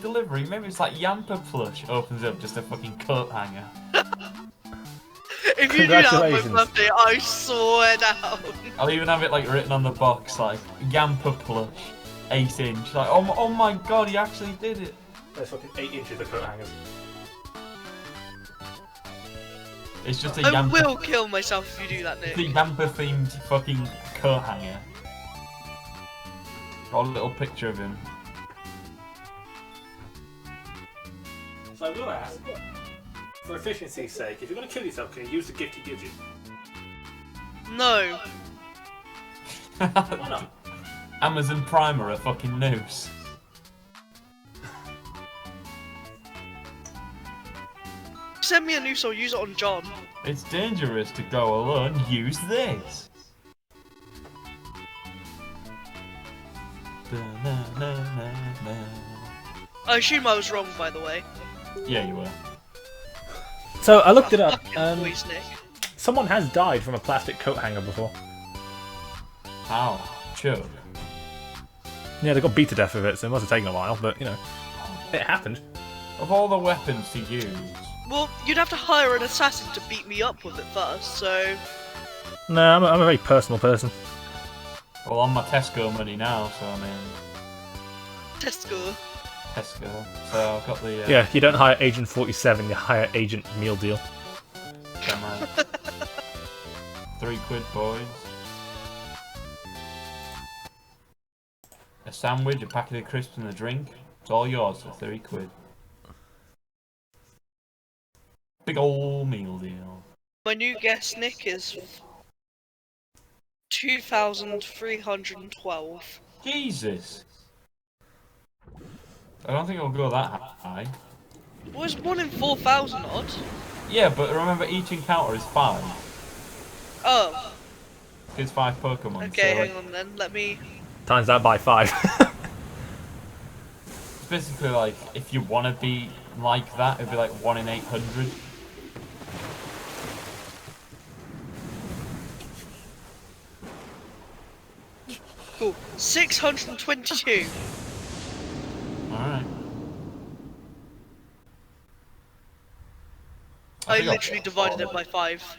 delivery. Maybe it's like Yamper plush opens up just a fucking coat hanger. If you do that on my Congratulations. birthday, I swear down. I'll even have it like written on the box, like Yamper plush, 8-inch. Like, oh my god, he actually did it. There's fucking 8 inches of coat hangers. It's just a I Yamper. will kill myself if you do that, Nick. The Yamper themed fucking coat hanger. Got a little picture of him. So I will ask, for efficiency's sake, if you're going to kill yourself, can you use the gift he gives you? No. Why not? Amazon Prime are a fucking noose. Send me a noose, I'll use it on John. It's dangerous to go alone. Use this. I assume I was wrong, by the way. Yeah, you were. So I looked it up. Fucking voice, Nick. Someone has died from a plastic coat hanger before. How? Chuck. Yeah, they got beat to death with it, so it must have taken a while, but you know, it happened. Of all the weapons to use, Well, you'd have to hire an assassin to beat me up with it first, so... No, I'm a very personal person. well, on my Tesco money now, so I mean, Tesco. Tesco. So I've got the Yeah, you don't hire Agent 47, you hire Agent Meal Deal. camera. £3, boys. A sandwich, a packet of crisps, and a drink. It's all yours for £3. Big ol' meal deal. My new guest, Nick, is 2,312. Jesus. I don't think it'll go that high. Well, it's 1 in 4,000 odd. Yeah, but remember each encounter is 5. Oh, It's 5 Pokemon. okay, so like, hang on then. Let me... Times that by 5. it's basically like, if you want to be like that, it'd be like 1 in 800. Cool. 622. Alright. I think I'll literally get divided it all by 5.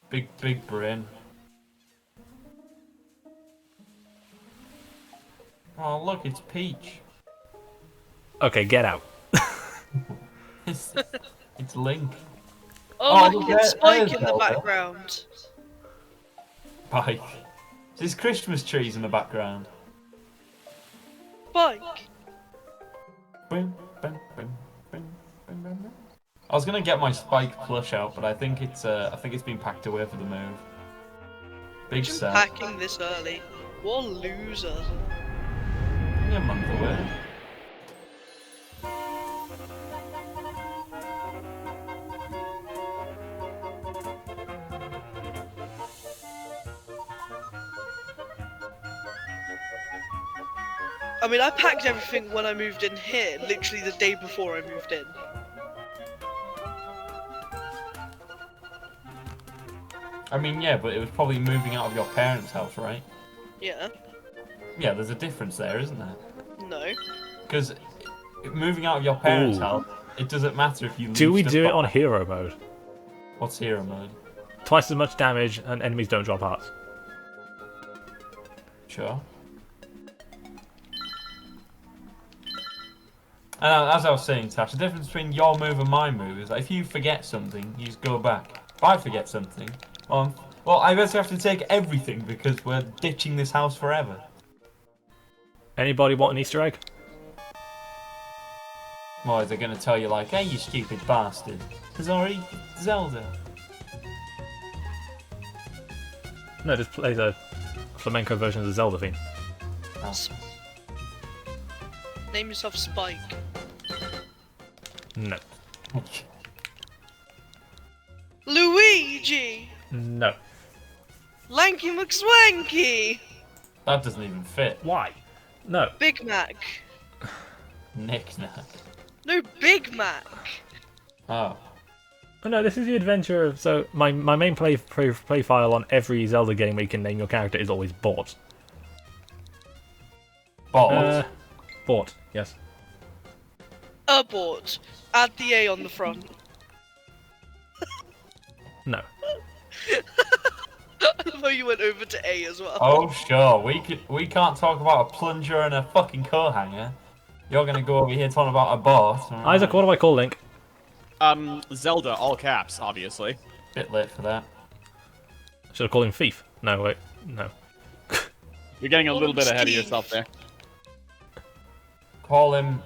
Big brain. Oh look, it's Peach. Okay, get out. It's, it's Link. Oh, look, look, it's Spike there's in the Zelda. background. Spike. There's Christmas trees in the background. Spike. Boom, boom, boom, boom, boom, boom, boom. I was gonna get my Spike plush out, but I think it's been packed away for the move. Big Imagine set. packing this early. What a loser. Only a month away. I mean, I packed everything when I moved in here, literally the day before I moved in. I mean, yeah, but it was probably moving out of your parents' house, right? Yeah. Yeah, there's a difference there, isn't there? No. Because moving out of your parents' Ooh. house, it doesn't matter if you leave Do we stuff do it on behind. hero mode? What's hero mode? Twice as much damage and enemies don't drop hearts. Sure. And as I was saying, Tash, the difference between your move and my move is that if you forget something, you just go back. If I forget something, well, I basically have to take everything because we're ditching this house forever. Anybody want an Easter egg? Well, they're going to tell you like, hey, you stupid bastard. There's already Zelda. No, just play the flamenco version of the Zelda theme. Oh. Name yourself Spike. No. Luigi! No. Lanky McSwanky! That doesn't even fit. Why? No. Big Mac. Knick-knack. No, Big Mac. Oh. Oh, no, this is the adventure of... So, my main play file on every Zelda game where you can name your character is always bought. Balls. Bought. Yes. Abort. Add the A on the front. No. I love how you went over to A as well. Oh sure, we can't talk about a plunger and a fucking coat hanger. You're gonna go over here talking about a bot. Isaac, what do I call Link? Zelda, all caps, obviously. Bit late for that. Should I call him Thief? No, wait. No. You're getting a little bit ahead of Steve. yourself there. Call him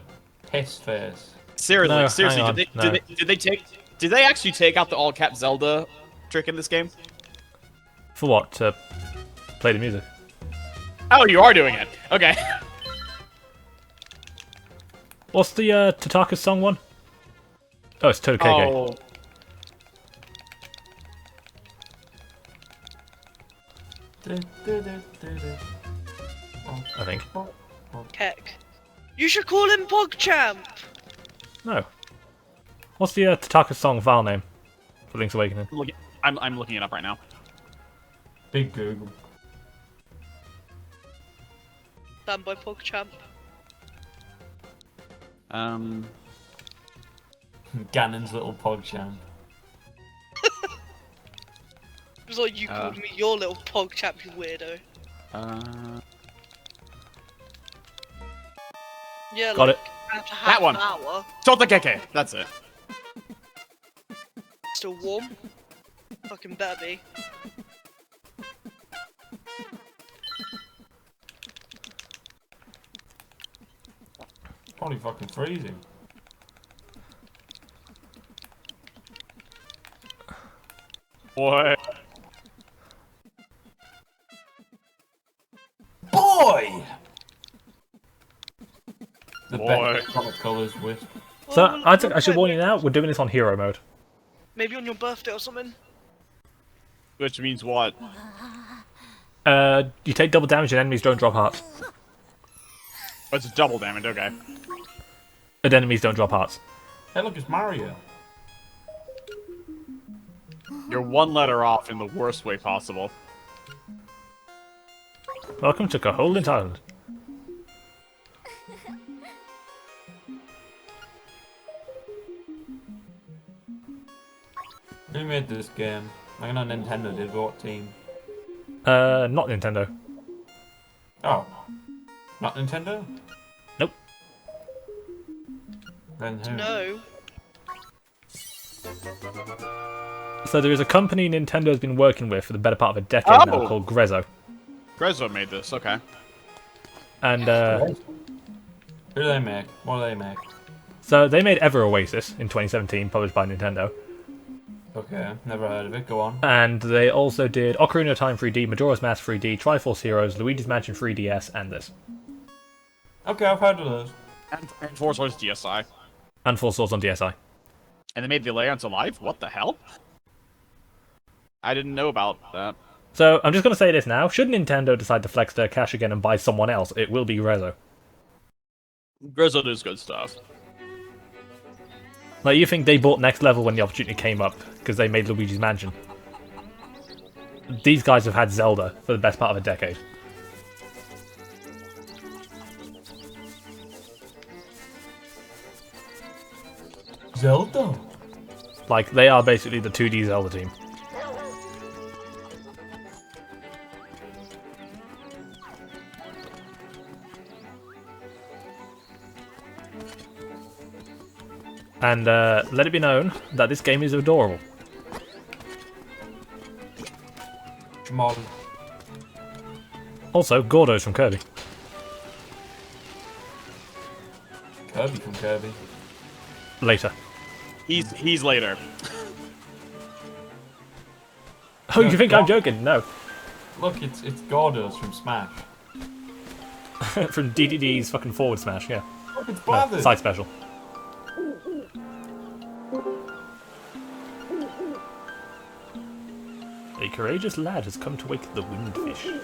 Piss Face. Seriously, No, seriously, hang on, did they actually take out the all cap Zelda trick in this game? For what? To play the music? Oh, you are doing it. Okay. What's the Tataka's song one? Oh, it's Totokage. Oh, I think. Heck. You should call him PogChamp. No. What's the Tataka's song file name for Link's Awakening? I'm looking it up right now. Big Google. Done by PogChamp. Ganon's little PogChamp. It was like you called me your little PogChamp, you weirdo. Yeah, Got like, it. after half That one. an hour, Totokeke, that's it. still warm. Fucking better be. Probably fucking freezing. Boy. Boy! The Boy. better comic colours with. So, Well, I think I should warn you now, we're doing this on hero mode. Maybe on your birthday or something. Which means what? You take double damage and enemies don't drop hearts. Oh, it's double damage, okay. And enemies don't drop hearts. Hey look, it's Mario. You're one letter off in the worst way possible. Welcome to Caholdin Island. Who made this game? I know Nintendo did, but what team? Not Nintendo. Oh. Not Nintendo? Nope. Then who? No. So there is a company Nintendo's been working with for the better part of a decade now Oh. called Grezzo. Grezzo made this, okay. And Who do they make? What do they make? so they made Ever Oasis in 2017, published by Nintendo. Okay, never heard of it. Go on. And they also did Ocarina of Time 3D, Majora's Mask 3D, Triforce Heroes, Luigi's Mansion 3DS, and this. Okay, I've heard of those. And Four Swords DSi. And Four Swords on DSi. And they made the Alliance alive? What the hell? I didn't know about that. So I'm just going to say this now. Should Nintendo decide to flex their cash again and buy someone else, it will be Grezzo. Grezzo does good stuff. Like, you think they bought Next Level when the opportunity came up, because they made Luigi's Mansion. These guys have had Zelda for the best part of a decade. Zelda? Like, they are basically the 2D Zelda team. And let it be known that this game is adorable. Jamal. Also, Gordo's from Kirby. Kirby from Kirby. Later. He's later. Oh, you think I'm joking? No. Look, it's Gordos from Smash. From DDD's fucking Forward Smash, yeah. Look, it's No, Blathers. side special. A courageous lad has come to wake the windfish.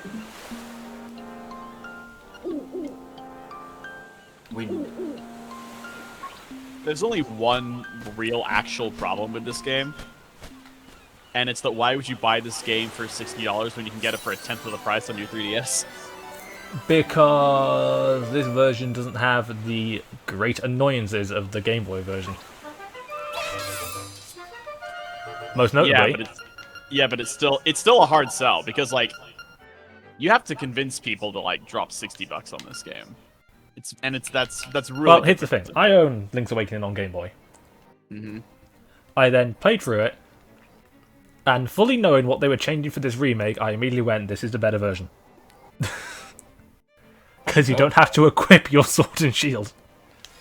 Win. There's only one real actual problem with this game. And it's that why would you buy this game for $60 when you can get it for a tenth of the price on your 3DS? Because this version doesn't have the great annoyances of the Game Boy version. Most notably, but it's still a hard sell because like you have to convince people to like drop $60 on this game. That's really well, here's the thing. I own Link's Awakening on Game Boy. Mm-hmm. I then played through it, and fully knowing what they were changing for this remake, I immediately went, "This is the better version." Because you don't have to equip your sword and shield.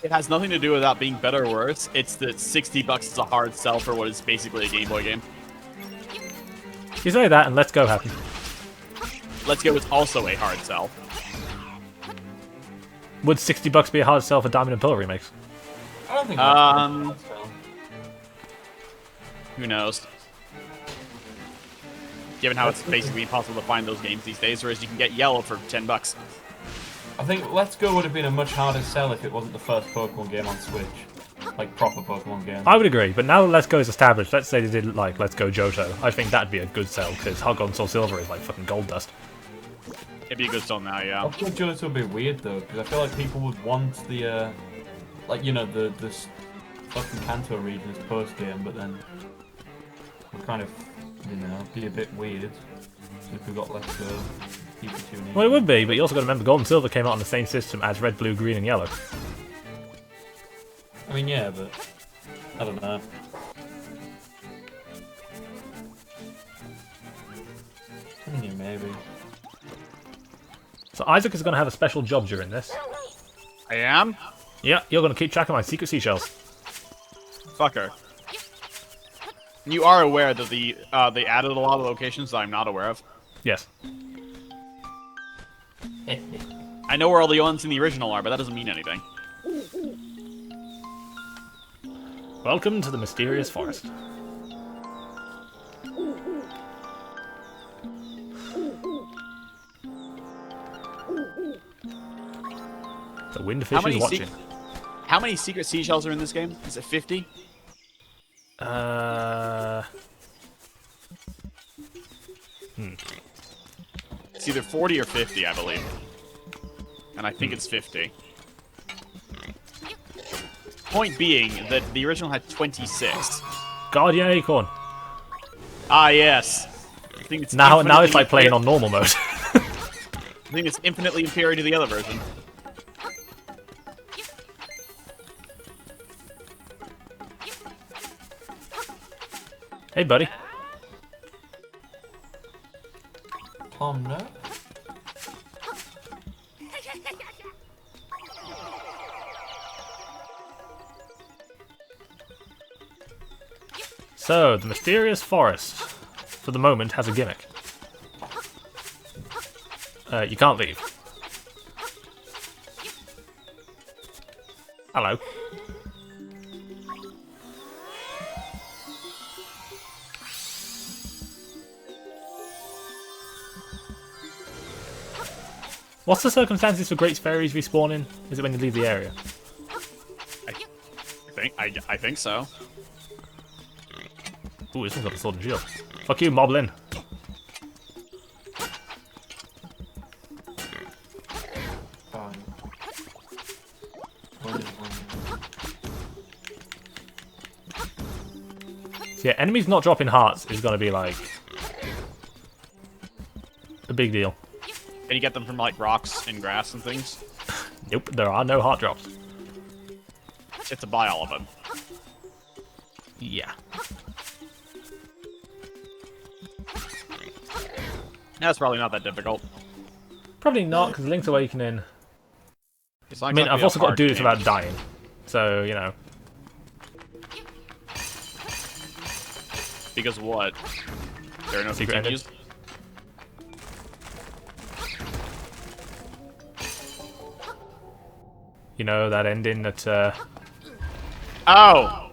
It has nothing to do with that being better or worse. It's that $60 is a hard sell for what is basically a Game Boy game. You say that, and Let's Go happened. Let's Go is also a hard sell. Would $60 be a hard sell for Diamond and Pearl remakes? I don't think that's Who knows? Given how it's basically impossible to find those games these days, whereas you can get Yellow for $10. I think Let's Go would have been a much harder sell if it wasn't the first Pokemon game on Switch. Like, proper Pokemon game. I would agree, but now that Let's Go is established, let's say they did like Let's Go Johto, I think that'd be a good sell, because Hug on Soul Silver is like fucking gold dust. It'd be a good sell now, yeah. I feel Johto would be weird though, because I feel like people would want the, like, you know, the fucking Kanto region as post-game, but then we'll kind of, you know, be a bit weird if we got Let's Go. Well, it would be, but you also got to remember Gold and Silver came out on the same system as Red, Blue, Green, and Yellow. I mean, yeah, but I don't know. Yeah, maybe. So Isaac is going to have a special job during this. I am? Yeah, you're going to keep track of my secret seashells. Fucker. You are aware that they added a lot of locations that I'm not aware of. Yes. I know where all the ones in the original are, but that doesn't mean anything. Welcome to the mysterious forest. The windfish is watching. How many secret seashells are in this game? Is it 50? It's either 40 or 50, I believe. And I think it's 50. Point being that the original had 26. Guardian Acorn. Ah, yes. I think it's now it's like playing on normal mode. I think it's infinitely inferior to the other version. Hey, buddy. Tom, no? So, the mysterious forest, for the moment, has a gimmick. You can't leave. Hello. What's the circumstances for Great Fairies respawning? Is it when you leave the area? I think so. Ooh, this one's got a sword and shield. Fuck you, Moblin. So yeah, enemies not dropping hearts is going to be like a big deal. Can you get them from like rocks and grass and things? Nope, there are no heart drops. You have to buy all of them. Yeah. That's probably not that difficult. Probably not, because Link's Awakening... It's not I mean, gonna I've be a also got to hard do this game. without dying. So, you know. Because what? There are no Secret continues? You know, that ending that, Oh!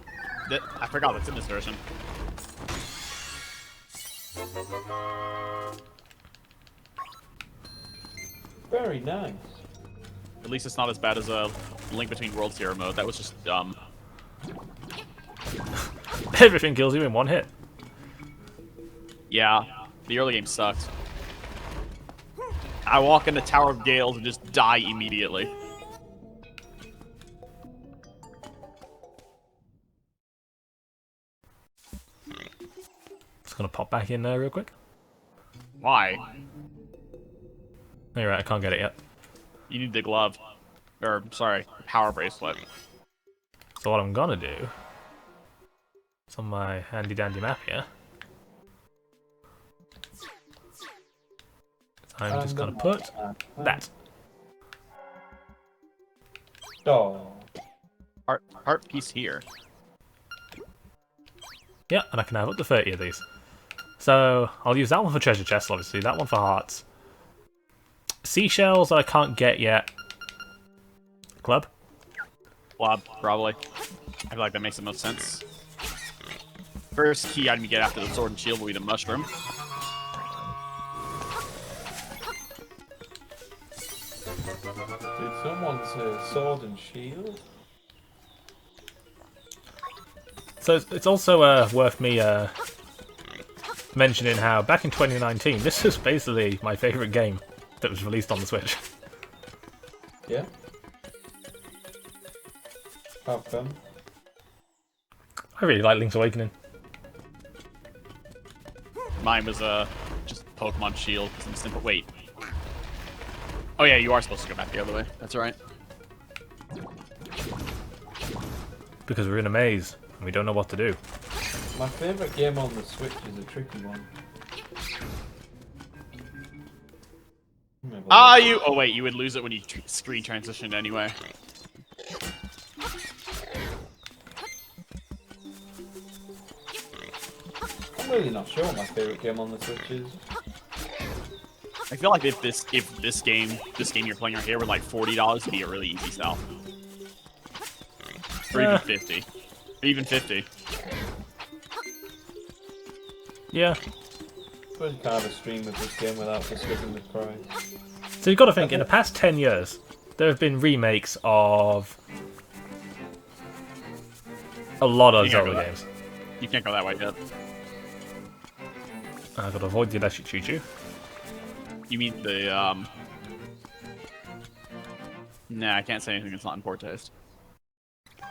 I forgot that's in this version. Very nice. At least it's not as bad as a Link Between Worlds hero mode. That was just dumb. everything kills you in one hit. Yeah, the early game sucked. I walk into Tower of Gales and just die immediately. Just gonna pop back in there real quick. Why? You're right, I can't get it yet. You need the glove. Or, sorry, power bracelet. So what I'm gonna do, it's on my handy dandy map here. I'm just gonna put that. Oh. Heart piece here. Yeah, and I can have up to 30 of these. So I'll use that one for treasure chests, obviously, that one for hearts. Seashells that I can't get yet. Club? Club, probably. I feel like that makes the most sense. First key item you get after the sword and shield will be the mushroom. Did someone say sword and shield? So it's also worth me mentioning how back in 2019, this was basically my favourite game that was released on the Switch. Yeah. How come? I really like Link's Awakening. Mine was just Pokemon Shield. Some simple. Wait. Oh yeah, you are supposed to go back the other way. That's right. Because we're in a maze and we don't know what to do. My favourite game on the Switch is a tricky one. You. Oh wait, you would lose it when you screen transitioned anyway. I'm really not sure what my favourite game on the Switch is. I feel like if this game you're playing right here were like $40, it'd be a really easy sell. Or even 50. Or even 50. Yeah. I suppose you can't have a stream of this game without discussing the price. So you've got to think, in the past 10 years, there have been remakes of a lot of Zelda games. You can't go that way yet. I've got to avoid the electric choo-choo. You mean the Nah, I can't say anything that's not in poor taste.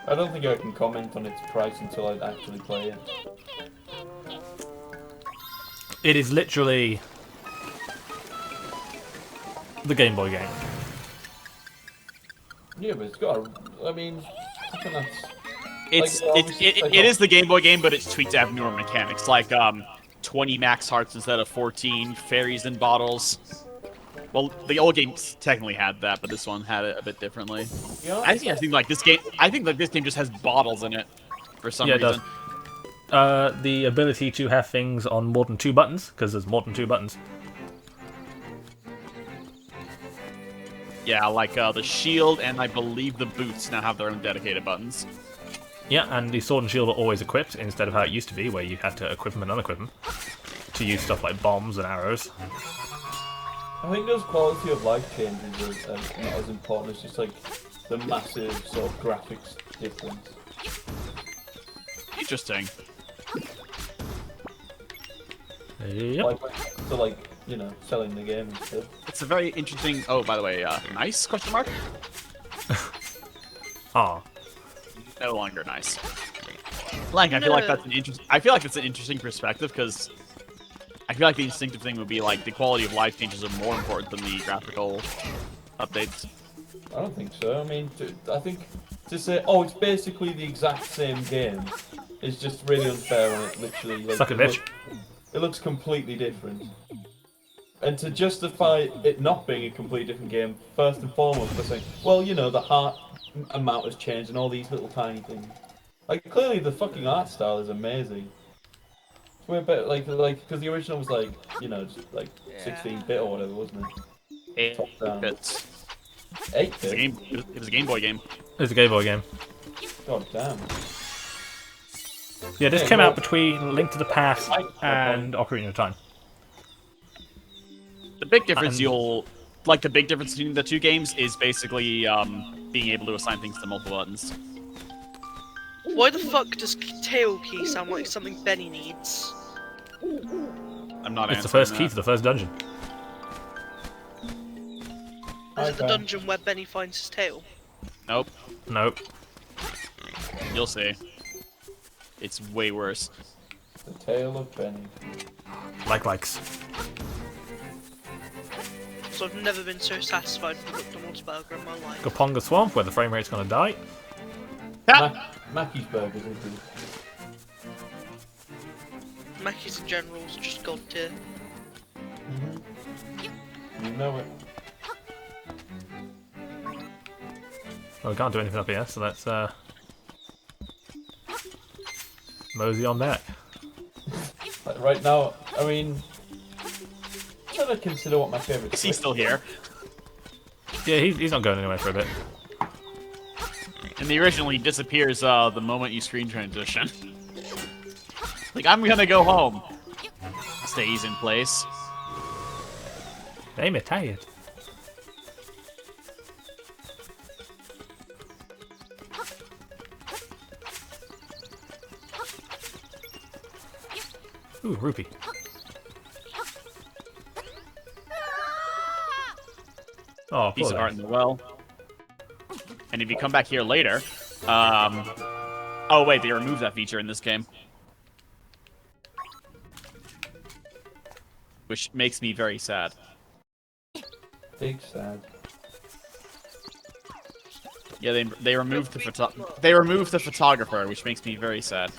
I don't think I can comment on its price until I actually play it. It is literally the Game Boy game. Yeah, but it's got a... I mean... I think that's... It is the Game Boy game, but it's tweaked to have newer mechanics, like 20 max hearts instead of 14, fairies in bottles. Well, the old games technically had that, but this one had it a bit differently. Yeah, I think like this game just has bottles in it for some reason. It does. The ability to have things on more than 2 buttons, because there's more than 2 buttons. Yeah, like the shield and I believe the boots now have their own dedicated buttons. Yeah, and the sword and shield are always equipped instead of how it used to be, where you had to equip them and unequip them to use stuff like bombs and arrows. I think those quality of life changes are not as important. It's just like the massive sort of graphics difference. Interesting. Yep. Like, so like, you know, selling the game and stuff. It's a very interesting. Oh, by the way, nice question mark. Ah. No longer nice. Like, I feel like that's an interesting. I feel like it's an interesting perspective because I feel like the instinctive thing would be like the quality of life changes are more important than the graphical updates. I don't think so. I mean, I think to say, oh, it's basically the exact same game is just really unfair on it. Literally, like, Suck a bitch. It looks completely different. And to justify it not being a completely different game, first and foremost, they're saying, well, you know, the heart amount has changed and all these little tiny things. Like, clearly the fucking art style is amazing. It's way better, like, because the original was like, you know, just like 16-bit or whatever, wasn't it? 8 bits. 8-bit? It was a Game Boy game. It's a Game Boy game. God damn. Yeah, this came out between Link to the Past and Ocarina of Time. The big difference the big difference between the two games is basically being able to assign things to multiple buttons. Why the fuck does tail key sound like something Benny needs? I'm not. It's the first key to the first dungeon. Is it the Okay. dungeon where Benny finds his tail? Nope. Nope. You'll see. It's way worse. The Tale of Benny. Likes. So I've never been so satisfied with a McDonald's burger in my life. Goponga Swamp, where the frame rate's gonna die. Mackey's Burgers, isn't it? Mackey's in general is just god tier. You know it. Well, we can't do anything up here, so let's mosey on back. Like right now, I mean, I'm trying to consider what my favourite. Is he still here? Yeah, he's not going anywhere for a bit. In the original, he disappears the moment you screen transition. Like, I'm gonna go home. Stays in place. Damn it, tired. Ooh, rupee. Oh, Piece poor of art thing. in the well. And if you come back here later, oh wait, they removed that feature in this game. Which makes me very sad. Big sad. Yeah, they removed the photographer, which makes me very sad.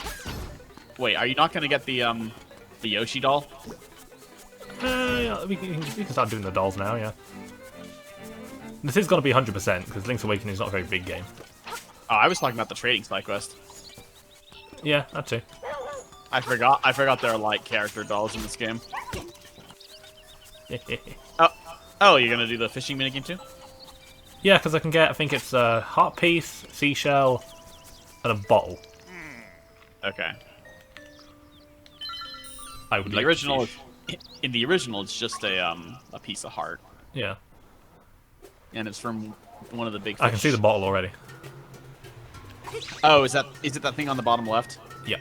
Wait, are you not gonna get the Yoshi doll? Yeah, we can start doing the dolls now, yeah. This is going to be 100%, because Link's Awakening is not a very big game. Oh, I was talking about the trading side quest. Yeah, that too. I forgot there are like character dolls in this game. Oh, you're gonna do the fishing minigame too? Yeah, because I can get, I think it's a heart piece, seashell, and a bottle. Okay. I would In the like original, to in the original, it's just a piece of heart, yeah, and it's from one of the big. Fish. I can see the bottle already. Oh, is it that thing on the bottom left? Yeah.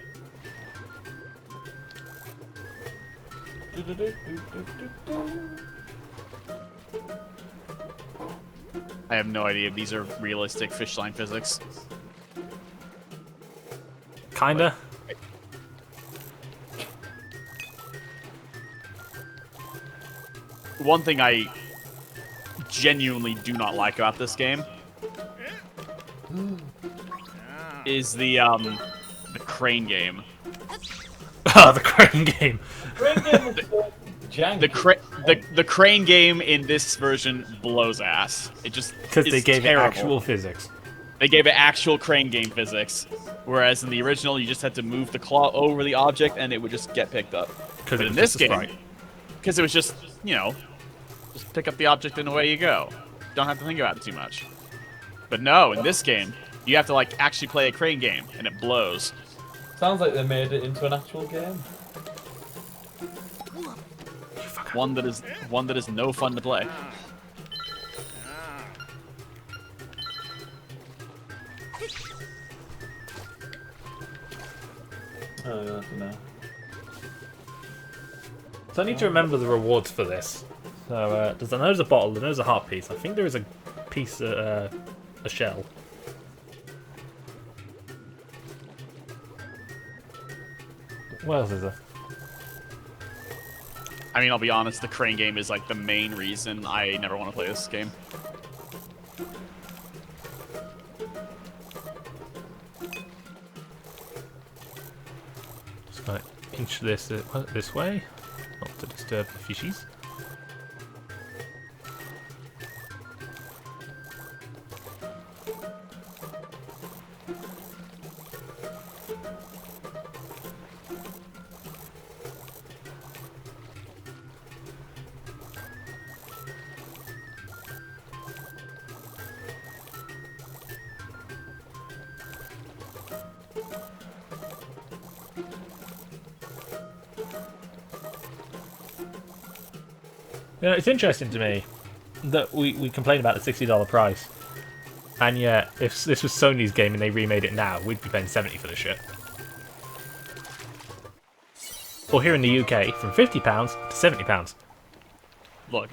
I have no idea if these are realistic fish line physics. Kinda. One thing I genuinely do not like about this game is the crane game. The crane game. The crane game in this version blows ass. It just Because they is gave terrible. it actual physics. They gave it actual crane game physics, whereas in the original you just had to move the claw over the object and it would just get picked up. Because But in this game, because it was just, you know, just pick up the object and away you go. Don't have to think about it too much. But no, in this game, you have to like actually play a crane game, and it blows. Sounds like they made it into an actual game. One that is no fun to play. Oh, I don't know. So I need to remember the rewards for this. So there's a bottle, there's a heart piece. I think there is a piece, a shell. What else is there? I mean, I'll be honest, the crane game is like the main reason I never want to play this game. Just gonna inch this this way, not to disturb the fishies. You know, it's interesting to me that we complain about the $60 price, and yet if this was Sony's game and they remade it now, we'd be paying $70 for this shit. Or here in the UK, from £50 to £70. Look,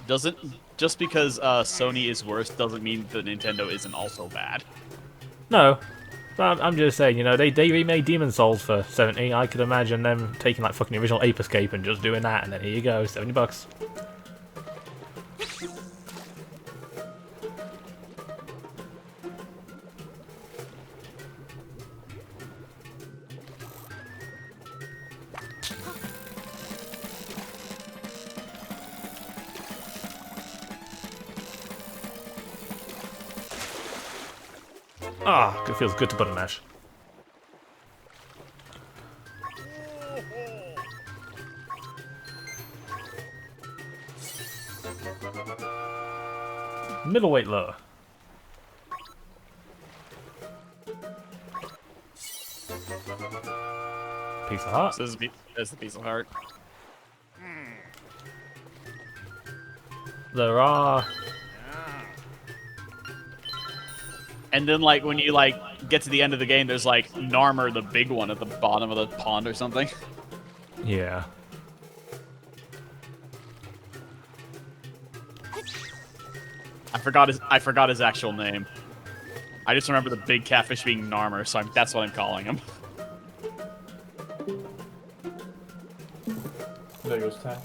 just because Sony is worse doesn't mean that Nintendo isn't also bad. No, but I'm just saying, you know, they remade Demon's Souls for 70. I could imagine them taking like fucking original Ape Escape and just doing that, and then here you go, $70. Ah, it feels good to button mash. Middleweight lower. Piece of heart. So this is the piece of heart. There are. And then, like, when you, like, get to the end of the game, there's, like, Narmer, the big one, at the bottom of the pond or something. Yeah. I forgot his actual name. I just remember the big catfish being Narmer, so that's what I'm calling him. There goes Tash.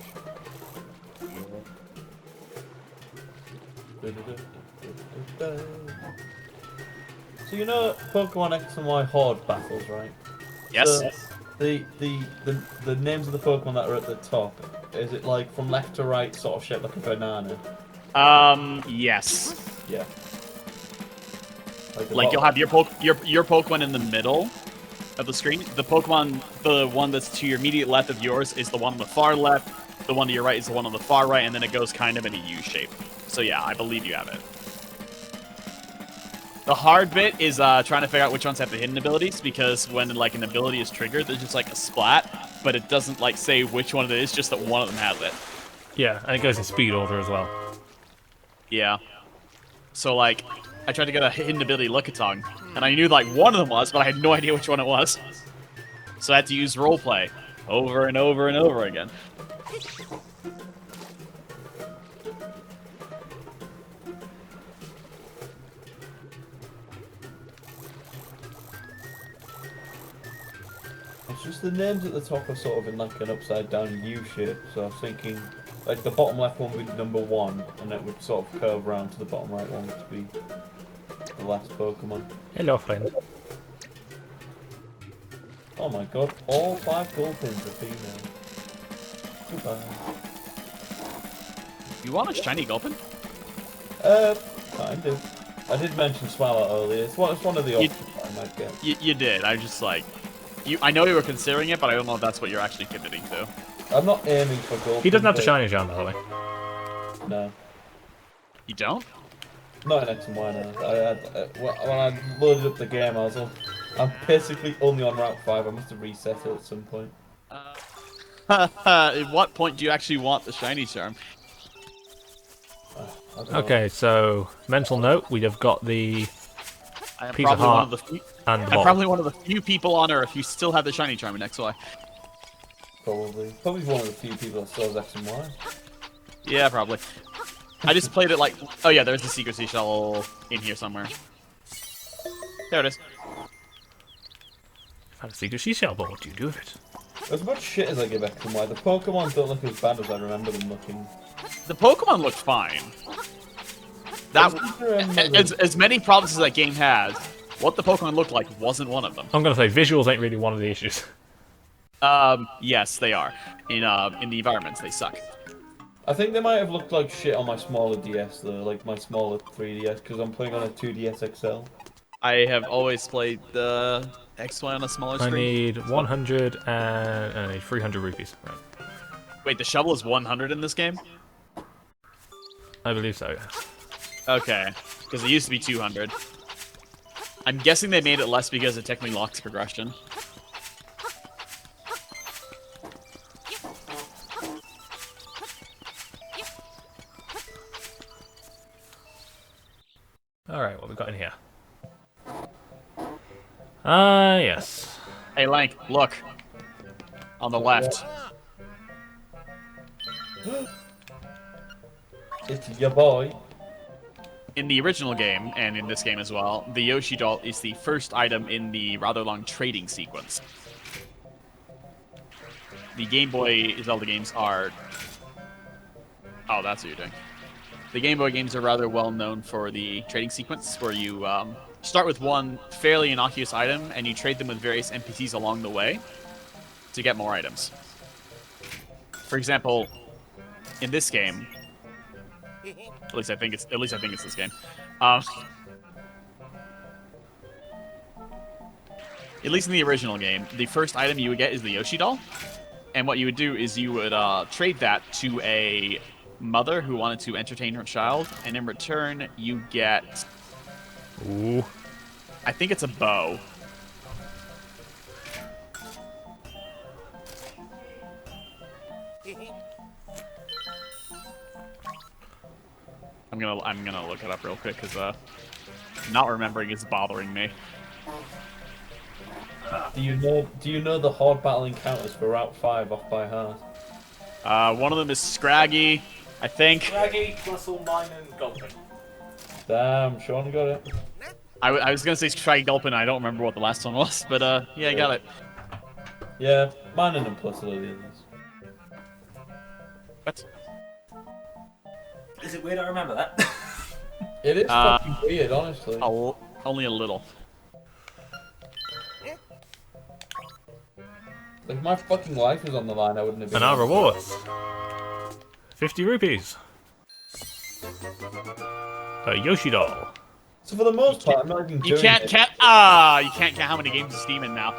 So you know Pokemon X and Y Horde battles, right? Yes. So the names of the Pokemon that are at the top, is it like from left to right, sort of shaped like a banana? Yes. Yeah. Like you'll have your Pokemon in the middle of the screen. The Pokemon, the one that's to your immediate left of yours is the one on the far left. The one to your right is the one on the far right, and then it goes kind of in a U shape. So yeah, I believe you have it. The hard bit is trying to figure out which ones have the hidden abilities, because when like an ability is triggered, there's just like a splat, but it doesn't like say which one it is, just that one of them has it. Yeah, and it goes in speed order as well. Yeah. So like, I tried to get a hidden ability Lickitung, and I knew like one of them was, but I had no idea which one it was. So I had to use roleplay over and over and over again. It's just the names at the top are sort of in like an upside down U shape, so I was thinking like the bottom left one would be number 1, and it would sort of curve around to the bottom right one to be the last Pokemon. Hello, friend. Oh my god, all 5 Gulpins are female. Goodbye. You want a shiny Gulpin? Kind of. I did mention Swallow earlier. It's one of the options I might get. You did. I just like... I know you were considering it, but I don't know if that's what you're actually committing to. I'm not aiming for Gulpin. He doesn't have the shiny charm, by the way. No. You don't? Not in X and Y now. When I loaded up the game, I'm basically only on Route 5. I must have reset it at some point. At what point do you actually want the shiny charm? I don't know. Okay, so mental note: we have got the I'm piece of probably one heart of the few, and the I'm bottle. probably one of the few people on Earth who still have the shiny charm in XY. Probably one of the few people that still has X and Y. Yeah, probably. I just played it like... Oh yeah, there's the secret seashell in here somewhere. There it is. Found a secret seashell, but what do you do with it? As much shit as I give X and Y, the Pokemon don't look as bad as I remember them looking. The Pokemon looked fine. That as many problems as that game has, what the Pokemon looked like wasn't one of them. I'm gonna say visuals ain't really one of the issues. Yes, they are. In the environments, they suck. I think they might have looked like shit on my smaller DS though, like my smaller 3DS, because I'm playing on a 2DS XL. I have always played the XY on a smaller I screen. need 100 and I need 300 rupees. Right. Wait, the shovel is 100 in this game? I believe so. Okay, because it used to be 200. I'm guessing they made it less because it technically locks progression. Alright, what we got in here? Yes. Hey, Lank, look. On the left. It's your boy. In the original game, and in this game as well, the Yoshi doll is the first item in the rather long trading sequence. The Game Boy Zelda games are... Oh, that's what you're doing. The Game Boy games are rather well known for the trading sequence, where you start with one fairly innocuous item, and you trade them with various NPCs along the way to get more items. For example, in this game, at least I think it's this game. At least in the original game, the first item you would get is the Yoshi doll, and what you would do is you would trade that to a mother who wanted to entertain her child, and in return you get... Ooh. I think it's a bow. I'm gonna look it up real quick because not remembering is bothering me. Do you know the horde battle encounters for Route 5 off by heart? One of them is Scraggy, I think. Scraggy, Bristle, Mine, and Gulpin. Damn, Sean got it. I was gonna say Scraggy Gulpin, I don't remember what the last one was, but yeah, I got it. Yeah, mine and plus all the others. What? Is it weird I remember that? It is fucking weird, honestly. Only a little. If my fucking life was on the line, I wouldn't have been. And our rewards. 50 rupees. A Yoshi doll. So for the most part, I'm not even doing You can't it. count how many games is Steam in now.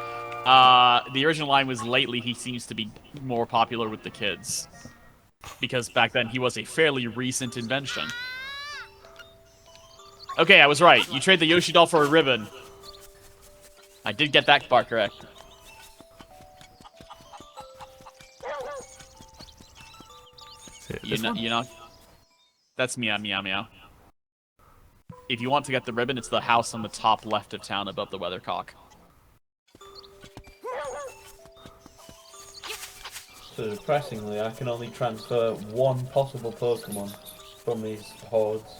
The original line was lately he seems to be more popular with the kids. Because back then he was a fairly recent invention. Okay, I was right. You trade the Yoshi doll for a ribbon. I did get that part correct. You know, that's meow meow meow. If you want to get the ribbon, it's the house on the top left of town above the weathercock. So depressingly, I can only transfer one possible Pokemon from these hordes.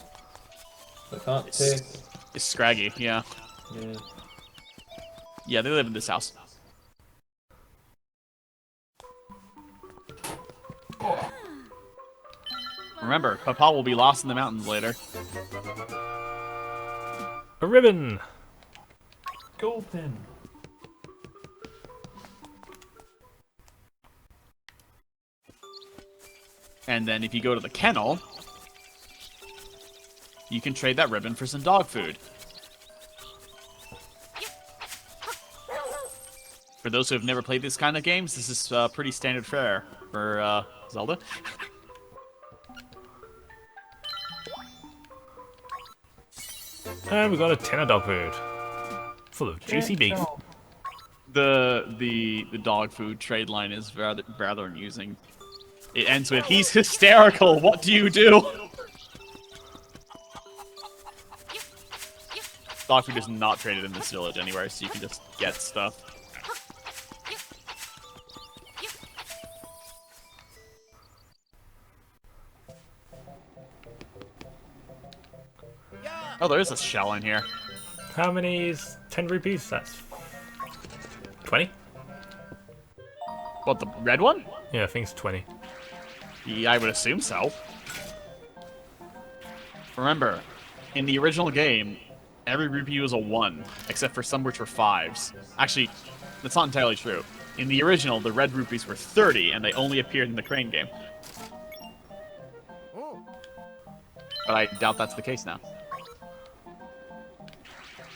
I can't take. It's Scraggy, yeah. Yeah. Yeah, they live in this house. Remember, Papa will be lost in the mountains later. A ribbon. Gulpin. And then if you go to the kennel, you can trade that ribbon for some dog food. For those who have never played this kind of games, this is pretty standard fare for Zelda. And we got a tin of dog food. Full of juicy beef. The dog food trade line is rather amusing. It ends with, "He's hysterical, what do you do?" Dog food is not traded in this village anywhere, so you can just get stuff. Oh, there is a shell in here. How many is 10 rupees? That's 20? What, the red one? Yeah, I think it's 20. Yeah, I would assume so. Remember, in the original game, every rupee was a 1, except for some which were 5s. Actually, that's not entirely true. In the original, the red rupees were 30, and they only appeared in the Crane game. But I doubt that's the case now.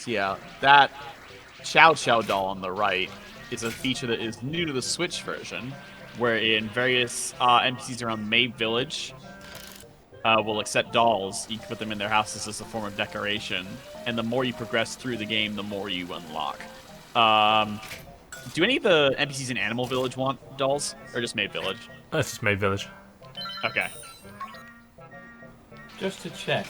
So yeah, that Chow Chow doll on the right is a feature that is new to the Switch version, wherein various NPCs around Mabe Village will accept dolls. You can put them in their houses as a form of decoration, and the more you progress through the game, the more you unlock. Do any of the NPCs in Animal Village want dolls, or just Mabe Village? That's just Maid Village. Okay. Just to check,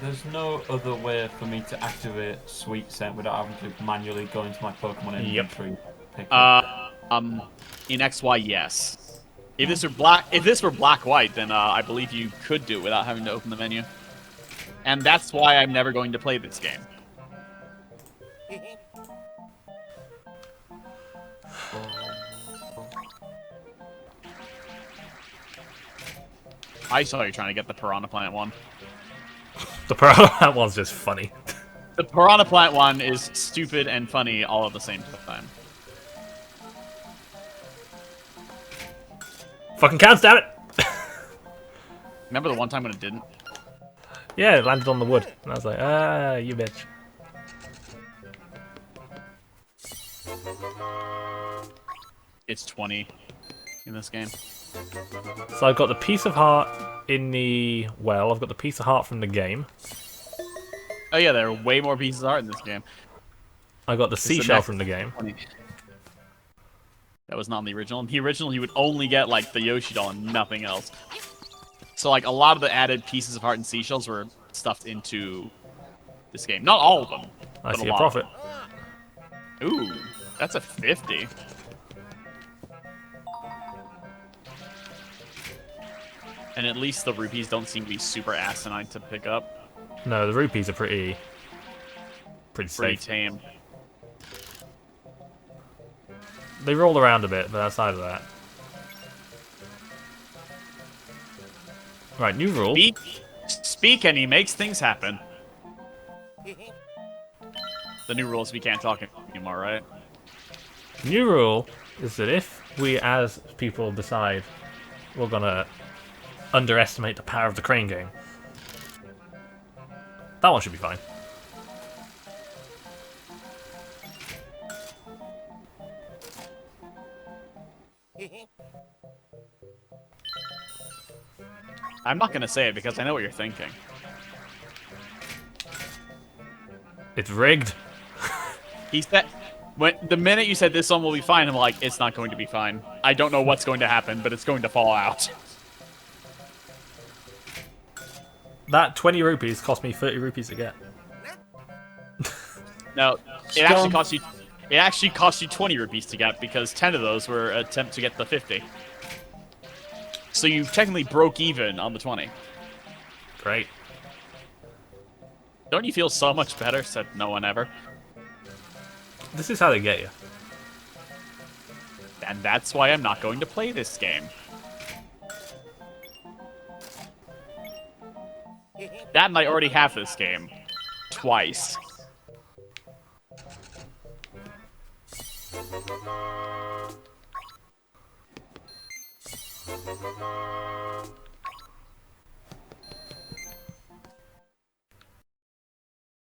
there's no other way for me to activate Sweet Scent without having to manually go into my Pokemon inventory. Pick it. In XY, yes. If this were black white, then I believe you could do it without having to open the menu. And that's why I'm never going to play this game. I saw you trying to get the Piranha Plant one. The Piranha one's just funny. The Piranha Plant one is stupid and funny all at the same time. Fucking counts, damn it! Remember the one time when it didn't? Yeah, it landed on the wood. And I was like, ah, you bitch. It's 20 in this game. So I've got the piece of heart in the well. I've got the piece of heart from the game. Oh yeah, there are way more pieces of art in this game. I got the seashell from the game. 20. That was not in the original. In the original, you would only get like the Yoshi doll and nothing else. So like a lot of the added pieces of heart and seashells were stuffed into this game. Not all of them. I but see a a lot. profit. Ooh, that's a 50. And at least the rupees don't seem to be super asinine to pick up. No, the rupees are pretty Pretty safe. tame. They roll around a bit, but outside of that. Right, new rule. Speak and he makes things happen. The new rule is we can't talk anymore, right? New rule is that if we, as people, decide we're gonna underestimate the power of the crane game, that one should be fine. I'm not gonna say it because I know what you're thinking. It's rigged. He said, the minute you said this one will be fine, I'm like, it's not going to be fine. I don't know what's going to happen, but it's going to fall out. That 20 rupees cost me 30 rupees to get. No, it actually cost you 20 rupees to get because 10 of those were an attempt to get the 50. So you technically broke even on the 20. Great. Don't you feel so much better? Said no one ever. This is how they get you. And that's why I'm not going to play this game. That and I already have this game. Twice.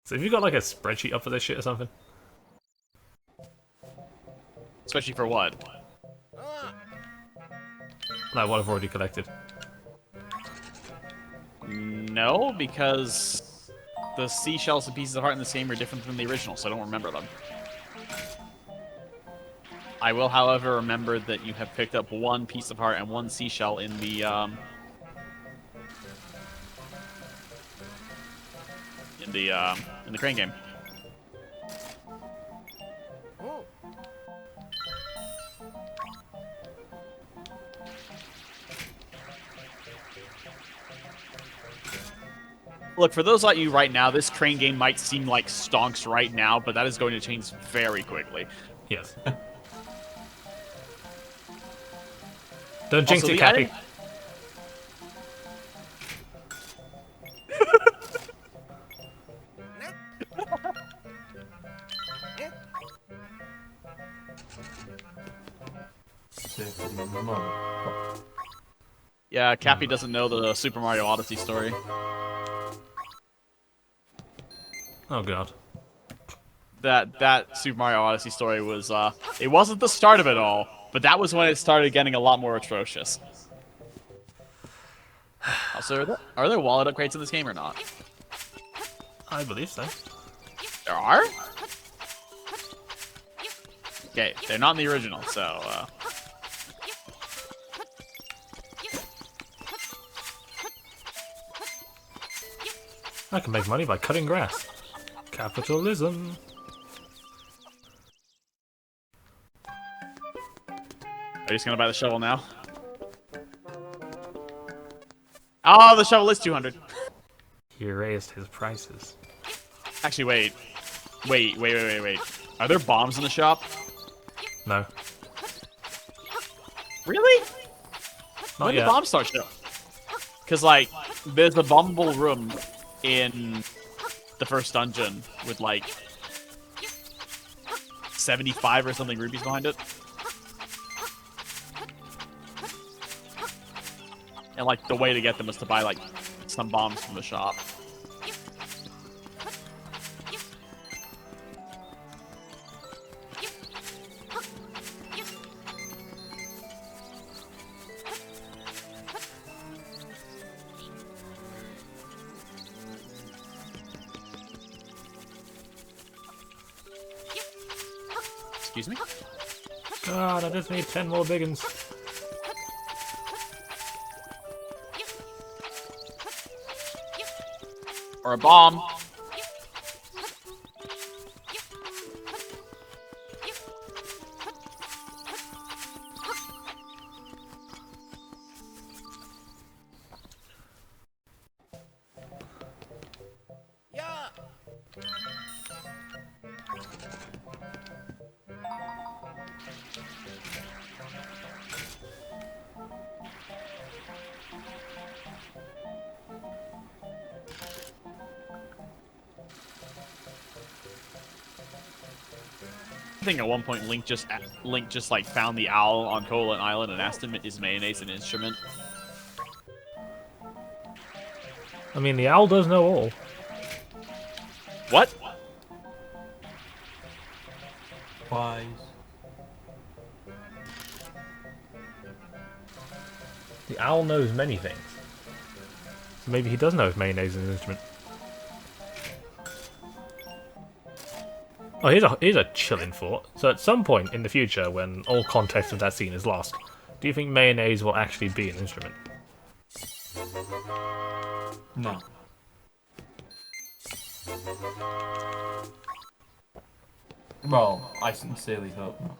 So have you got like a spreadsheet up for this shit or something? Especially for what? Like what I've already collected. No, because the seashells and pieces of heart in this game are different from the original, so I don't remember them. I will, however, remember that you have picked up one piece of heart and one seashell in the crane game. Look, for those like you right now, this crane game might seem like stonks right now, but that is going to change very quickly. Yes. Don't jinx Also, it, the Cappy. item- Yeah, Cappy doesn't know the Super Mario Odyssey story. Oh god. That Super Mario Odyssey story was, it wasn't the start of it all, but that was when it started getting a lot more atrocious. Also, are there wallet upgrades in this game or not? I believe so. There are? Okay, they're not in the original, so, I can make money by cutting grass. Capitalism. are you just gonna buy the shovel now? Oh, the shovel is 200. He raised his prices. Actually, wait. Are there bombs in the shop? No. Really? Not When yet. did bombs start showing? Because, like, there's a bombable room in the first dungeon with, like, 75 or something rupees behind it. And, like, the way to get them is to buy, like, some bombs from the shop. Excuse me? God, I just need 10 more biggins. Or a bomb. I think at one point Link just like found the owl on Colan Island and asked him, is mayonnaise an instrument? I mean, the owl does know all. What? Wise. The owl knows many things. So maybe he does know if mayonnaise is an instrument. Oh, here's a chilling thought. So at some point in the future, when all context of that scene is lost, do you think mayonnaise will actually be an instrument? No. Well, I sincerely hope not.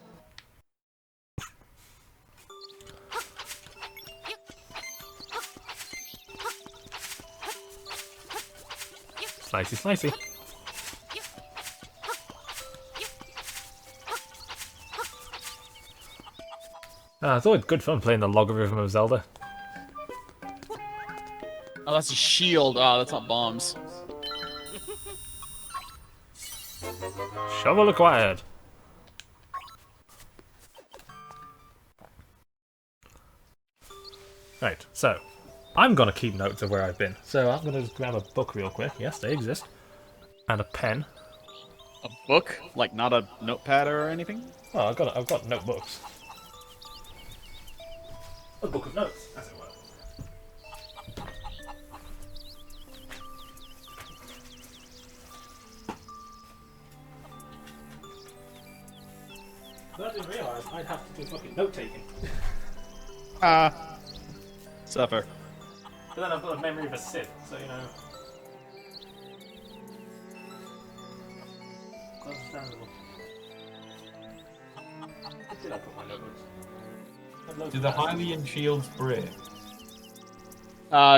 Slicey, slicey. It's always good fun playing the logarithm of Zelda. Oh, that's a shield. Oh, that's not bombs. Shovel acquired. Right, so I'm gonna keep notes of where I've been. So I'm gonna just grab a book real quick. Yes, they exist. And a pen. A book? Like not a notepad or anything? Oh, I've got notebooks. A book of notes, as it were. But I didn't realise I'd have to do fucking note taking. Suffer. But then I've got a memory of a sieve, so you know. Understandable. Where did I put my notebooks? Do the Hylian shields break?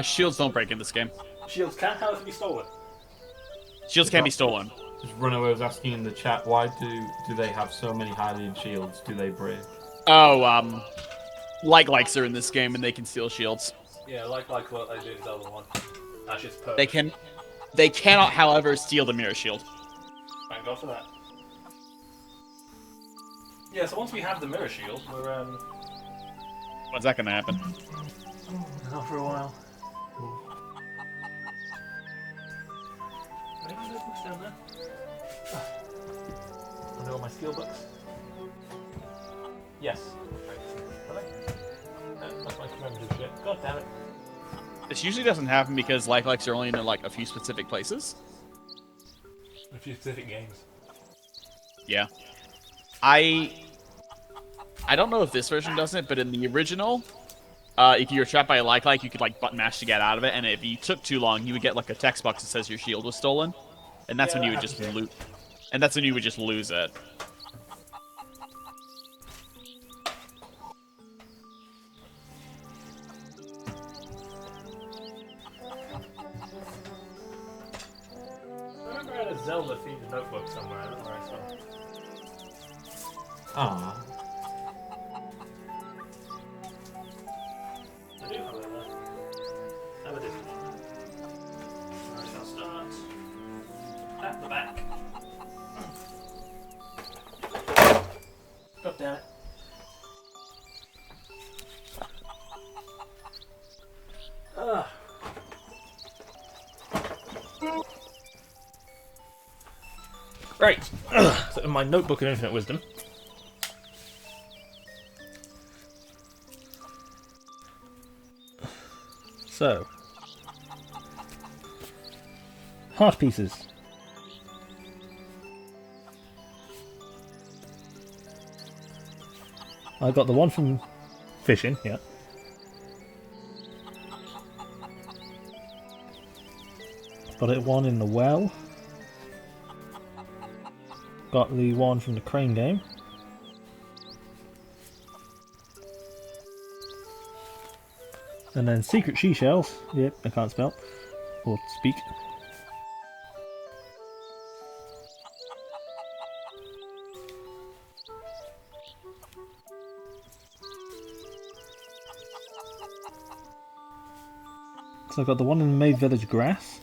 Shields don't break in this game. Shields can, however, be stolen. Shields can be stolen. Just Runaway was asking in the chat, why do they have so many Hylian shields? Do they break? Oh, likes are in this game and they can steal shields. Yeah, like what they do in Zelda 1. That's just perfect. They cannot, however, steal the mirror shield. Thank God for that. Yeah, so once we have the mirror shield, we're When's that gonna happen? not for a while. Are there those books down there? Are they all my skill books? Yes. Are they? No, that's my commemorative shit. God damn it. This usually doesn't happen because likes are only in like a few specific places. A few specific games. Yeah. I don't know if this version does it, but in the original, if you were trapped by a like, you could like button mash to get out of it, and if you took too long, you would get like a text box that says your shield was stolen, and that's Yeah, when you that would just happens, yeah. loot. And that's when you would just lose it. Zelda themed notebook somewhere. I don't know where I saw it. Ah. I do, however, have a different one. I shall start at the back. God damn it. Ah. Right. So in my notebook of infinite wisdom. So. Heart pieces. I got the one from fishing, yeah. Got it one in the well. Got the one from the crane game. And then secret seashells. Yep, I can't spell. Or speak. So I got the one in the May Village grass.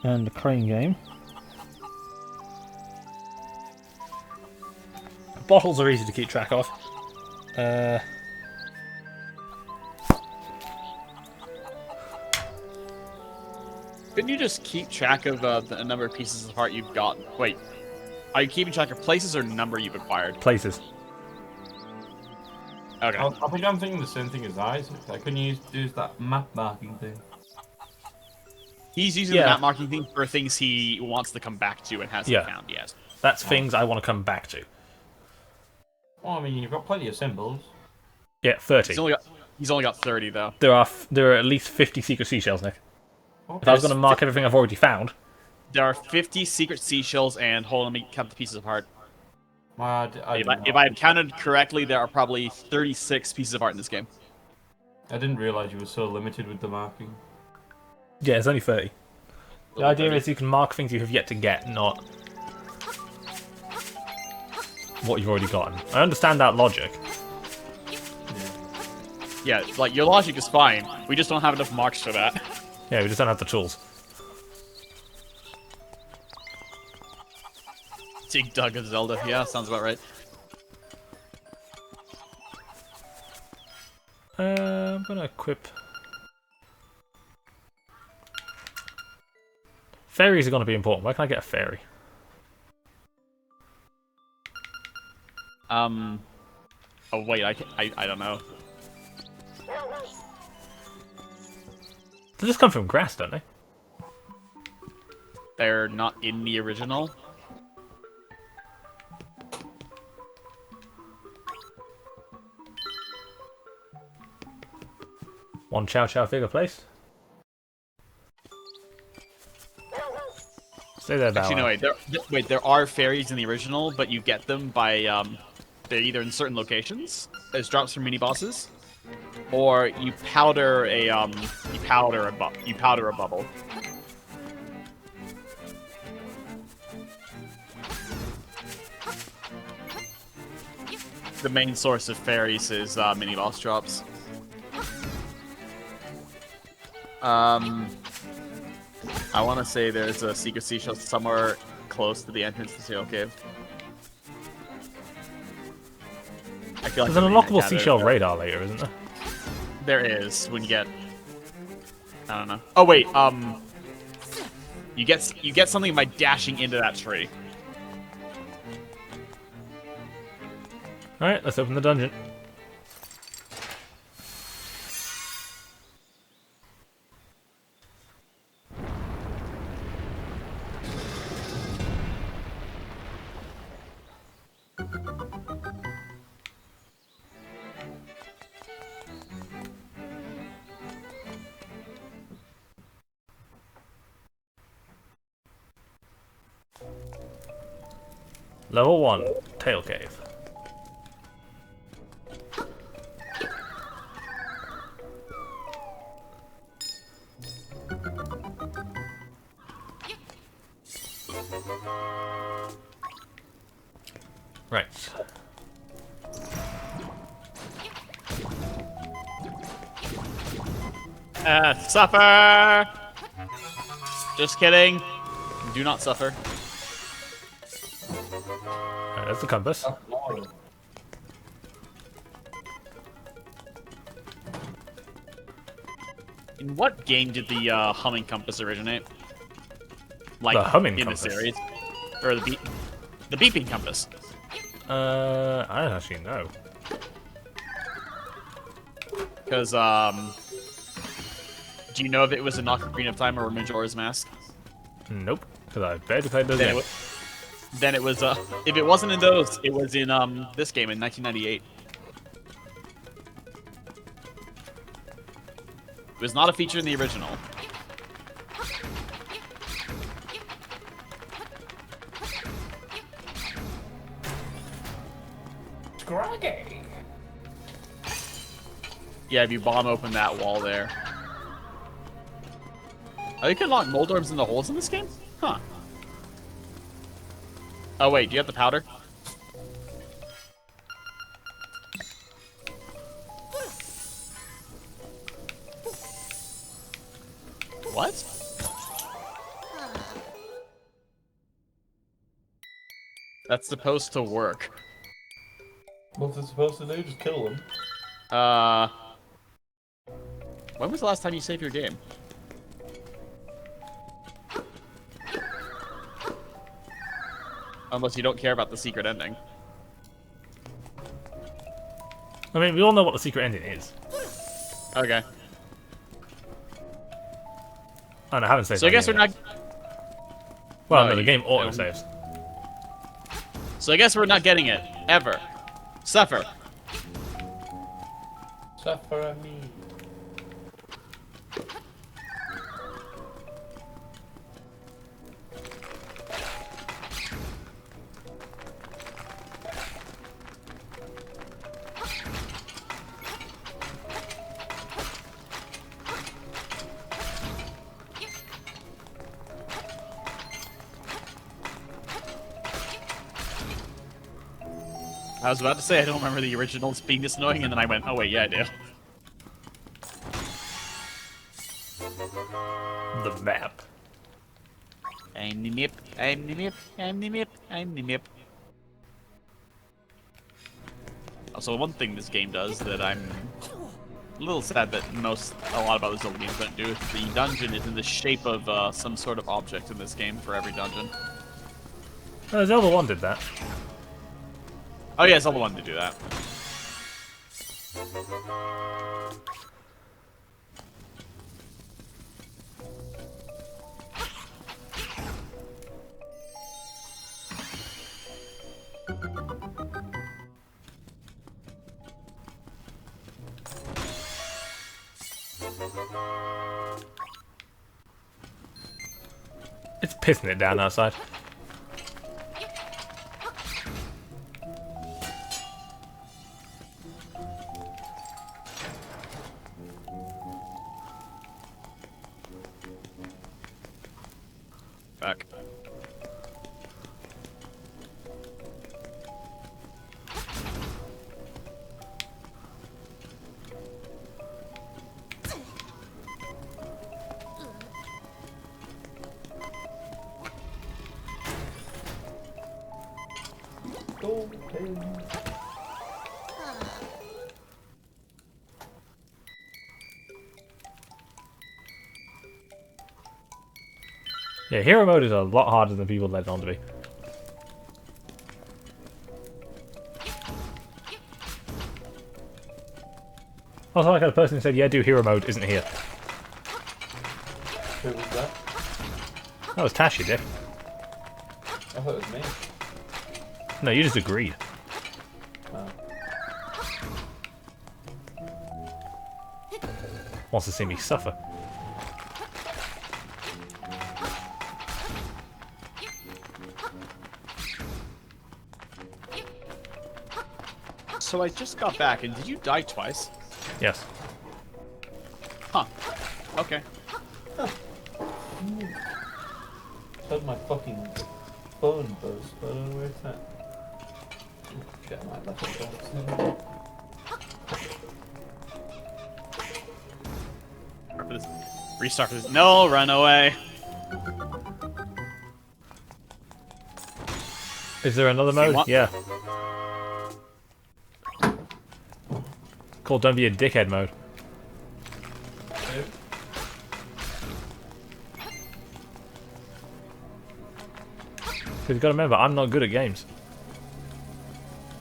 And the crane game. Bottles are easy to keep track of. Couldn't you just keep track of the number of pieces of heart you've got? Wait, are you keeping track of places or number you've acquired? Places. Okay. I think I'm thinking the same thing as Isaac. I couldn't use that map marking thing. He's using the map marking thing for things he wants to come back to and hasn't found yet. That's things I want to come back to. Well, I mean, you've got plenty of symbols. Yeah, 30. He's only got 30 though. There are at least 50 secret seashells, Nick. Okay. If I was going to mark everything I've already found. There are 50 secret seashells, and hold on, let me count the pieces of heart. If I've counted correctly, there are probably 36 pieces of art in this game. I didn't realise you were so limited with the marking. Yeah, it's only 30. The idea is you can mark things you have yet to get, not what you've already gotten. I understand that logic. Yeah, like, your logic is fine. We just don't have enough marks for that. Yeah, we just don't have the tools. Dig Dug of Zelda. Yeah, sounds about right. I'm gonna equip... Fairies are gonna be important. Where can I get a fairy? Oh wait, I don't know. They just come from grass, don't they? They're not in the original. One Chow Chow figure placed. Stay there, Bow. Actually, no, wait. There are fairies in the original, but you get them by they're either in certain locations as drops from mini bosses, or you powder a bubble. The main source of fairies is mini boss drops. I want to say there's a secret seashell somewhere close to the entrance to Seashell Cave. I feel like There's an unlockable Seashell Radar later, isn't there? There is when you get. I don't know. Oh wait, you get something by dashing into that tree. All right, let's open the dungeon. Level 1, Tail Cave. Right. Suffer! Just kidding. Do not suffer. Right, there's the compass. In what game did the humming compass originate? Like The humming in compass? the series, or the beeping compass? I don't actually know. Because do you know if it was in Ocarina of Time or Majora's Mask? Nope, because I barely played those games. Then it was if it wasn't in those, it was in this game in 1998. It was not a feature in the original. Scraggy. Yeah, if you bomb open that wall there. Oh, you can lock Moldorms in the holes in this game? Huh. Oh wait, do you have the powder? What? That's supposed to work. What's it supposed to do? Just kill them? When was the last time you saved your game? Unless you don't care about the secret ending. I mean, we all know what the secret ending is. Okay. And I haven't saved. So I guess we're not. Well, No, no, the you- game auto saves. So I guess we're not getting it ever. Suffer. Suffer me. I was about to say I don't remember the originals being this annoying, and then I went, oh wait, yeah, I do. The map. I'm the mip, I'm the mip, I'm the mip, I'm the mip. Also, one thing this game does that I'm a little sad that a lot about the Zelda games don't do is the dungeon is in the shape of some sort of object in this game for every dungeon. Zelda 1 did that. Oh yeah, Zelda wanted to do that. It's pissing it down outside. Back. Yeah, hero mode is a lot harder than people let it on to be. Also, like a person who said, yeah, do hero mode isn't here. Who was that? That was Tash, you dick. I thought it was me. No, you just agreed. Oh. Wants to see me suffer. So I just got back, and did you die twice? Yes. Huh. Okay. Shut my fucking Bone buzz. I don't know where it's at. Okay, I might let it go. Restart for this. No, run away. Is there another mode? want- Yeah. Called Don't Be a Dickhead mode. Okay. Because you've got to remember, I'm not good at games.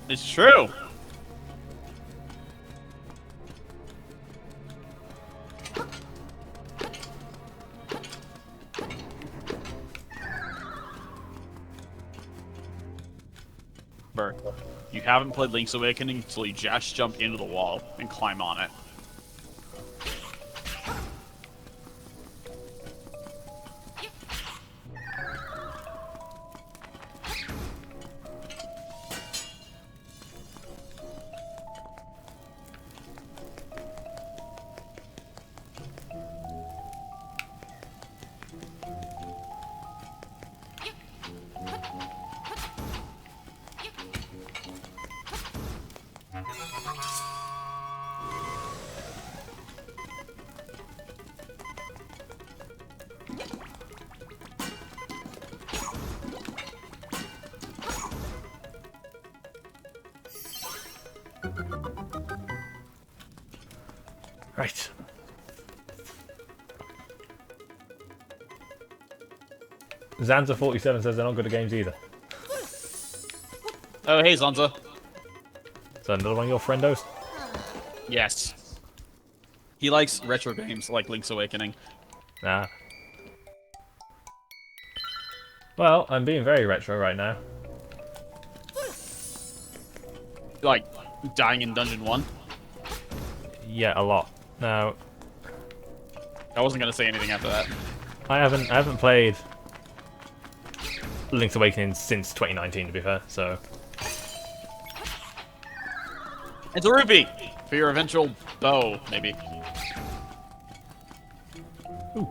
It's true. Bert, you haven't played Link's Awakening until you just jump into the wall and climb on it. Right. Zanza47 says they're not good at games either. Oh, hey, Zonza. Is that another one of your friendos? Yes. He likes retro games like Link's Awakening. Nah. Well, I'm being very retro right now. Like, dying in Dungeon 1. Yeah, a lot. Now, I wasn't gonna say anything after that. I haven't played Link's Awakening since 2019, to be fair, so... It's a rupee! For your eventual bow, maybe. Ooh.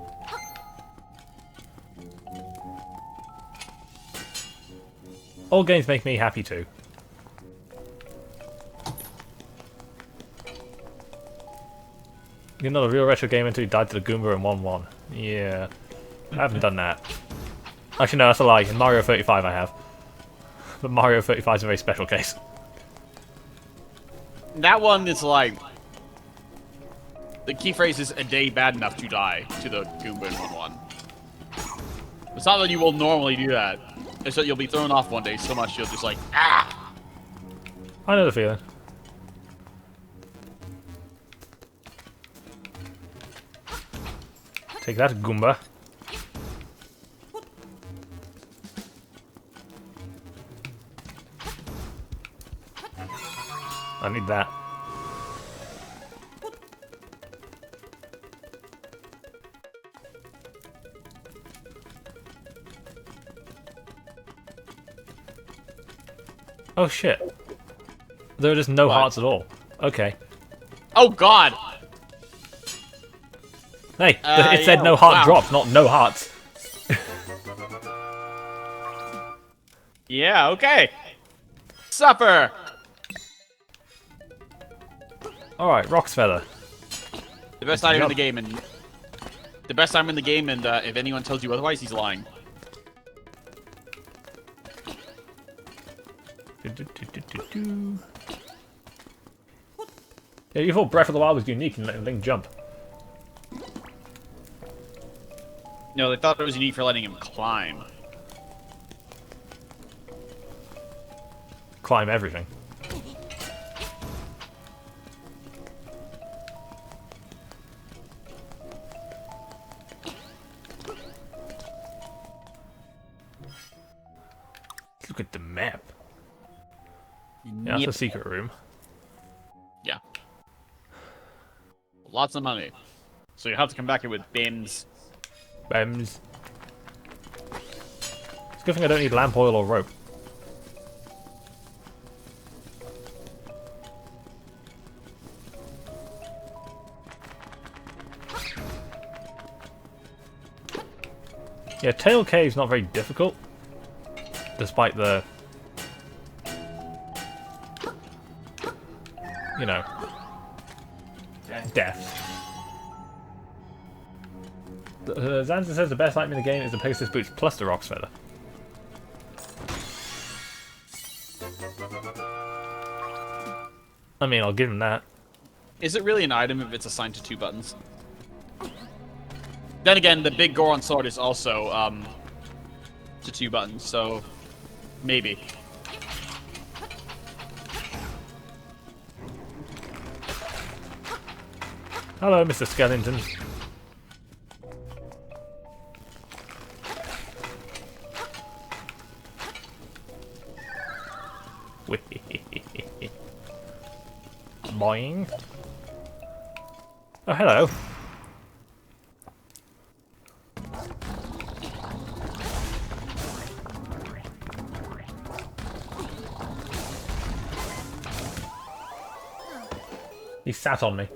Old games make me happy too. You're not a real retro gamer until you died to the Goomba in 1-1. Yeah. I haven't done that. Actually, no, that's a lie. In Mario 35 I have. But Mario 35 is a very special case. That one is like... The key phrase is a day bad enough to die to the Goomba in 1-1. It's not that you will normally do that. It's that you'll be thrown off one day so much you'll just like, ah! I know the feeling. Take that, Goomba. I need that. Oh shit. There are just no What? hearts at all. Okay. Oh god! Hey, it said yeah, no heart wow. drops, not no hearts. Yeah, okay. Supper! Alright, Rock's Feather. The best item in the game, and... The best item in the game, and if anyone tells you otherwise, he's lying. Yeah, you thought Breath of the Wild was unique in letting Link jump. No, they thought it was unique for letting him climb. Climb everything. Look at the map. Yeah, that's a secret room. Yeah. Lots of money. So you have to come back here with bins. Bems. It's a good thing I don't need lamp oil or rope. Yeah, Tail Cave's not very difficult. despite the, you know, death. Zanza says the best item in the game is the Pegasus boots plus the Rock's feather. I mean, I'll give him that. Is it really an item if it's assigned to 2 buttons? Then again, the big Goron sword is also to 2 buttons, so maybe. Hello, Mr. Skellington. Boing. Oh, hello. He sat on me.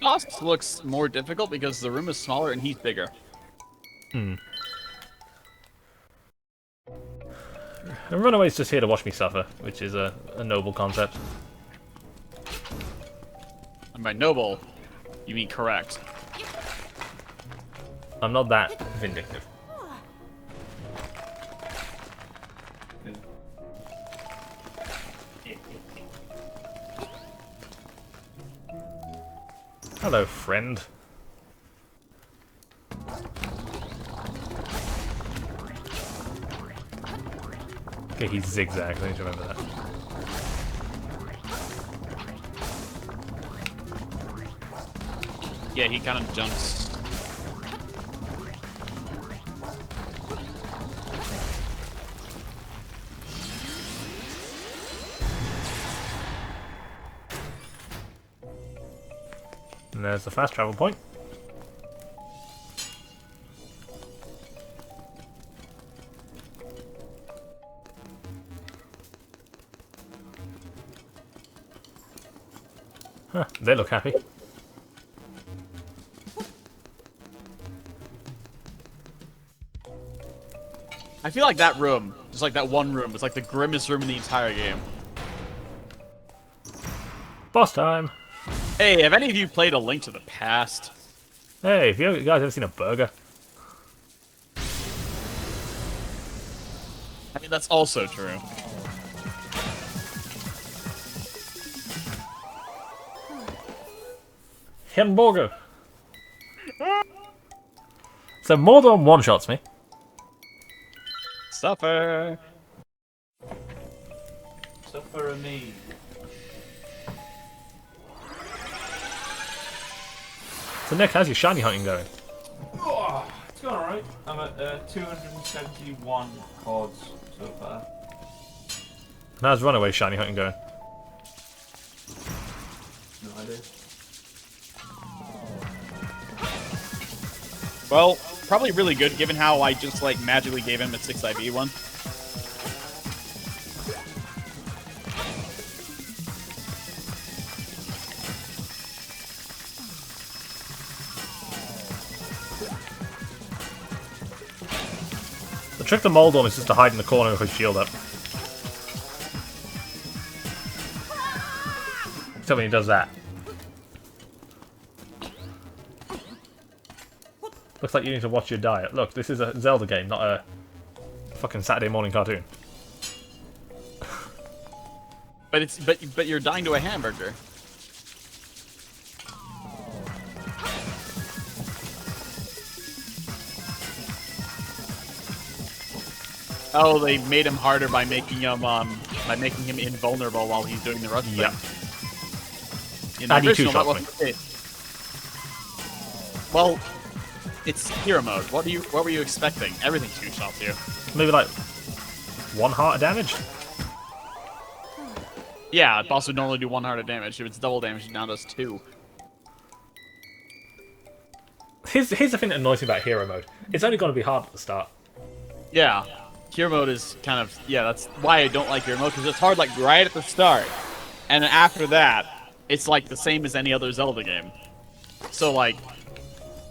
Boss looks more difficult because the room is smaller and he's bigger. Hmm. And Runaway's just here to watch me suffer, which is a noble concept. And by noble, you mean correct. I'm not that vindictive. Hello, friend. Okay, he's zigzag, I need to remember that. Yeah, he kind of jumps. And there's the fast travel point. Huh, they look happy. I feel like that room, just like that one room, is like the grimmest room in the entire game. Boss time! Hey, have any of you played A Link to the Past? Hey, have you guys ever seen a burger? I mean, that's also true. Hamburger! So more than one-shots me. Suffer! Suffer me. So Nick, how's your shiny hunting going? Oh, it's going alright. I'm at 271 cards so far. And how's Runaway shiny hunting going? No idea. Well, probably really good given how I just like magically gave him a 6 IV one. The trick to Moldon is just to hide in the corner with his shield up. Except when he does that. Looks like you need to watch your diet. Look, this is a Zelda game, not a fucking Saturday morning cartoon. But it's but you're dying to a hamburger. Oh, they made him harder by making him invulnerable while he's doing the rush thing. Yeah. In the And he original, that two-shots wasn't the case. Well, it's hero mode. What were you expecting? Everything two-shots you. Maybe like 1 heart of damage? Yeah, boss would normally do 1 heart of damage. If it's double damage, it now does 2. Here's the thing that annoys me about hero mode. It's only going to be hard at the start. Yeah. Hero mode is kind of, yeah, that's why I don't like hero mode, because it's hard like right at the start. And then after that, it's like the same as any other Zelda game. So like,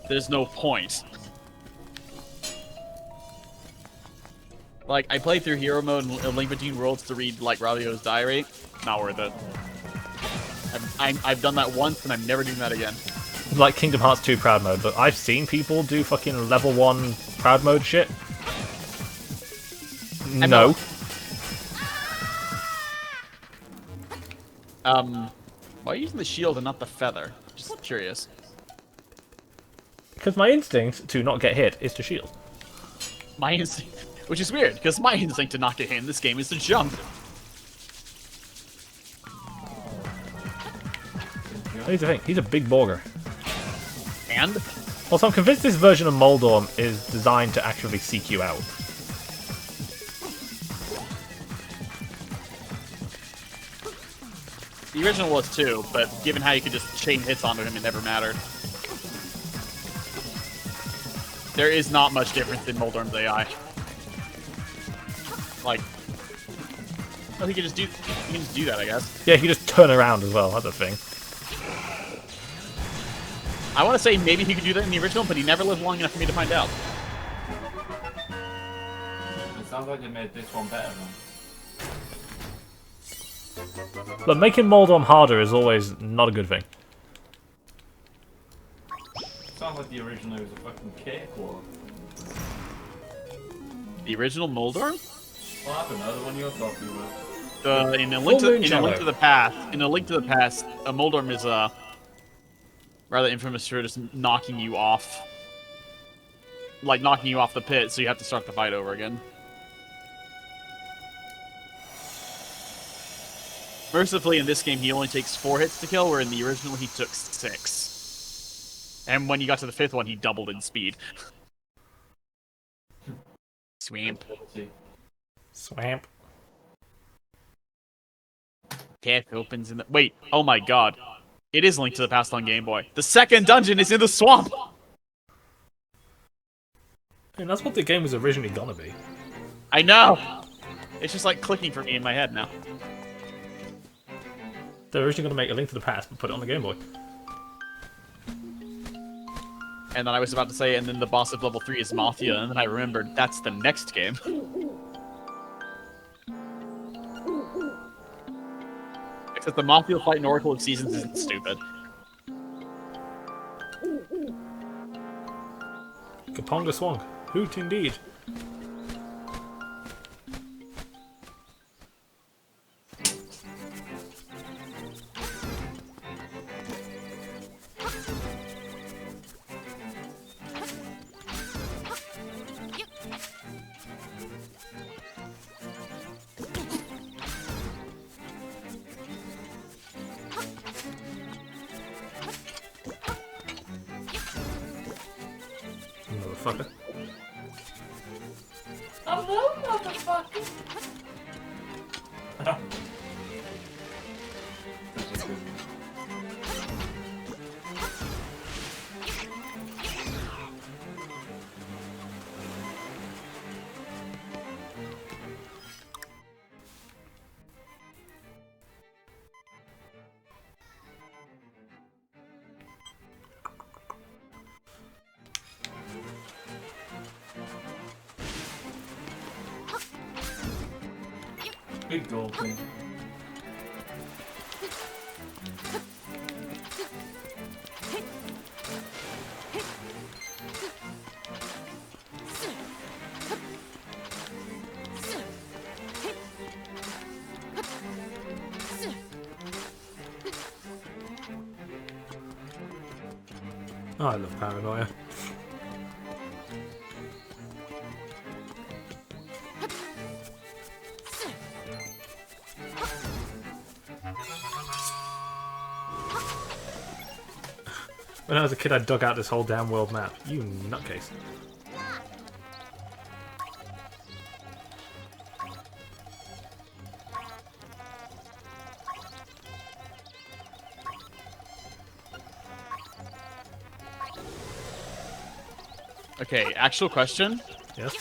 there's no point. Like, I played through Hero Mode and A Link Between Worlds to read, like, Radio's diary. Not worth it. I've done that once, and I'm never doing that again. Like Kingdom Hearts 2 Proud Mode, but I've seen people do fucking level 1 Proud Mode shit. No. Why are you using the shield and not the feather? Just curious. Because my instinct to not get hit is to shield. My instinct, which is weird, because my instinct to not get hit in this game is to jump. Here's the thing, he's a big borger. And? Also, I'm convinced this version of Moldorm is designed to actually seek you out. The original was too, but given how you could just chain hits onto him, it never mattered. There is not much difference in Moldorm's AI. Like, well, he can just do that, I guess. Yeah, he can just turn around as well, that's a thing. I want to say maybe he could do that in the original, but he never lived long enough for me to find out. It sounds like they made this one better then. But making Moldorm harder is always not a good thing. Sounds like the original was a fucking cakewalk. The original Moldorm? What happened? The one you're talking about. In A Link to the Past, a Moldorm is rather infamous for just knocking you off, like knocking you off the pit, so you have to start the fight over again. Mercifully, in this game, he only takes 4 hits to kill, where in the original he took 6. And when you got to the 5th one, he doubled in speed. Swamp. Swamp. Path opens in the... Wait, oh my god. It is Link to the Past on Game Boy. The second dungeon is in the swamp! And that's what the game was originally gonna be. I know! It's just like clicking for me in my head now. They're originally gonna make A Link to the Past, but put it on the Game Boy. And then I was about to say, and then the boss of level 3 is Mafia, and then I remembered that's the next game. Except the Mafia fight in Oracle of Seasons isn't stupid. Kaponga Swong. Hoot indeed. Motherfucker. Hello, motherfucker! Big dolphin. Oh, I love Paranoia. When I was a kid, I dug out this whole damn world map. You nutcase. Okay, actual question. Yes?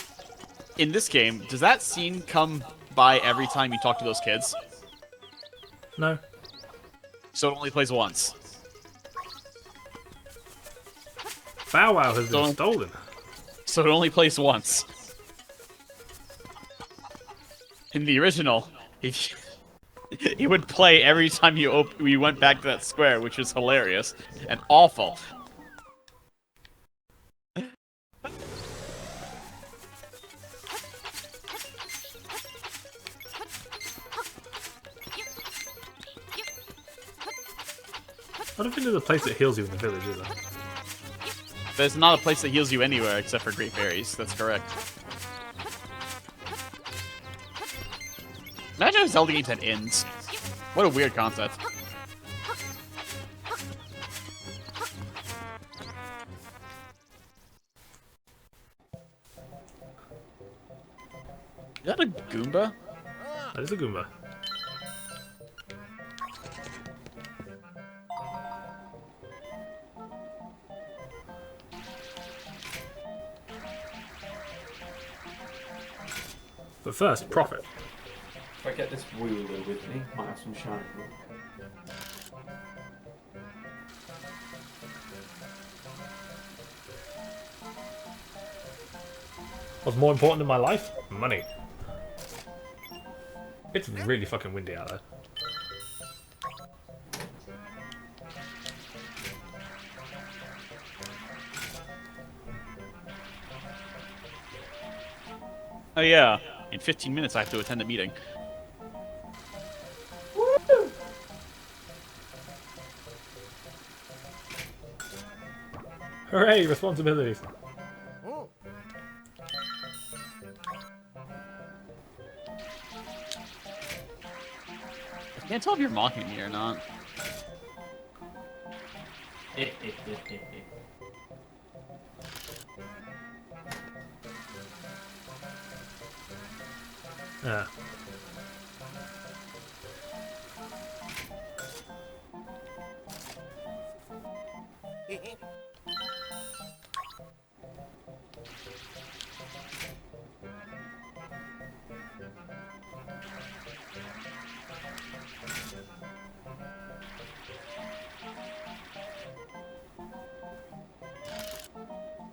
In this game, does that scene come by every time you talk to those kids? No. So it only plays once. Bow Wow has been Don't- stolen. So it only plays once. In the original, if it would play every time you went back to that square, which was hilarious and awful. I don't think there's a place that heals you in the village, is there? There's not a place that heals you anywhere except for Great Fairies. That's correct. Imagine if Zelda games had inns. What a weird concept. Is that a Goomba? That is a Goomba. But first, profit. If I get this ruler with me, might have some shine. What's more important in my life? Money. It's really fucking windy out there. Oh yeah. In 15 minutes I have to attend a meeting. Hooray, responsibilities. I can't tell if you're mocking me or not. Yeah.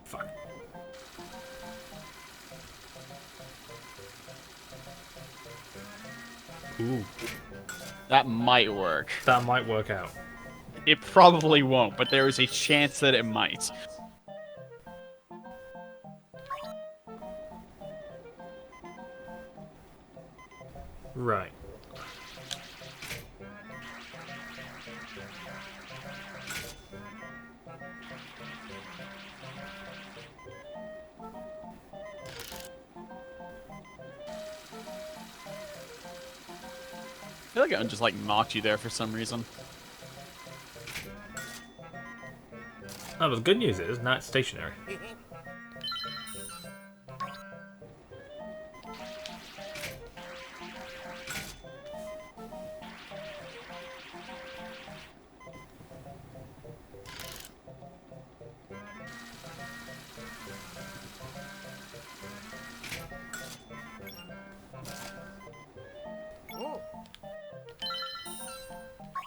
Fuck. Ooh, That might work. that might work out. It probably won't, but there is a chance that it might. Right. I feel like I just like knocked you there for some reason. No, but the good news is, now it's stationary.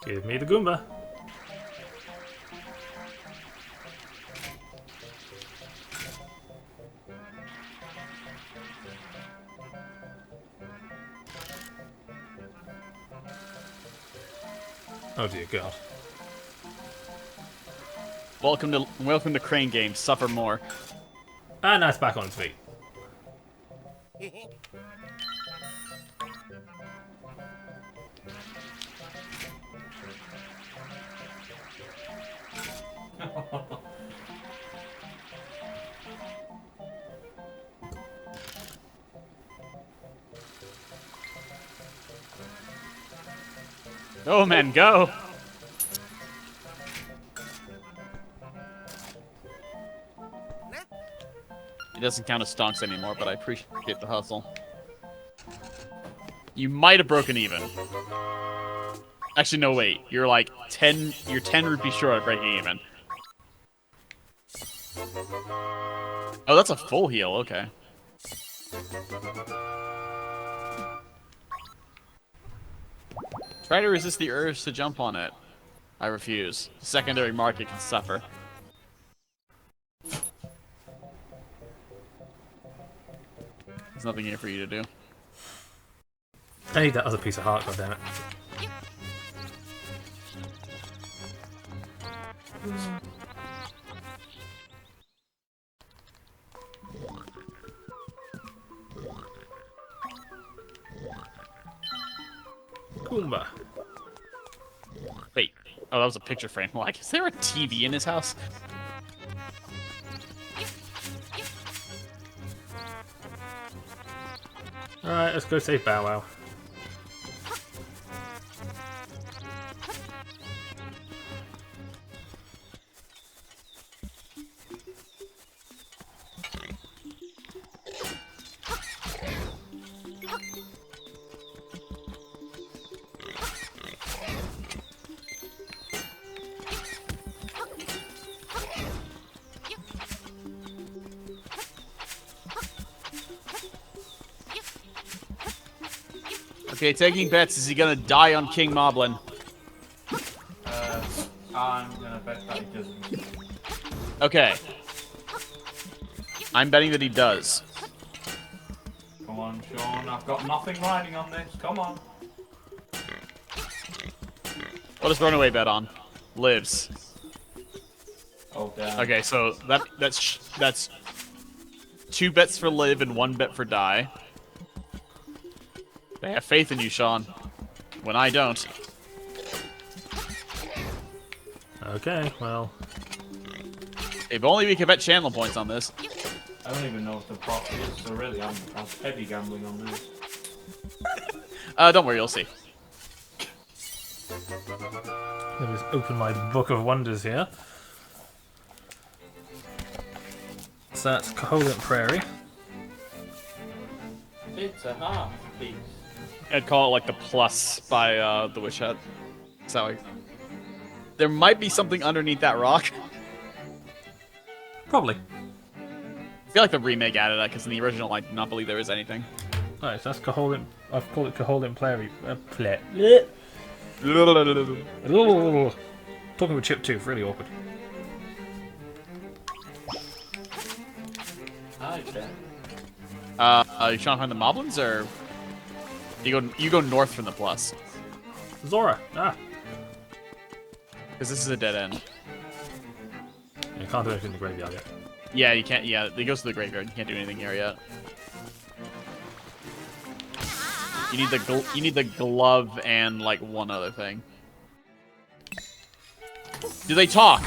Give me the Goomba. Oh dear God. Welcome to Crane Games. Suffer more. Ah, now it's back on its feet. Go, man, go! It doesn't count as stonks anymore, but I appreciate the hustle. You might have broken even. Actually, no, wait. You're like 10. You're 10 rupees short of breaking even. Oh, that's a full heal. Okay. Try to resist the urge to jump on it. I refuse. The secondary market can suffer. There's nothing here for you to do. I need that other piece of heart, goddammit. Goomba. Wait. Oh, that was a picture frame. Like, is there a TV in his house? Alright, let's go save Bow Wow. Okay, taking bets. Is he gonna die on King Moblin? I'm gonna bet that he doesn't. Okay. I'm betting that he does. Come on, Sean. I've got nothing riding on this. Come on. What does Runaway bet on? Lives. Oh damn. Okay, so that's 2 bets for live and 1 bet for die. They have faith in you, Sean. When I don't. Okay, well. If only we could bet channel points on this. I don't even know what the profit is, so really I'm heavy gambling on this. Don't worry, you'll see. Let me just open my book of wonders here. So that's Caholant Prairie. It's a half piece. I'd call it like the plus by the Witch Hut. So there might be something underneath that rock. Probably. I feel like the remake added that because in the original I do not believe there was anything. Alright, so that's Caholant. I've called it Caholant Prairie. Talking with Chip Tooth, really awkward. Okay. Are you trying to find the Moblins or you go north from the plus? Zora! Ah! Because this is a dead end. You can't do anything in the graveyard yet. Yeah, you can't. Yeah, it goes to the graveyard. You can't do anything here yet. You need the glove and like one other thing. Do they talk?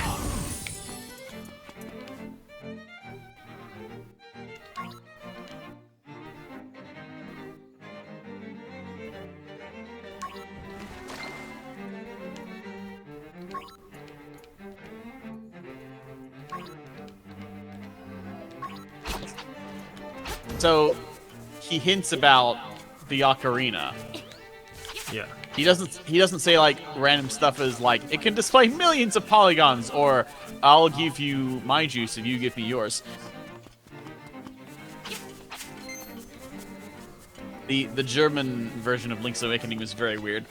So he hints about the ocarina. Yeah. He doesn't say like random stuff as like it can display millions of polygons or I'll give you my juice if you give me yours. The German version of Link's Awakening was very weird.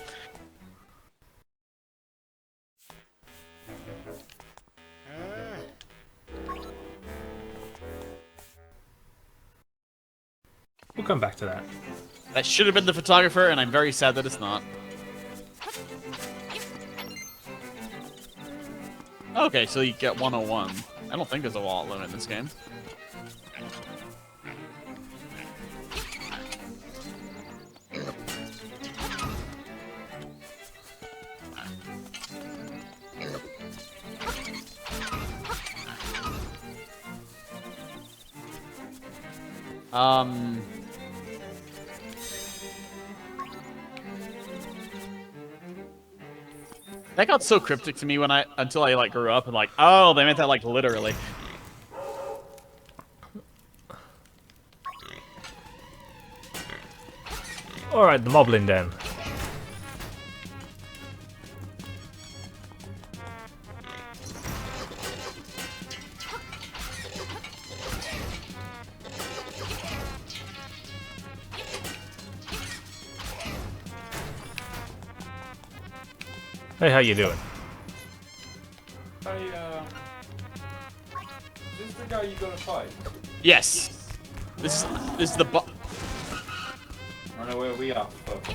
We'll come back to that. That should have been the photographer, and I'm very sad that it's not. Okay, so you get 101. I don't think there's a wallet limit in this game. That got so cryptic to me until I like grew up and like, oh, they meant that like literally. Alright, the Moblin Den. Hey, how you doing? Hey, is this the guy you gotta fight? Yes. This is the Run away, we are. Fuck.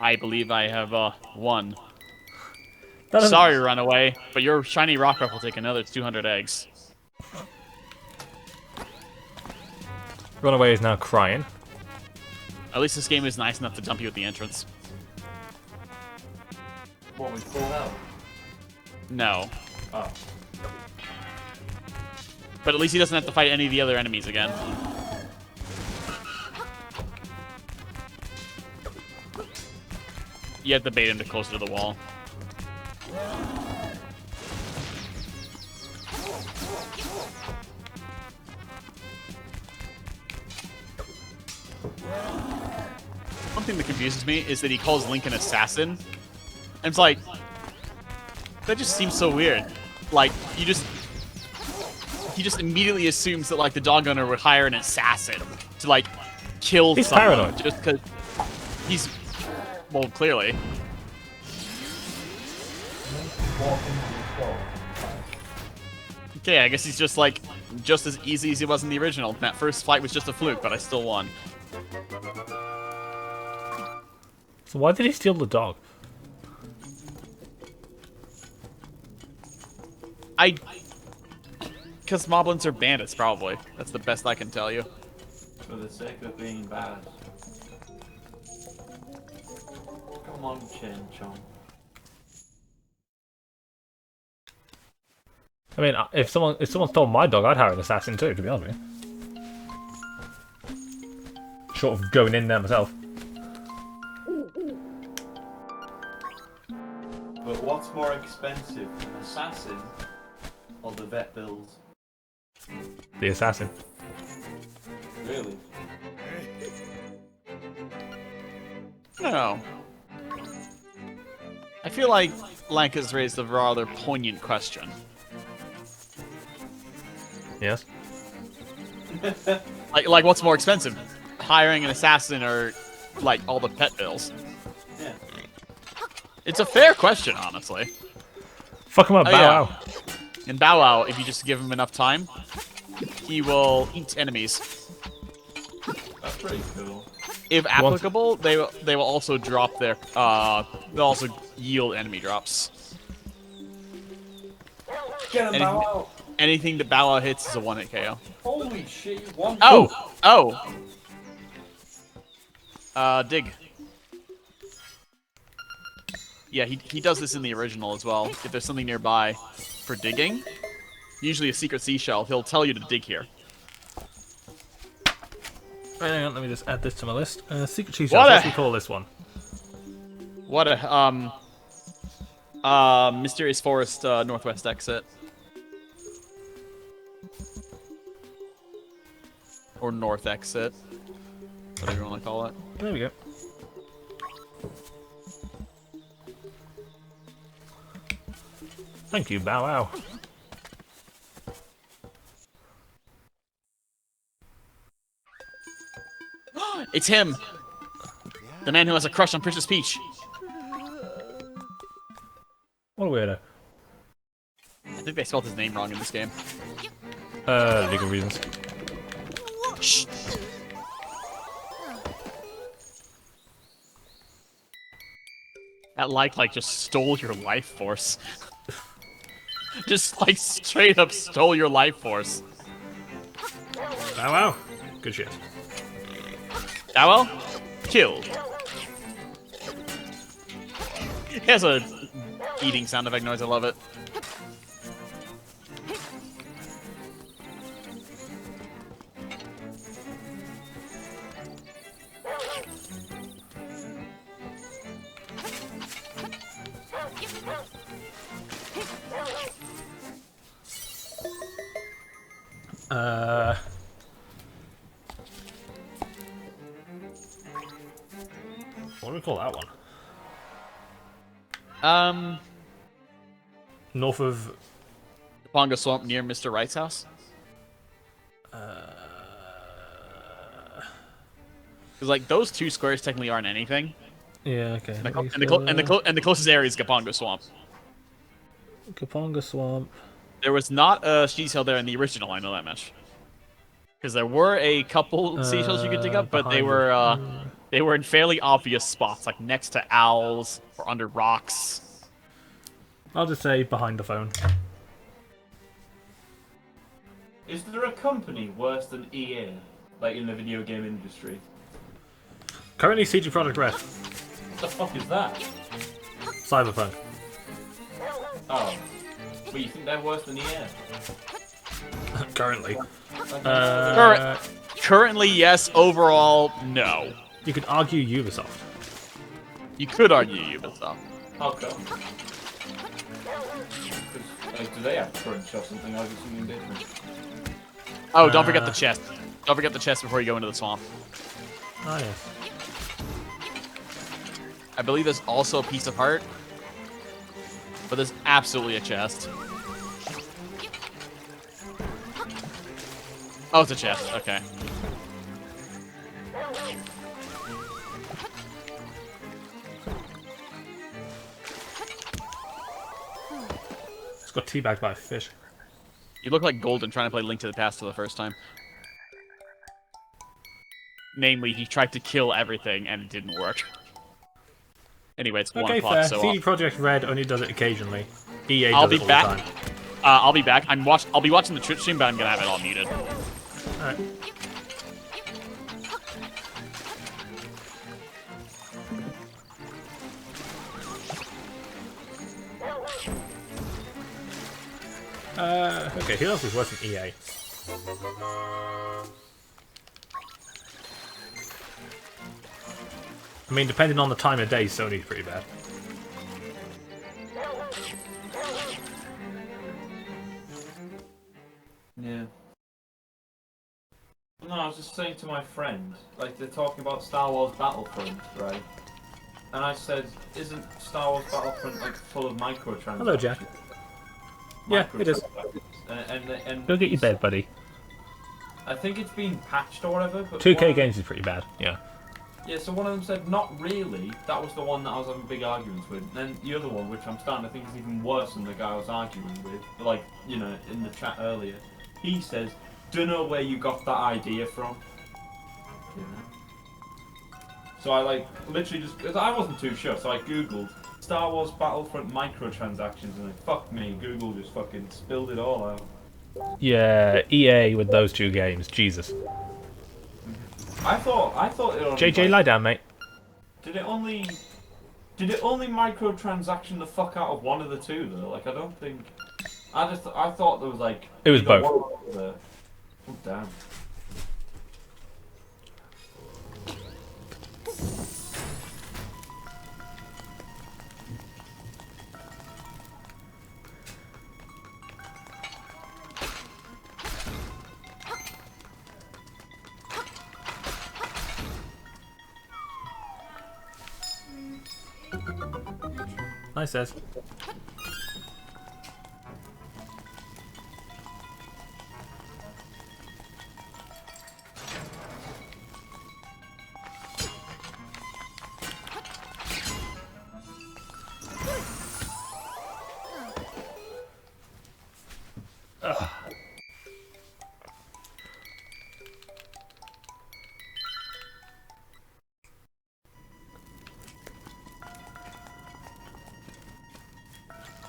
I believe I have won. That doesn't- Sorry, Runaway, but your shiny rock ruff will take another 200 eggs. Runaway is now crying. At least this game is nice enough to dump you at the entrance. What, we full out? No. Oh. But at least he doesn't have to fight any of the other enemies again. You have to bait him to closer to the wall. One thing that confuses me is that he calls Link an assassin. And it's like, that just seems so weird. Like, he just immediately assumes that, like, the dog owner would hire an assassin to, like, kill He's someone. paranoid. Just because he's, well, clearly. Okay, I guess he's just, like, just as easy as he was in the original. That first fight was just a fluke, but I still won. So why did he steal the dog? Because moblins are bandits, probably. That's the best I can tell you. For the sake of being bad. Come on, Chin Chong. I mean, if someone stole my dog, I'd hire an assassin too, to be honest with you. Short of going in there myself. But what's more expensive, an assassin or the vet bills? The assassin. Really? No. I feel like Lank has raised a rather poignant question. Yes. Like what's more expensive? Hiring an assassin or, like, all the pet bills? Yeah. It's a fair question, honestly. Fuck him up, Oh, Bow yeah. Wow. In Bow Wow, if you just give him enough time, he will eat enemies. That's pretty cool. If applicable, they will also drop their they'll also yield enemy drops. Get him, Anything- Bow Wow! Anything that Bow Wow hits is a 1-hit KO. Holy shit, you won! Oh! Dig. Yeah, he does this in the original as well. If there's something nearby for digging, usually a secret seashell, he'll tell you to dig here. Right, hang on, let me just add this to my list. Secret cheese What shells, a- what do we call this one? What Mysterious Forest northwest exit. Or north exit. Whatever you want to call it. There we go. Thank you, Bow Wow. It's him! The man who has a crush on Princess Peach. What a weirdo. I think they spelled his name wrong in this game. Legal reasons. Shh. That like just stole your life force. Just like straight up stole your life force. Bow Wow. Good shit. Owl? Killed. It has a eating sound effect noise, I love it. What do we call that one? North of... Ponga Swamp near Mr. Wright's house? Because like those two squares technically aren't anything. Yeah, okay. And the closest area is Kaponga Swamp. Kaponga Swamp. There was not a Seashell there in the original, I know that much. Because there were a couple seashells you could dig up, but they were in fairly obvious spots, like next to owls or under rocks. I'll just say behind the phone. Is there a company worse than EA, like in the video game industry? Currently CG Project Red. What the fuck is that? Cyberpunk. Oh. But you think they're worse than EA? Currently. Currently, yes. Overall, no. You could argue Ubisoft. You could argue Ubisoft. How come? 'Cause, like, do they have crunch or something, or is it something different? Oh, don't forget the chest. Don't forget the chest before you go into the swamp. Oh, yes. I believe there's also a piece of heart. But there's absolutely a chest. Oh, it's a chest. Okay. It's got teabagged by a fish. You look like Golden trying to play Link to the Past for the first time. Namely, he tried to kill everything and it didn't work. Anyway, it's 1 Okay, o'clock, fair. so CD Projekt Red only does it occasionally. EA I'll does be it all back. the time. I'll be back. I'll be watching the Twitch stream, but I'm gonna have it all muted. Alright. Okay, who else is worse than EA? I mean, depending on the time of day, Sony's pretty bad. Yeah. No, I was just saying to my friend, like, they're talking about Star Wars Battlefront, right? And I said, isn't Star Wars Battlefront, like, full of microtransactions? Hello, Jack. Yeah, it is. And Go get your bed, buddy. I think it's been patched or whatever, but 2K games is pretty bad, yeah. Yeah, so one of them said, not really. That was the one that I was having big arguments with. And then the other one, which I'm starting to think is even worse than the guy I was arguing with, like, you know, in the chat earlier, he says, dunno where you got that idea from. You know? So I, like, literally just, because I wasn't too sure, so I googled Star Wars Battlefront microtransactions, and fuck me, Google just fucking spilled it all out. Yeah, EA with those two games, Jesus. I thought it only, JJ, like, lie down, mate. Did it only microtransaction the fuck out of one of the two though? Like, I don't think. I thought there was like. It was either both. one or the other. Oh damn. Nice, says.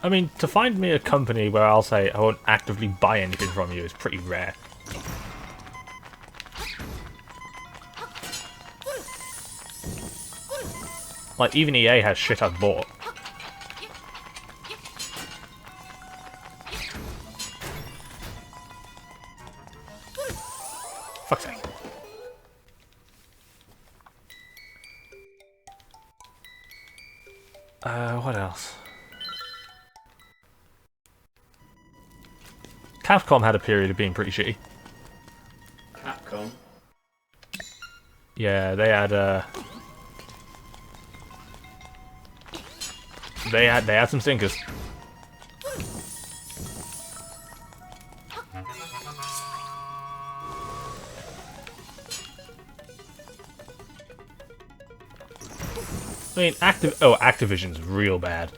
I mean, to find me a company where I'll say I won't actively buy anything from you is pretty rare. Like, even EA has shit I've bought. Fuck's sake. What else? Capcom had a period of being pretty shitty. Capcom. Yeah, they had they had some stinkers. I mean, Activision's real bad.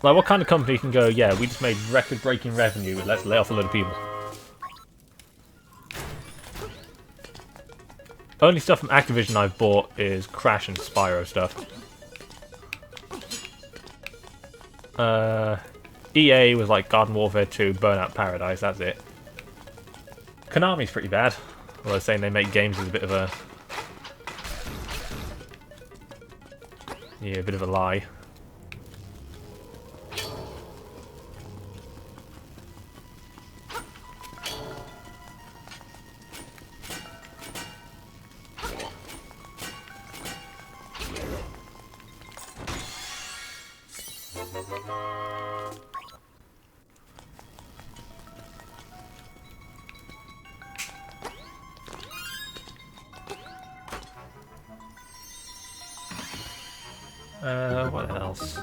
Like, what kind of company can go, yeah, we just made record-breaking revenue, let's lay off a load of people? Only stuff from Activision I've bought is Crash and Spyro stuff. EA was like Garden Warfare 2, Burnout Paradise, that's it. Konami's pretty bad, although saying they make games is a bit of a... yeah, a bit of a lie. What else?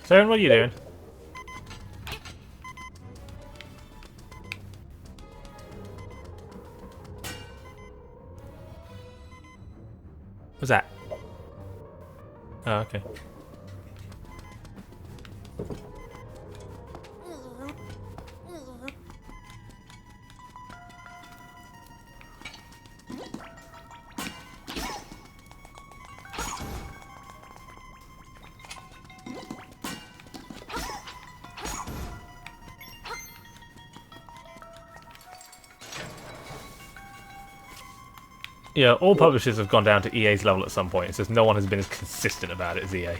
Saren, what are you doing? What's that? Oh, okay. Yeah, all publishers have gone down to EA's level at some point. It's just no one has been as consistent about it as EA.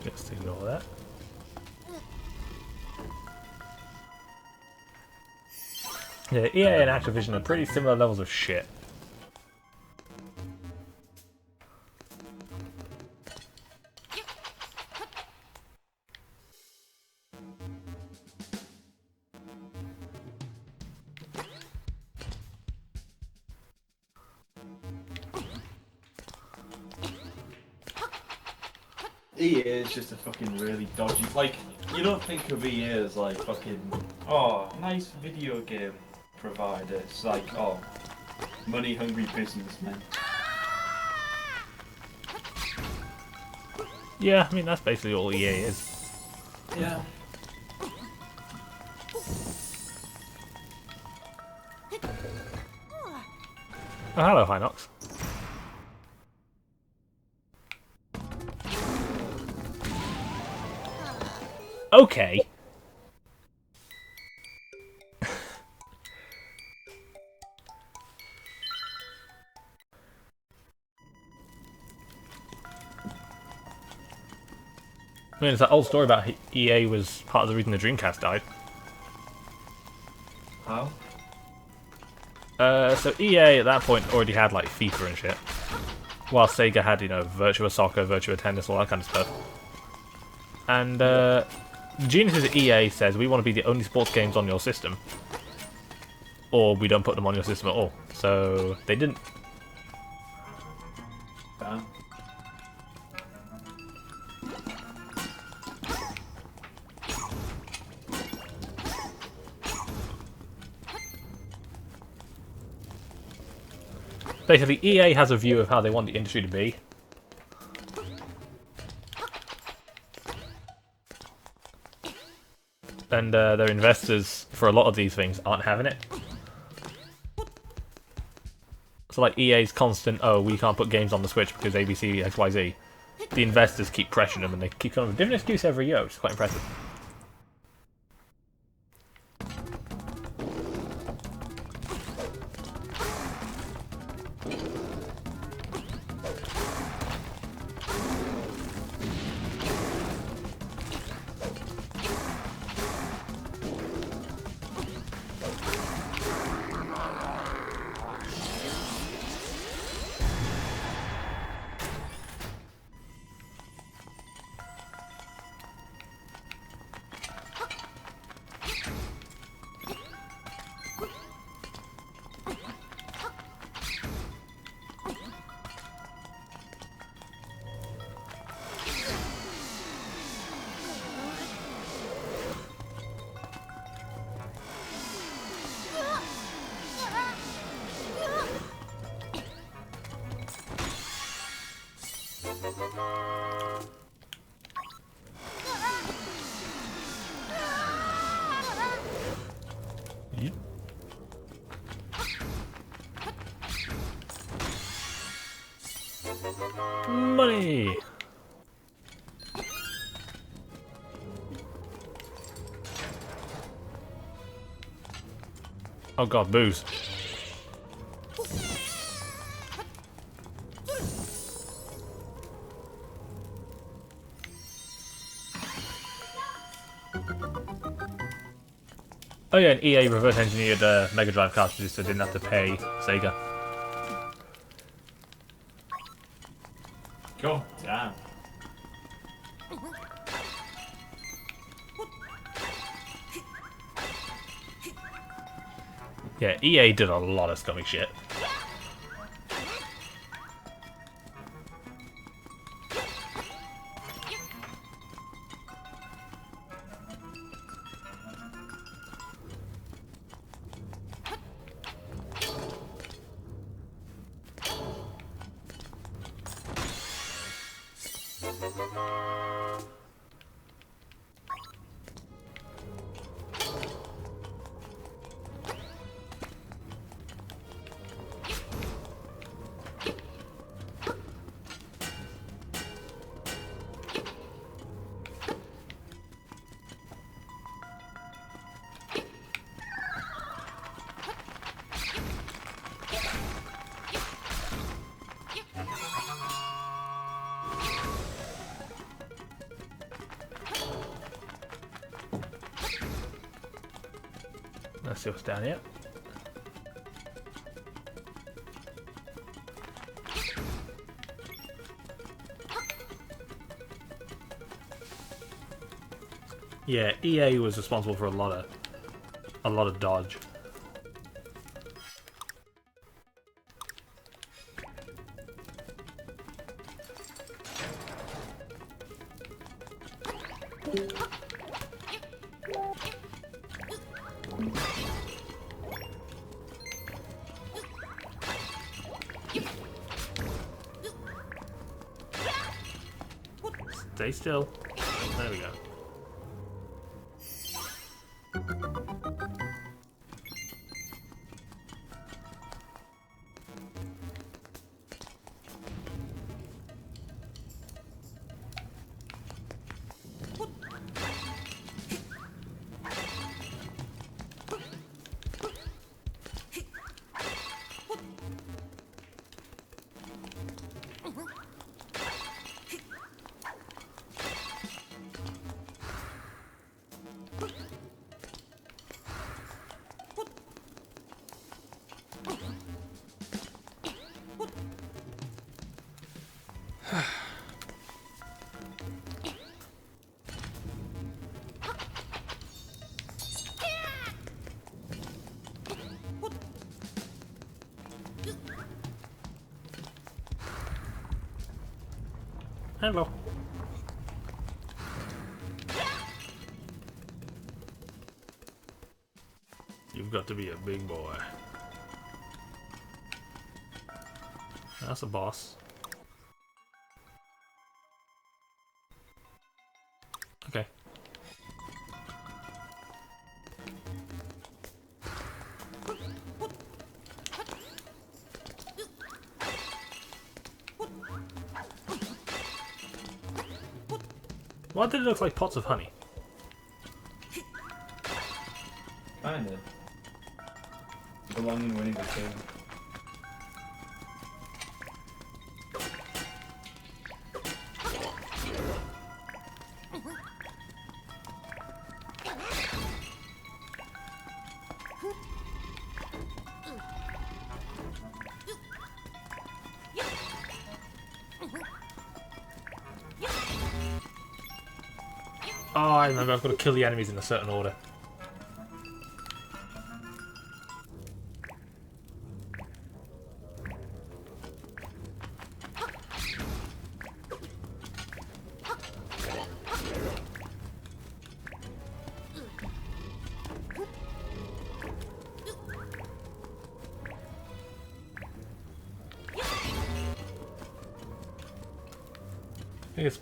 Just ignore that. Yeah, EA and Activision are pretty similar levels of shit. EA is just a fucking really dodgy. Like, you don't think of EA as like fucking, oh, nice video game provider. It's like, oh, money hungry businessmen. Yeah, I mean, that's basically all EA is. Yeah. Oh, hello, Hinox. Okay. I mean, it's that old story about EA was part of the reason the Dreamcast died. How? So EA at that point already had like FIFA and shit, while Sega had, you know, Virtua Soccer, Virtua Tennis, all that kind of stuff. And the geniuses at EA says we want to be the only sports games on your system, or we don't put them on your system at all. So they didn't. Damn. Basically, EA has a view of how they want the industry to be. And their investors, for a lot of these things, aren't having it. So like EA's constant, oh, we can't put games on the Switch because ABC, XYZ. The investors keep pressuring them and they keep coming up with a different excuse every year, which is quite impressive. Yep. Money! Oh god, booze. Oh yeah, and EA reverse engineered Mega Drive cartridges so they didn't have to pay Sega. God damn. Yeah, EA did a lot of scummy shit. Let's see what's down here. Yeah, EA was responsible for a lot of dodge. Stay still. There we go. Hello. You've got to be a big boy. That's a boss. Okay. Why did it look like pots of honey? Kinda. Belong in Winnie the Pooh. Oh, I remember. I've got to kill the enemies in a certain order. I think it's...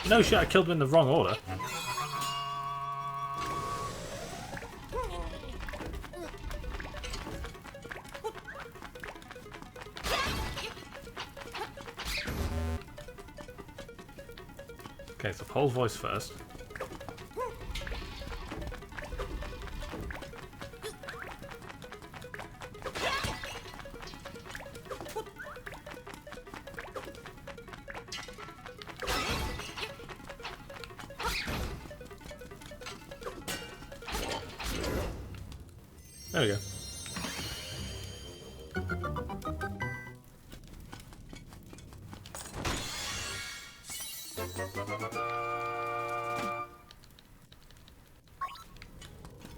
No shit, I killed them in the wrong order. Okay, so Paul's voice first. There we go.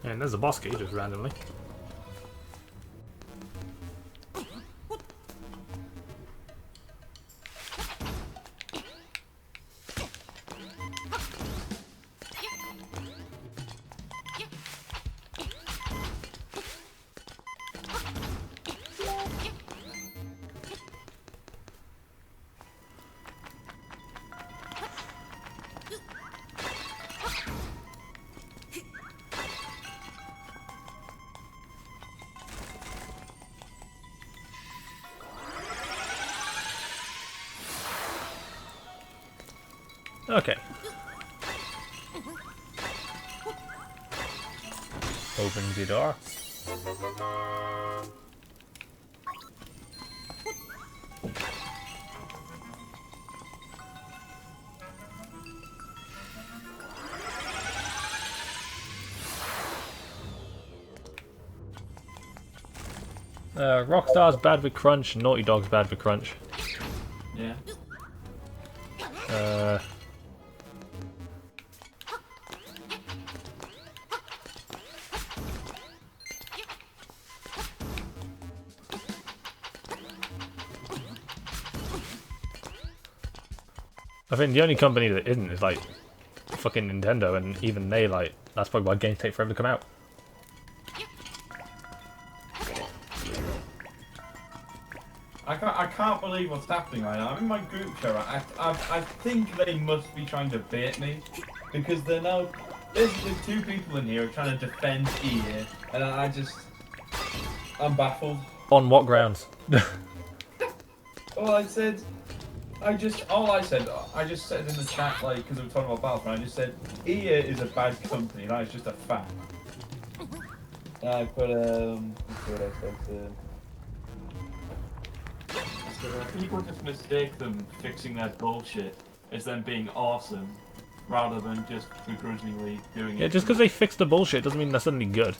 And there's a boss key just randomly. Okay. Open the door. Rockstar's bad with crunch, Naughty Dog's bad with crunch. Yeah. I think the only company that isn't is like fucking Nintendo, and even they like that's probably why games take forever to come out. I can't believe what's happening right now. I'm in my group chat. I think they must be trying to bait me because they're now basically two people in here trying to defend EA, and I'm baffled. On what grounds? Well, I said in the chat, like, because we were talking about Battlefront, I just said, EA is a bad company, that is just a fact. And I put, let's see what I said. People just mistake them fixing their bullshit as them being awesome, rather than just begrudgingly doing it. Yeah, just because they fix the bullshit doesn't mean they're suddenly good.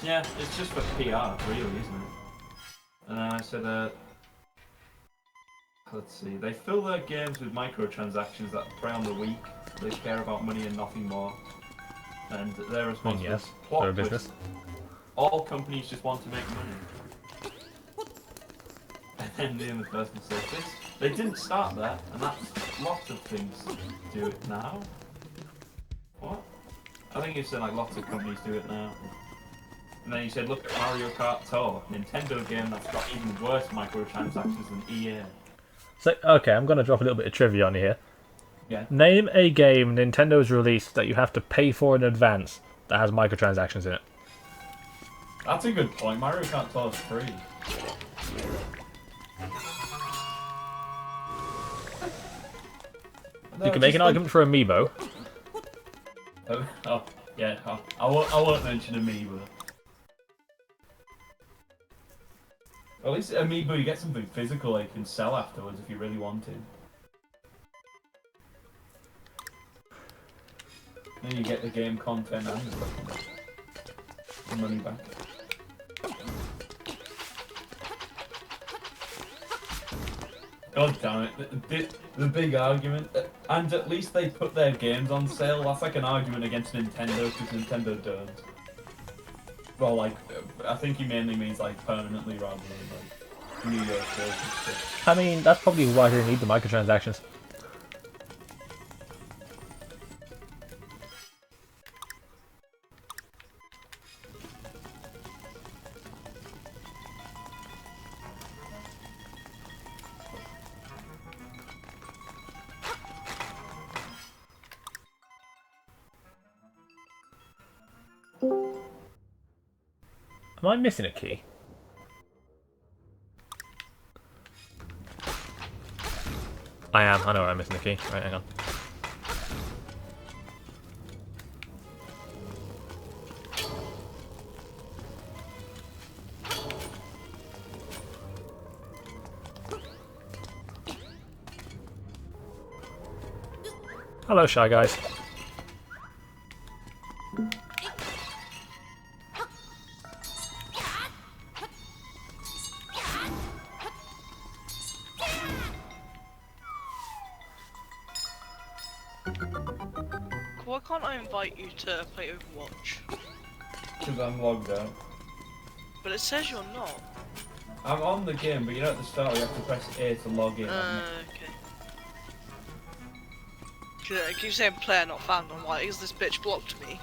Yeah, it's just for PR, really, isn't it? And then I said, let's see, they fill their games with microtransactions that prey on the weak. They care about money and nothing more. And their response yes, was, what they're a business. All companies just want to make money. And then the person says this. They didn't start that, and that's lots of things do it now. What? I think you said like lots of companies do it now. And then you said, look at Mario Kart Tour, Nintendo game that's got even worse microtransactions than EA. So, okay, I'm going to drop a little bit of trivia on you here. Yeah. Name a game Nintendo's released that you have to pay for in advance that has microtransactions in it. That's a good point. Mario Kart Tour is free. You can make an argument for Amiibo. Oh, yeah. I won't mention Amiibo. At least Amiibo, you get something physical that you can sell afterwards if you really want to. Then you get the game content and the money back. God damn it, the big argument. And at least they put their games on sale. That's like an argument against Nintendo, because Nintendo don't. Well, like, I think he mainly means like permanently rather than like New Year's sales and stuff. I mean, that's probably why they need the microtransactions. Am I missing a key? I am. I know I'm missing a key. Right, hang on. Hello, Shy Guys. Why can't I invite you to play Overwatch? Because I'm logged out. But it says you're not. I'm on the game, but you know at the start you have to press A to log in. Okay. I keep saying player not found. I'm like, is this bitch blocked me?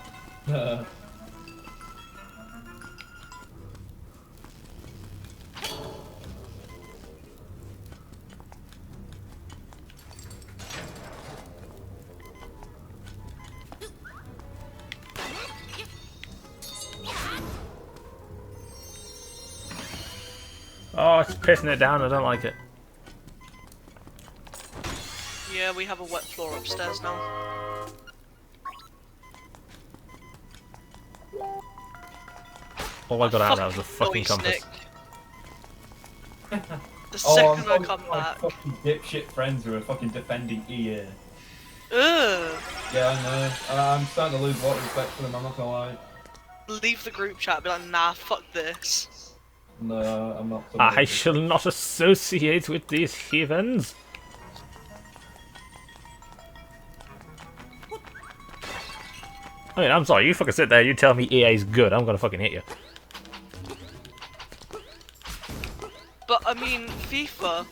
Oh, it's pissing it down. I don't like it. Yeah, we have a wet floor upstairs now. All I got out of that was a fucking compass. The second I I'm come my back. fucking dipshit friends who are fucking defending EA. Ugh! Yeah, I know. I'm starting to lose a lot of respect for them, I'm not gonna lie. Leave the group chat, be like, nah, fuck this. No, I'm not. I shall not associate with these heathens. I mean, I'm sorry, you fucking sit there, you tell me EA's good, I'm gonna fucking hit you. But, I mean, FIFA.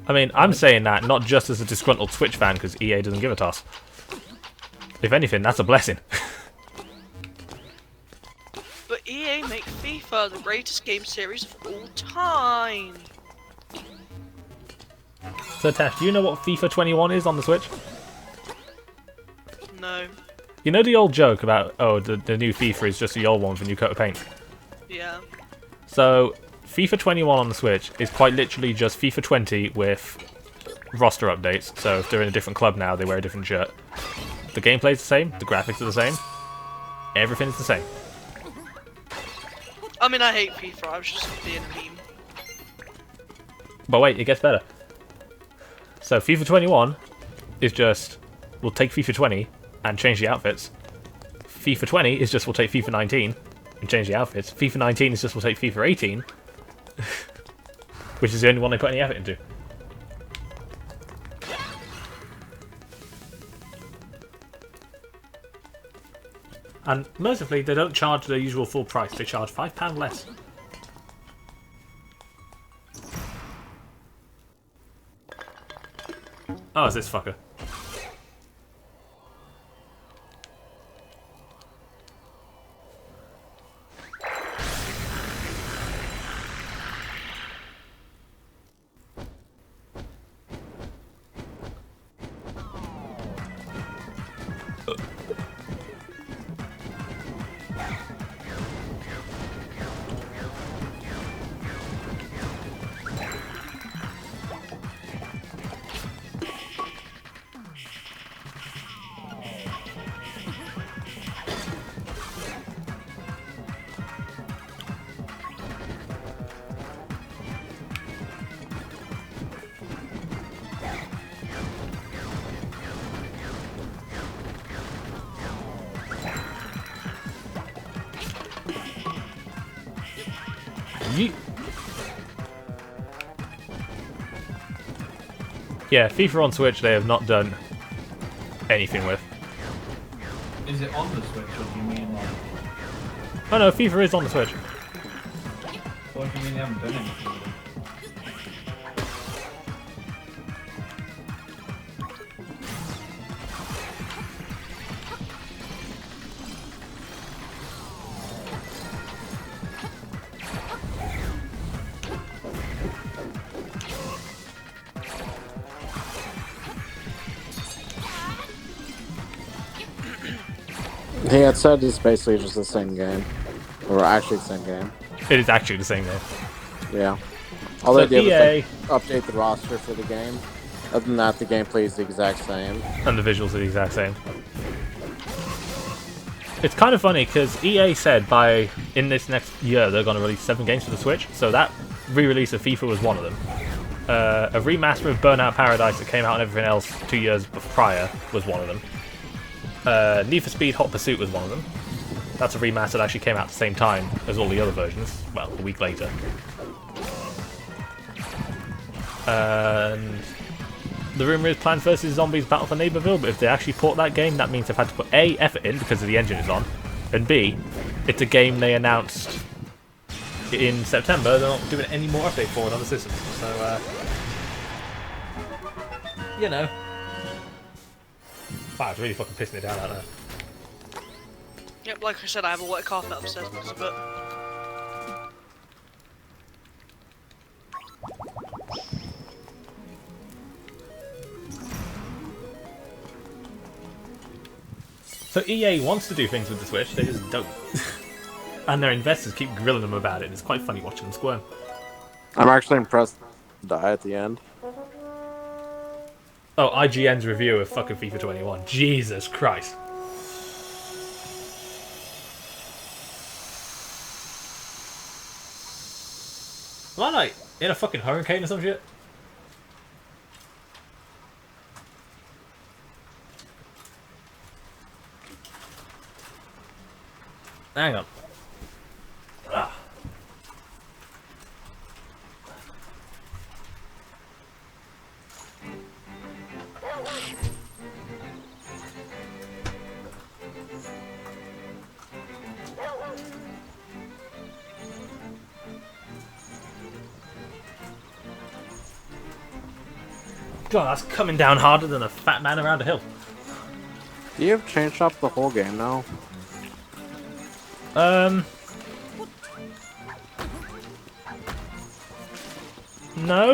I mean, I'm saying that not just as a disgruntled Switch fan, because EA doesn't give a toss. If anything, that's a blessing. But EA make FIFA the greatest game series of all time. So, Tash, do you know what FIFA 21 is on the Switch? No. You know the old joke about, oh, the new FIFA is just the old one with a new coat of paint? Yeah. So, FIFA 21 on the Switch is quite literally just FIFA 20 with roster updates. So if they're in a different club now, they wear a different shirt. The gameplay's the same, the graphics are the same, everything's the same. I mean, I hate FIFA, I was just being a meme. But wait, it gets better. So FIFA 21 is just, we'll take FIFA 20 and change the outfits. FIFA 20 is just, we'll take FIFA 19 and change the outfits. FIFA 19 is just, we'll take FIFA 18, which is the only one they put any effort into. And mercifully, they don't charge their usual full price. They charge £5 less. Oh, it's this fucker. Yeah, FIFA on Switch they have not done anything with. Is it on the Switch, or do you mean like... Oh no, FIFA is on the Switch. What do you mean they haven't done anything with it? He had said it's basically just the same game. Or actually the same game. It is actually the same game. Yeah. All So they did EA was like, update the roster for the game. Other than that, the gameplay is the exact same. and the visuals are the exact same. It's kind of funny because EA said in this next year they're going to release 7 games for the Switch, so that re-release of FIFA was one of them. A remaster of Burnout Paradise that came out and everything else 2 years prior was one of them. Need for Speed Hot Pursuit was one of them. That's a remaster that actually came out at the same time as all the other versions. Well, a week later. And the rumour is Plants vs Zombies Battle for Neighborville, but if they actually port that game, that means they've had to put A, effort in because of the engine is on, and B, it's a game they announced in September. They're not doing any more update for it on the system. So, you know. Wow, it's really fucking pissing it down out there. Yep, like I said, I have a wet carpet upstairs because of it. So EA wants to do things with the Switch, they just don't. And their investors keep grilling them about it. It's quite funny watching them squirm. I'm actually impressed die at the end. Oh, IGN's review of fucking FIFA 21. Jesus Christ. Am I like in a fucking hurricane or some shit? Hang on. Ah. God, that's coming down harder than a fat man around a hill. Do you have changed up the whole game now? No.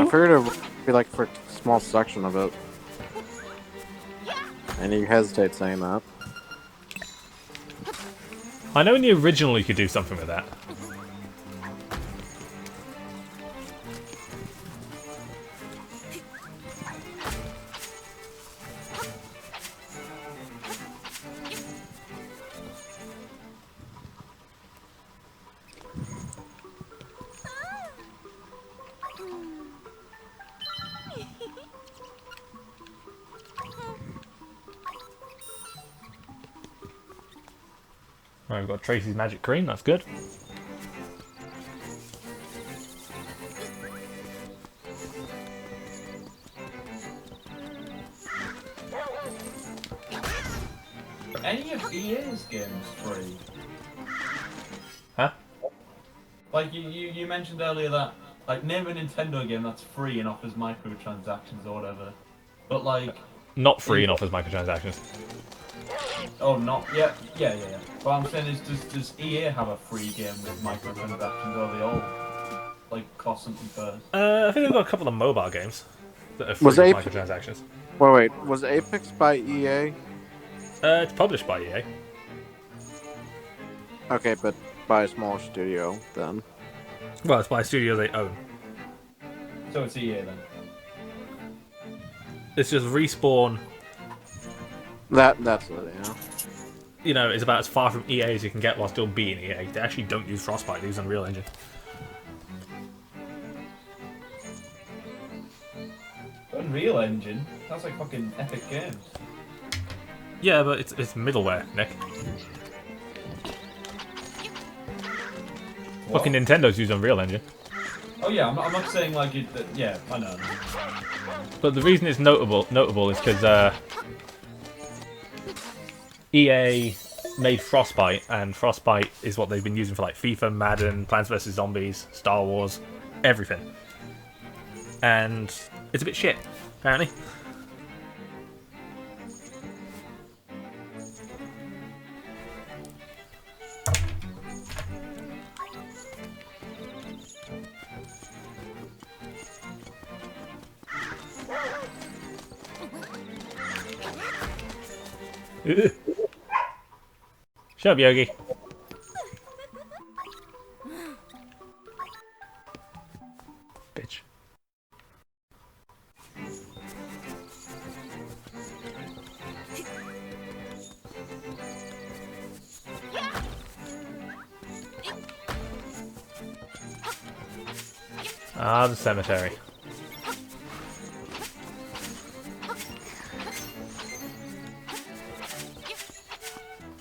I figured it would be like for a small section of it. And you hesitate saying that. I know in the original you could do something with that. Right, we've got Tracy's Magic Cream, that's good. Are any of EA's games free? Huh? Like you mentioned earlier that, like, name a Nintendo game that's free and offers microtransactions or whatever. But like... Not free and offers microtransactions. Oh, not... Yeah. What I'm saying is, does EA have a free game with microtransactions, or they all, like, cost something first? I think they've got a couple of mobile games that are free Was with Ape- microtransactions. Wait, was Apex by EA? It's published by EA. Okay, but by a smaller studio, then. Well, it's by a studio they own. So it's EA then. It's just Respawn. That's it, yeah. You know, it's about as far from EA as you can get while still being EA. They actually don't use Frostbite, they use Unreal Engine. Unreal Engine? That's like fucking Epic Games. Yeah, but it's middleware, Nick. Fucking Nintendo's use Unreal Engine. Oh yeah, I'm not saying like it. Yeah, I know. But the reason it's notable is because EA made Frostbite, and Frostbite is what they've been using for like FIFA, Madden, Plants vs Zombies, Star Wars, everything. And it's a bit shit, apparently. Shut up, Yogi. Bitch. Ah, the cemetery.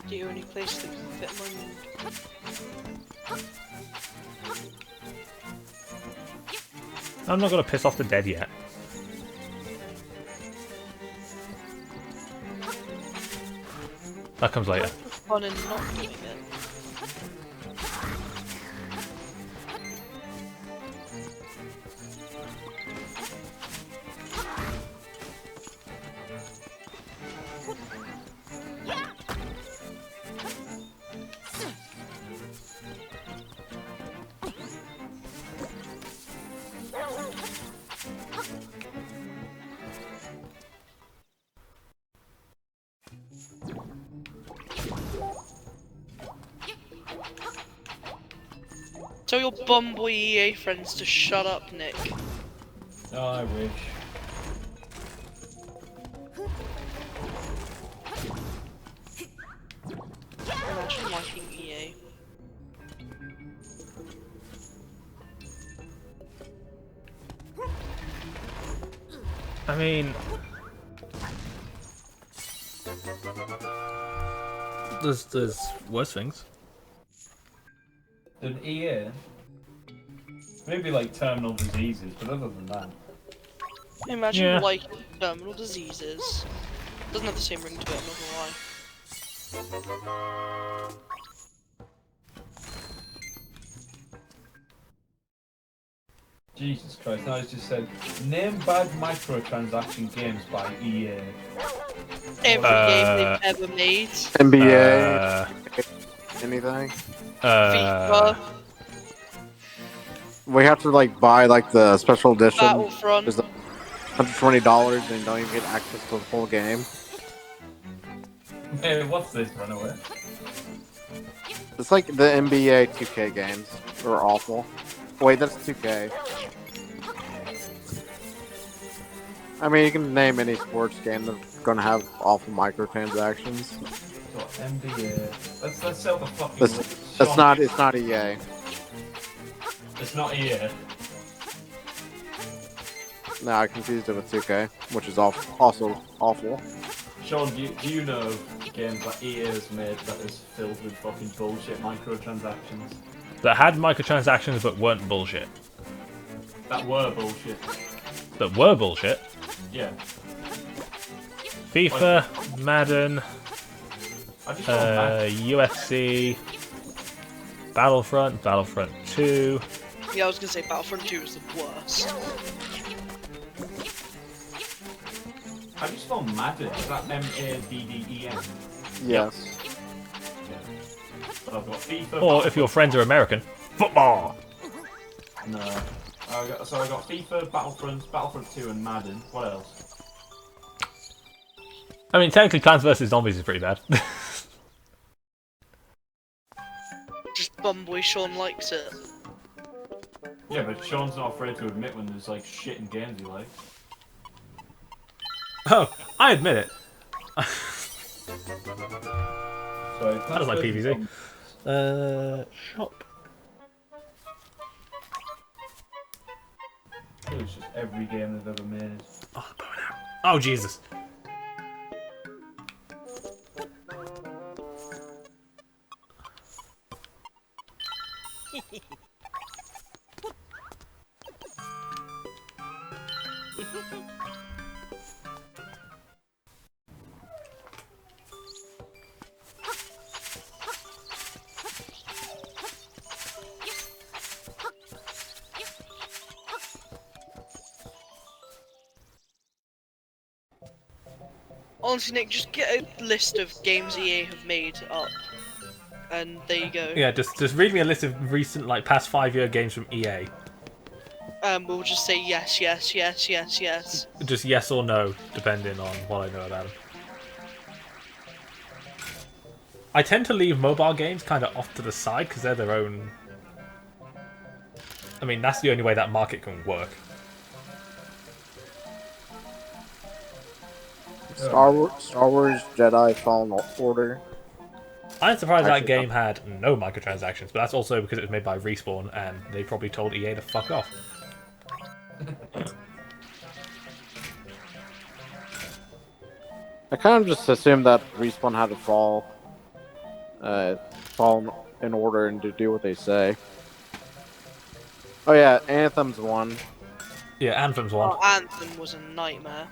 The only place that can fit my mood. I'm not gonna piss off the dead yet. That comes later. Fun in not doing it. Tell your bumboy EA friends to shut up, Nick. Oh, I wish. Imagine liking EA. I mean, there's worse things. An EA? Maybe like terminal diseases, but other than that. Imagine Yeah. liking terminal diseases. Doesn't have the same ring to it, I'm not gonna lie. Jesus Christ, now it's just said, name bad microtransaction games by EA. Every game they've ever made. NBA, anything. FIFA, We have to like buy like the special edition. Battlefront. There's $120 and you don't even get access to the full game. Hey, what's this, Runaway? It's like the NBA 2K games. They're awful. Wait, that's 2K. I mean, you can name any sports game that's gonna have awful microtransactions. What, NBA? Let's sell the fucking... It's not EA. It's not EA. No, I confused it with 2K, which is also awful. Sean, do you know games that EA has made that is filled with fucking bullshit microtransactions? That had microtransactions but weren't bullshit. That were bullshit. That were bullshit. Yeah. FIFA, Madden, I just want UFC, Battlefront, Battlefront 2. Yeah, I was gonna say Battlefront 2 is the worst. I just spell Madden. Is that M-A-D-D-E-N? Yes. But I've got FIFA. Or if your friends are American, football! No. I got FIFA, Battlefront 2, and Madden. What else? I mean, technically Plants vs Zombies is pretty bad. Just bumboy Sean likes it. Yeah, but Sean's not afraid to admit when there's like shit in games he likes. Oh, I admit it. Sorry, I don't like PvZ. Shop. It's just every game they've ever made. Oh, the bow and arrow. Oh, Jesus. Honestly, Nick, just get a list of games EA have made up, and there you go. Yeah, just read me a list of recent, like, past 5-year games from EA. We'll just say yes, yes, yes, yes, yes. Just yes or no, depending on what I know about them. I tend to leave mobile games kind of off to the side because they're their own. I mean, that's the only way that market can work. Star Wars Jedi Fallen Order. I'm surprised that Actually, game had no microtransactions, but that's also because it was made by Respawn and they probably told EA to fuck off. I kind of just assumed that Respawn had to fall in order and to do what they say. Oh yeah, Anthem's one. Yeah, Anthem's one. Oh, Anthem was a nightmare.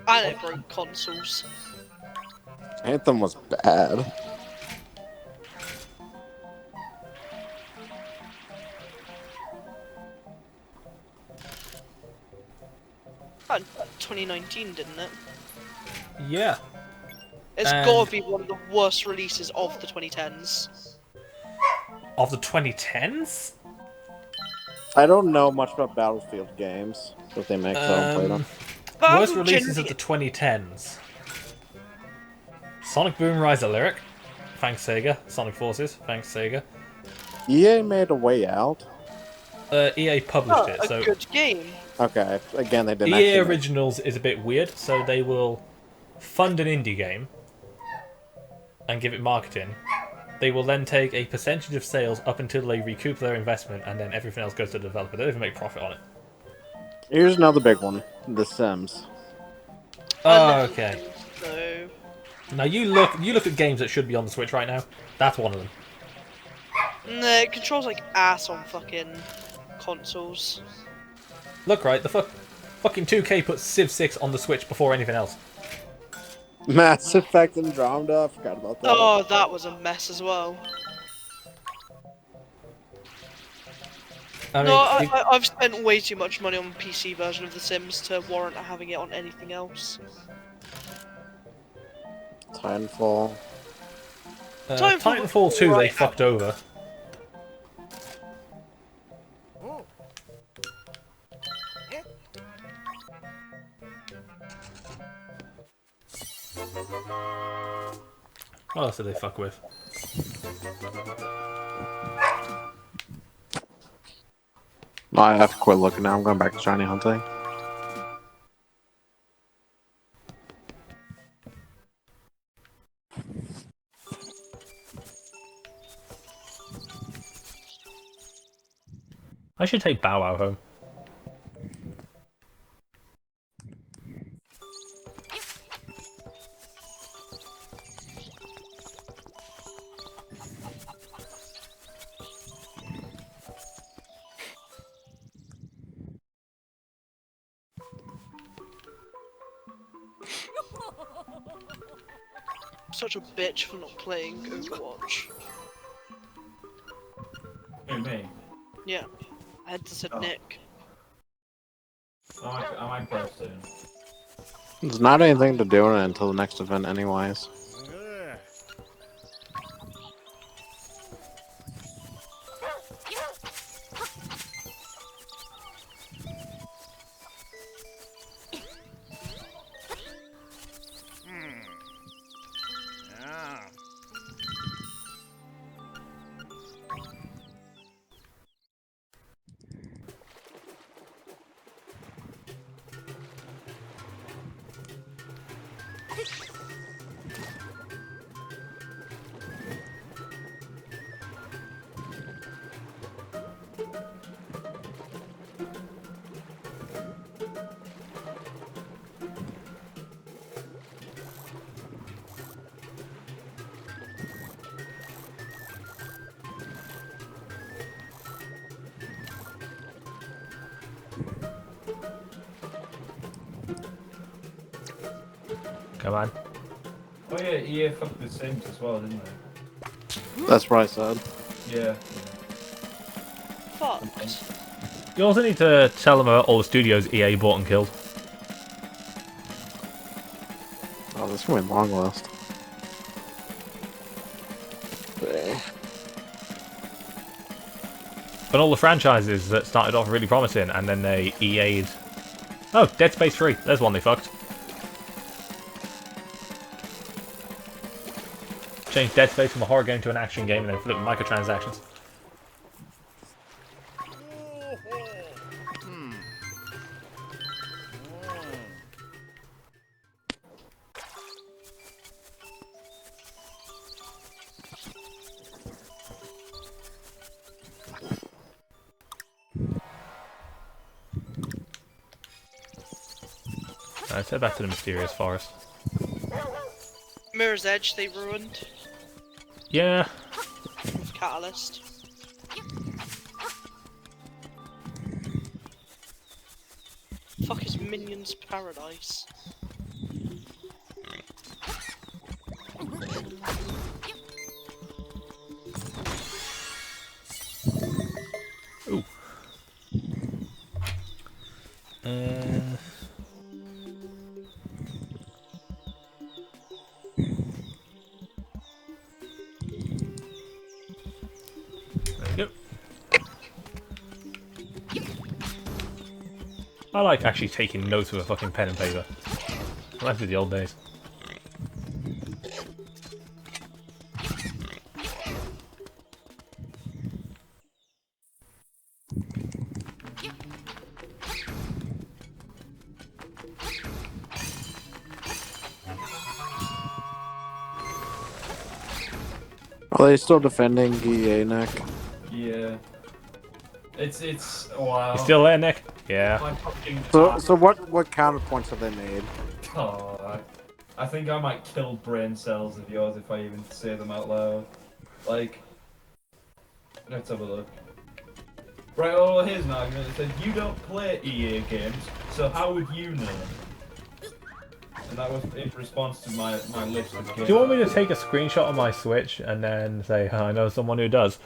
And it broke consoles. Anthem was bad. That 2019, didn't it? Yeah. It's And- gotta be one of the worst releases of the 2010s. Of the 2010s? I don't know much about Battlefield games that they make, so I don't play them. But Worst I'm releases of genuinely- the 2010s. Sonic Boom Rise Lyric. Thanks Sega. Sonic Forces. Thanks Sega. EA made a way out. EA published it, a so good game. Okay, again they didn't. EA actually make- Originals is a bit weird, so they will fund an indie game and give it marketing. They will then take a percentage of sales up until they recoup their investment, and then everything else goes to the developer. They don't even make profit on it. Here's another big one: The Sims. Oh, okay. So, Now you look at games that should be on the Switch right now. That's one of them. nah, it controls like ass on fucking consoles. Look, right, the fucking 2K put Civ 6 on the Switch before anything else. Mass Effect Andromeda. I forgot about that. Oh, that was a mess as well. I mean, No, I've spent way too much money on the PC version of The Sims to warrant having it on anything else. Titanfall. Titanfall 2 they right. fucked over. What else did they fuck with? I have to quit looking now. I'm going back to shiny hunting. I should take Bow Wow home. Such a bitch for not playing Overwatch. Who, me? Yeah, I had to say Oh. Nick. I might play soon. There's not anything to do in it until the next event, anyways. Come on. Oh yeah, EA fucked the Sims as well, didn't they? That's what I said. Yeah. Fucked. You also need to tell them about all the studios EA bought and killed. Oh, this is gonna be a long list. And all the franchises that started off really promising and then they EA'd. Oh, Dead Space 3. There's one they fucked. Changed Dead Space from a horror game to an action game and then flipped microtransactions. Let's head back to the mysterious forest. Mirror's Edge they ruined. Yeah. With Catalyst. Fuck is Minions Paradise? Ooh. There you go. I like actually taking notes with a fucking pen and paper. Reminds me of the old days. Are they still defending EA, Nick? Yeah. It's wow. You still there, Nick? Yeah. My fucking So what counterpoints have they made? Oh, I think I might kill brain cells of yours if I even say them out loud. Like, let's have a look. Right, well, here's an argument. It says, you don't play EA games, so how would you know? And that was in response to my list of games. Do you want me to take a screenshot of my Switch and then say, I know someone who does?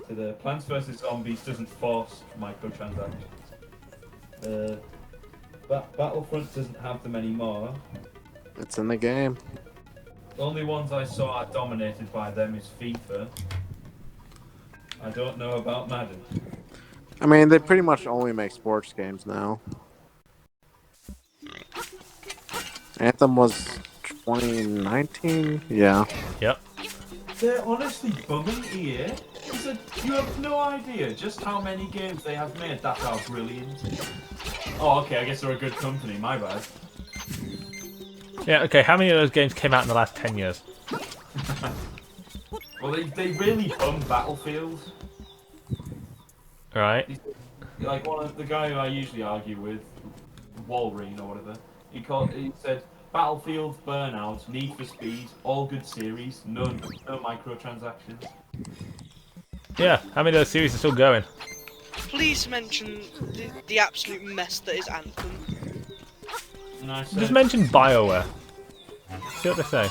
So the Plants vs Zombies doesn't force microtransactions. Battlefront doesn't have them anymore. It's in the game. The only ones I saw are dominated by them is FIFA. I don't know about Madden. I mean, they pretty much only make sports games now. Anthem was 2019? Yeah. Yep. They're honestly bumming EA. You have no idea just how many games they have made that are brilliant. Oh, okay, I guess they're a good company, my bad. Yeah, okay, how many of those games came out in the last 10 years? Well, they really bum Battlefield. Right. Like one of the guy who I usually argue with, Walreen or whatever, he said Battlefield, Burnout, Need for Speed, all good series, no microtransactions. Yeah, how many of those series are still going? Please mention the absolute mess that is Anthem. And I said, Just mention BioWare. See what they say.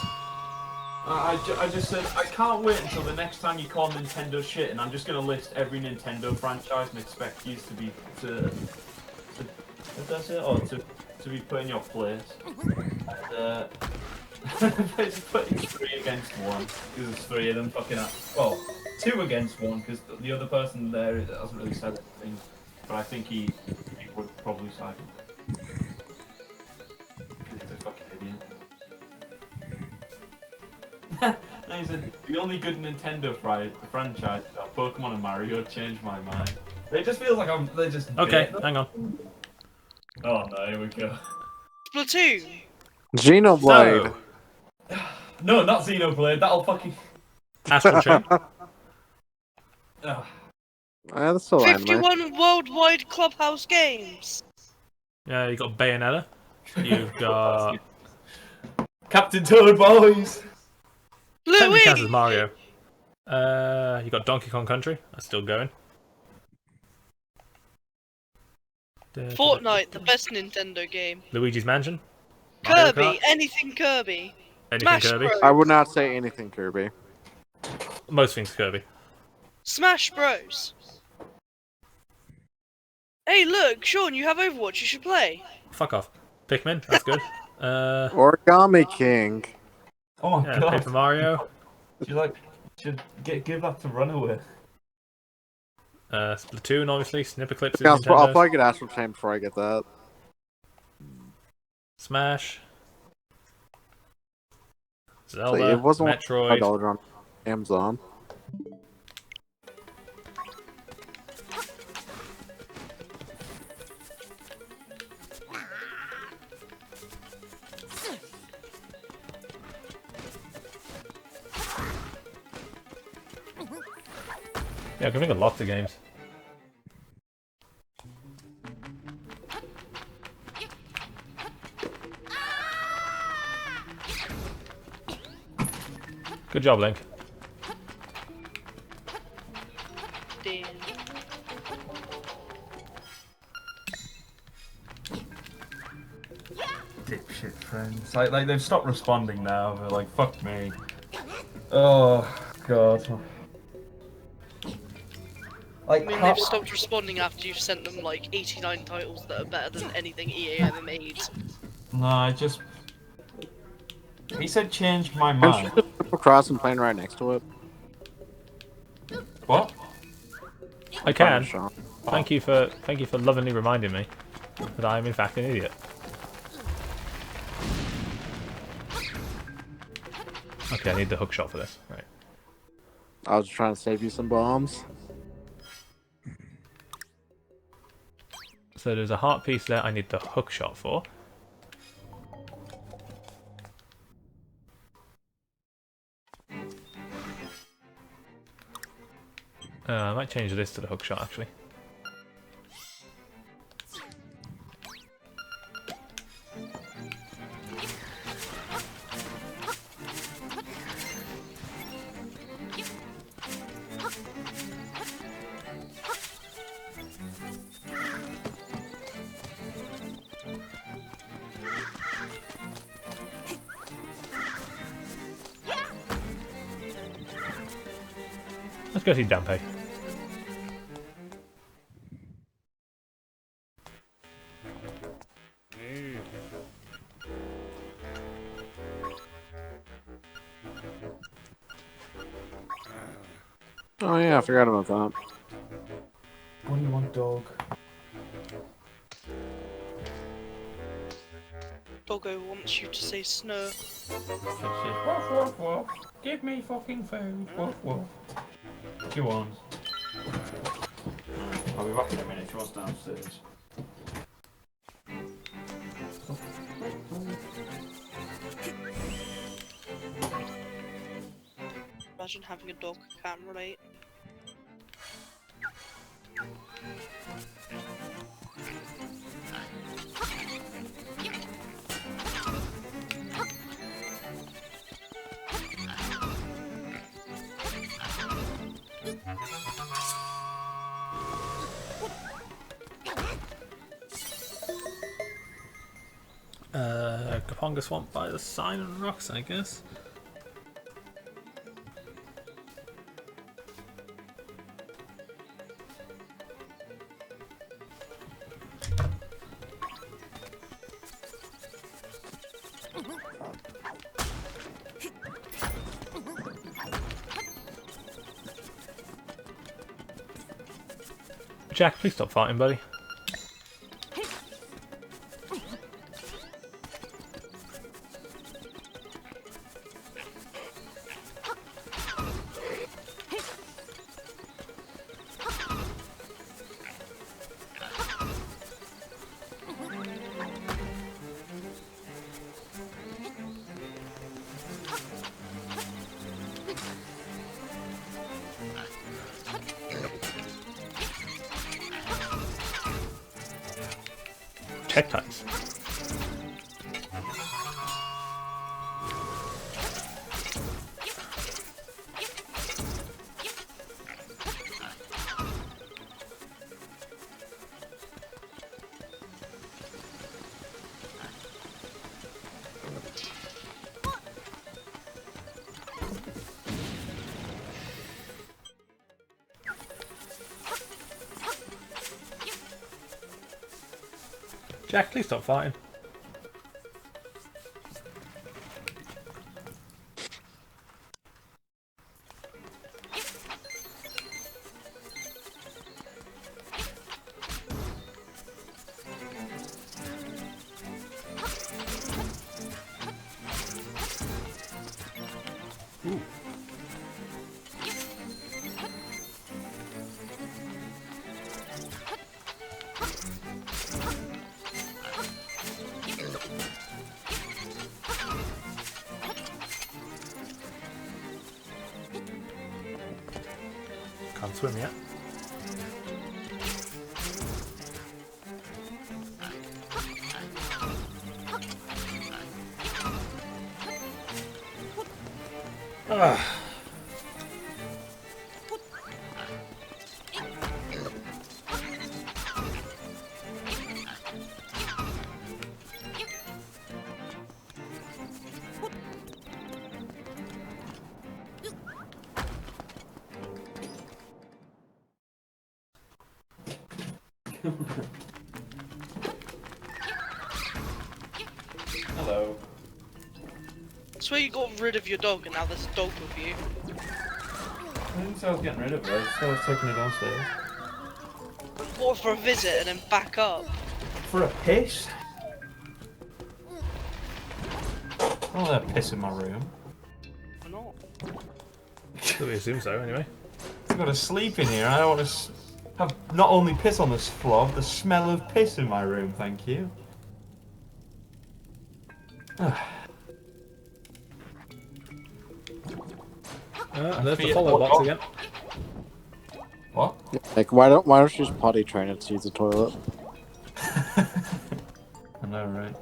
I just said, I can't wait until the next time you call Nintendo shit, and I'm just going to list every Nintendo franchise and expect you to be, what does it? Or to be put in your place. And, it's putting 3 against 1, because there's 3 of them fucking up. Well, 2 against 1, because the other person there hasn't really said anything, but I think he would probably side with it. He's a fucking idiot. And he said, the only good Nintendo franchises are Pokemon and Mario. Changed my mind. It just feels like they're just... Okay, hang on. Oh no, here we go. Splatoon! Xenoblade. No, not Xenoblade, that'll fucking... Astral Chain. Ugh. That's still anime. 51 worldwide clubhouse games! Yeah, you got Bayonetta. You've got... Captain Toad Boys! Technically counts as Louis! Mario. You got Donkey Kong Country. That's still going. Fortnite, the best Nintendo game. Luigi's Mansion. Mario Kirby, Kart? anything Kirby. Anything Smash Kirby? Bros. I would not say anything Kirby. Most things Kirby. Smash Bros. Hey, look, Sean, you have Overwatch. You should play. Fuck off. Pikmin, that's good. Origami King. Oh my Yeah, god. Paper Mario. Should give that to Runaway. Splatoon, obviously. Snipper clips. I'll probably get Astral Chain before I get that. Smash. So Zelda. it wasn't Metroid. $5 on Amazon. Yeah, I can think of lots of games. Good job, Link. Damn. Dipshit friends. Like they've stopped responding now. They're like, fuck me. Oh god. I mean, they've stopped responding after you've sent them like 89 titles that are better than anything EA ever made. No, I just. He said change my Can mind. you just triple cross and playing right next to it? What? I can. Sean. Thank you for lovingly reminding me that I am in fact an idiot. Okay, I need the hook shot for this. Right. I was trying to save you some bombs. So there's a heart piece there I need the hook shot for. I might change this to the hook shot actually. Let's go see Dampe. Oh yeah, I forgot about that. What do you want, dog? Doggo wants you to say snow. Woof woof woof. Give me fucking food. Woof woof. What do you want? I'll be back in a minute. She wants downstairs. Imagine having a dog, can't relate. Kaponga Swamp by the Sign and Rocks, I guess. Jack, please stop fighting, buddy. Check times. Jack, please stop fighting. Ooh. Can't swim yet. Ah. Hello. I swear you got rid of your dog and now there's a dog with you. I didn't say I was getting rid of her, so I was taking her downstairs. Or for a visit and then back up. For a piss? I don't want to piss in my room. Why not? We assume so, anyway. I've got to sleep in here. I don't want to have not only piss on this floor, but the smell of piss in my room, thank you. There's the follow box again. What? Like, why don't you just potty train it to use the toilet? I know, right?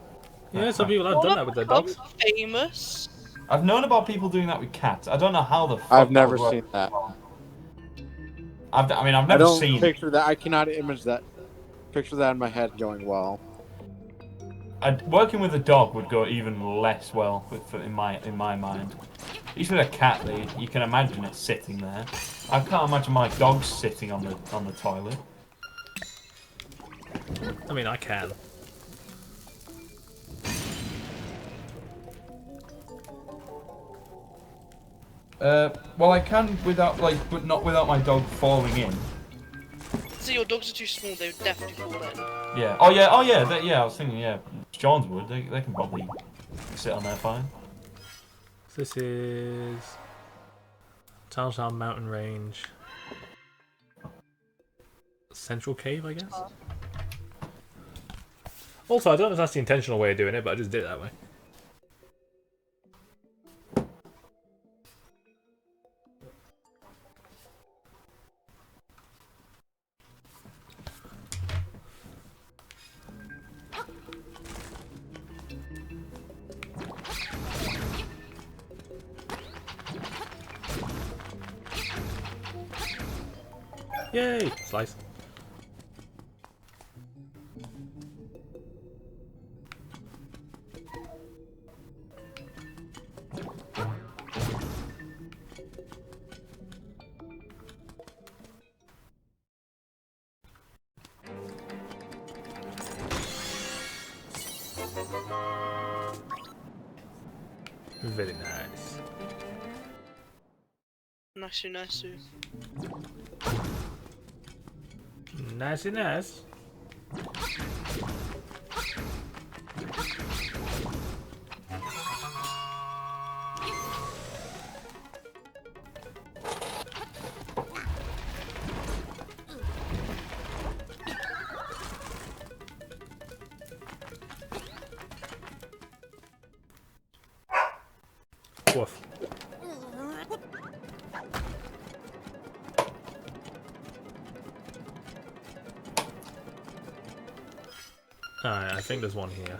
Yeah, some people have done that with their dogs. Famous. I've known about people doing that with cats. I don't know how the fuck I've that never would work. seen that. I've I never don't seen. picture that. I cannot image that. Picture that in my head going well. Working with a dog would go even less well in my mind. At least with a cat, you can imagine it sitting there. I can't imagine my dog sitting on the toilet. I mean, I can. Well, I can without but not without my dog falling in. So your dogs are too small, they would definitely fall in. Yeah. Oh yeah. I was thinking, yeah, John's would. They can probably sit on there fine. This is Seashell Mountain Range. Central Cave, I guess? Also, I don't know if that's the intentional way of doing it, but I just did it that way. Yay! Slice. Very nice. Nice. Nice. Woof. Alright, I think there's one here.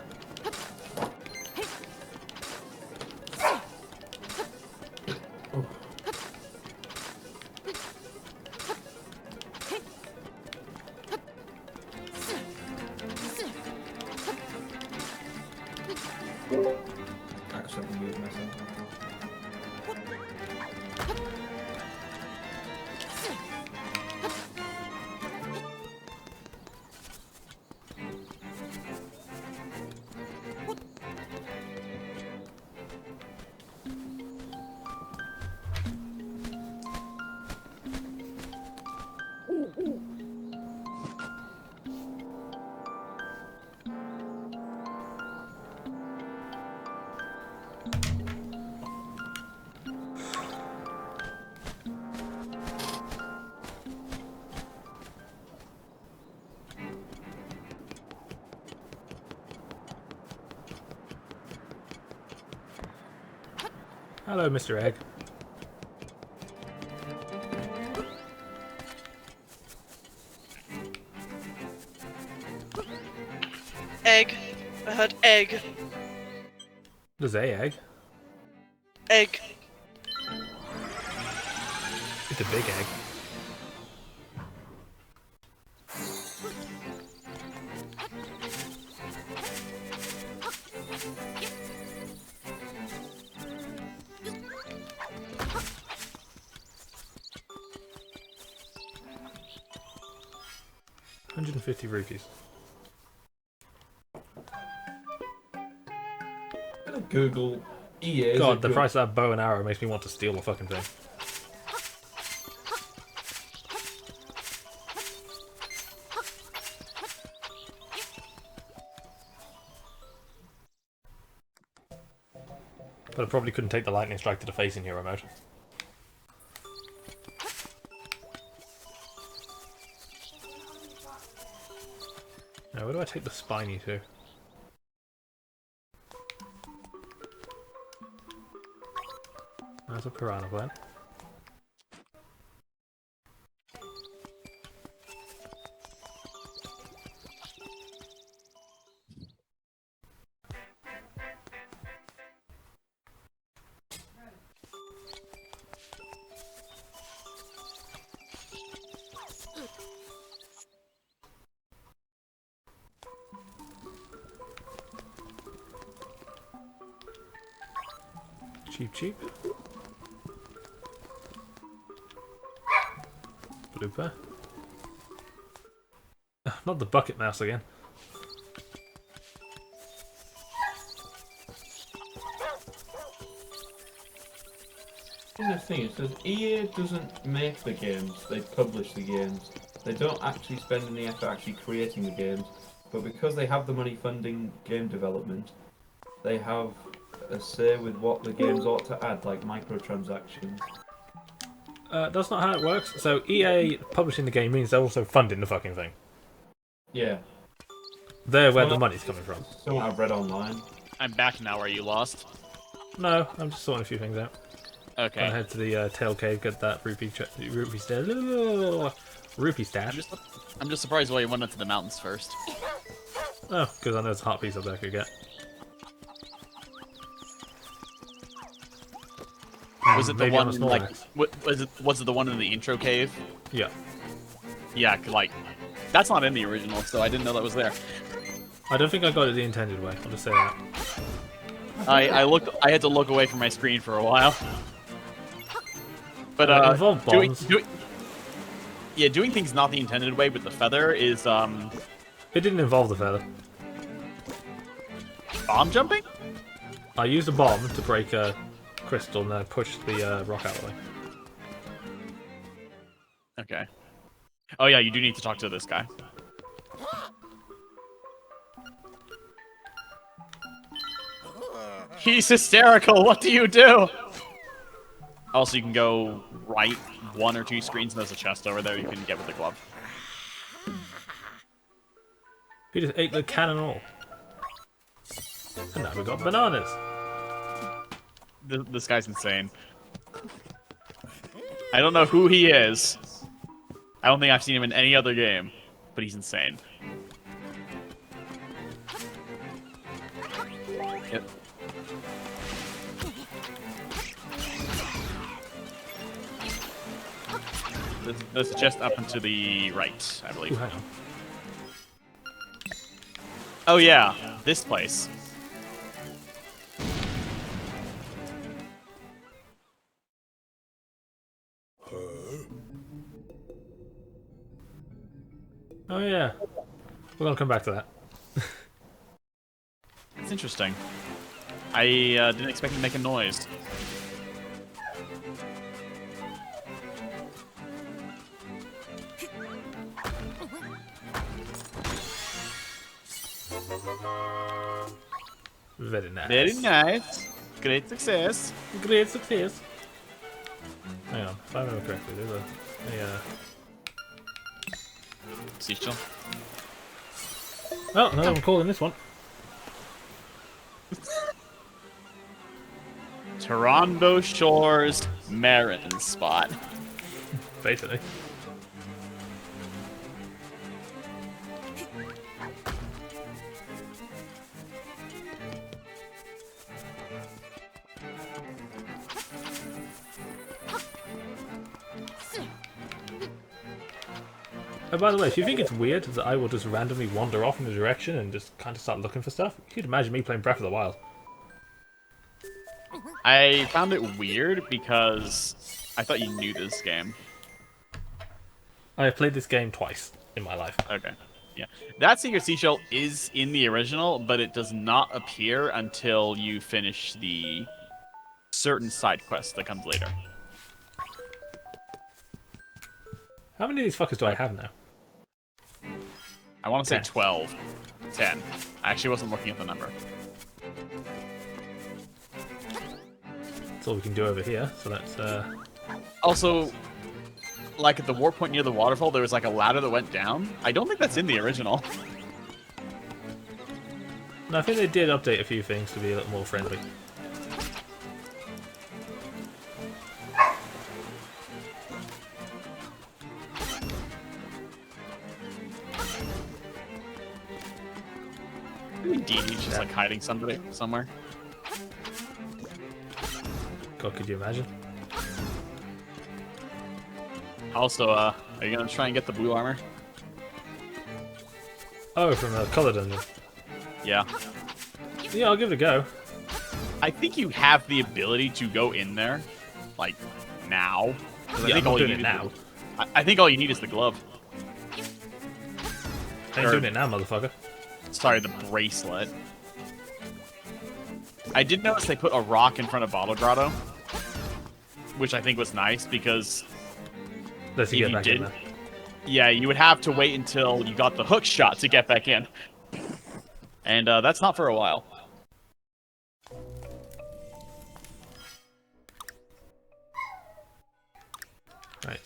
Accidentally moved myself. Hello, Mr. Egg. Egg. I heard egg. There's a egg. Egg. It's a big egg. $150 rupees. I'm gonna Google EA. God, the price of that bow and arrow makes me want to steal the fucking thing. But I probably couldn't take the lightning strike to the face in hero mode. Now, where do I take the spiny to? There's a piranha plant. Cheap, cheap. Blooper. Not the bucket mouse again. Here's the thing, it says EA doesn't make the games, they publish the games. They don't actually spend any effort actually creating the games, but because they have the money funding game development, they have a say with what the games ought to add, like microtransactions. That's not how it works. So EA publishing the game means they're also funding the fucking thing. Yeah. They're where the money's coming from. Something I've read online. I'm back now. Are you lost? No, I'm just sorting a few things out. Okay. Gonna head to the tail cave, get that rupee stash. I'm just surprised why you went into the mountains first. Oh, because I know there's a heart piece up there I could get. Was it the Maybe on a one small like? axe. Was it the one in the intro cave? Yeah. Yeah, like that's not in the original, so I didn't know that was there. I don't think I got it the intended way. I'll just say that. I had to look away from my screen for a while. But It involved bombs. doing things not the intended way with the feather is It didn't involve the feather. bomb jumping. I used a bomb to break a crystal and then I pushed the rock out of the way. Okay. Oh yeah, you do need to talk to this guy. He's hysterical. What do you do? Also, you can go right 1 or 2 screens, and there's a chest over there you can get with the glove. He just ate the can and all. And now we got bananas. This guy's insane. I don't know who he is. I don't think I've seen him in any other game, but he's insane. Yep. There's a chest up and to the right, I Ooh, believe. hang on. Oh yeah, this place. Oh yeah. We're gonna come back to that. It's interesting. I didn't expect him to make a noise. Very nice. Very nice. Great success. Great success. Hang on, if I remember correctly, there's a Seashell. Oh, another one calling this one. Toronto Shores Marin spot. Basically. Oh, by the way, if you think it's weird that I will just randomly wander off in a direction and just kind of start looking for stuff, you could imagine me playing Breath of the Wild. I found it weird because I thought you knew this game. I have played this game twice in my life. Okay. Yeah. That Secret Seashell is in the original, but it does not appear until you finish the certain side quest that comes later. How many of these fuckers do I have now? I want to say 10. 12. 10. I actually wasn't looking at the number. That's all we can do over here, so let's, Also, like at the warp point near the waterfall, there was like a ladder that went down. I don't think that's in the original. No, I think they did update a few things to be a little more friendly. Maybe Dee just like hiding somebody somewhere. God, could you imagine? Also, are you gonna try and get the blue armor? Oh, from the color dungeon. Yeah. Yeah, I'll give it a go. I think you have the ability to go in there, like, now. 'Cause I Yeah, think I'm all you doing need it is now. I think all you need is the glove. I ain't Or- doing it now, motherfucker. Sorry, the bracelet. I did notice they put a rock in front of Bottle Grotto, which I think was nice because Let's if get you back in did, there. yeah, you would have to wait until you got the hook shot to get back in, and that's not for a while. Right.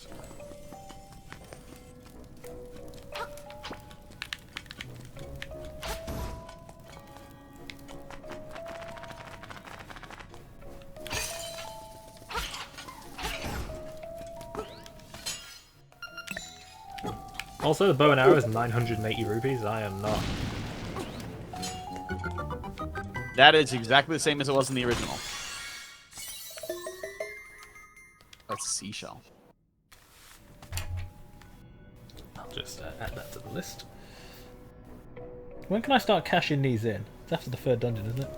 Also, the bow and arrow is 980 rupees. I am not. That is exactly the same as it was in the original. That's Seashell. I'll just add that to the list. When can I start cashing these in? It's after the third dungeon, isn't it?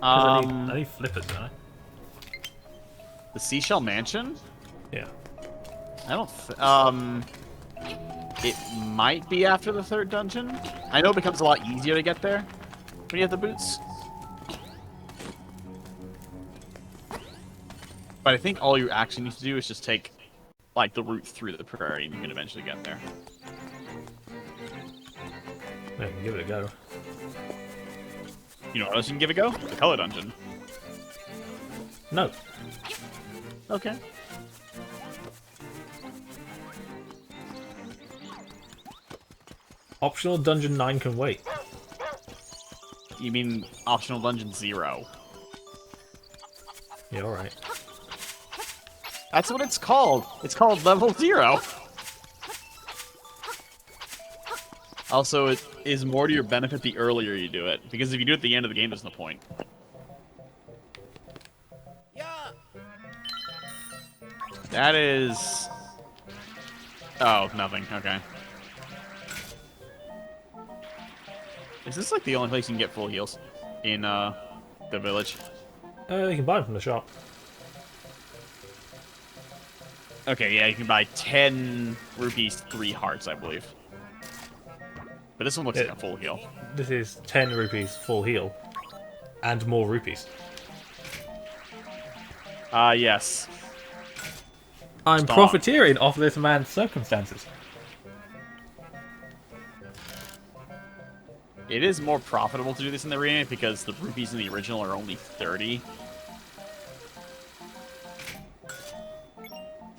'Cause I need flippers, don't I? The Seashell Mansion? Yeah. I don't. It might be after the third dungeon. I know it becomes a lot easier to get there when you have the boots. But I think all you actually need to do is just take, like, the route through the prairie, and you can eventually get there. I can give it a go. You know what else you can give a go? The color dungeon. No. Okay. Optional dungeon 9 can wait. You mean optional dungeon 0? Yeah, alright. That's what it's called. It's called level 0. Also, it is more to your benefit the earlier you do it, because if you do it at the end of the game, there's no point. That is... Oh, nothing. Okay. Is this like the only place you can get full heals in the village? You can buy them from the shop. Okay, yeah, you can buy 10 rupees, 3 hearts, I believe. But this one looks like a full heal. This is 10 rupees full heal. And more rupees. Yes. I'm Stop. profiteering off this man's circumstances. It is more profitable to do this in the remake because the rupees in the original are only 30.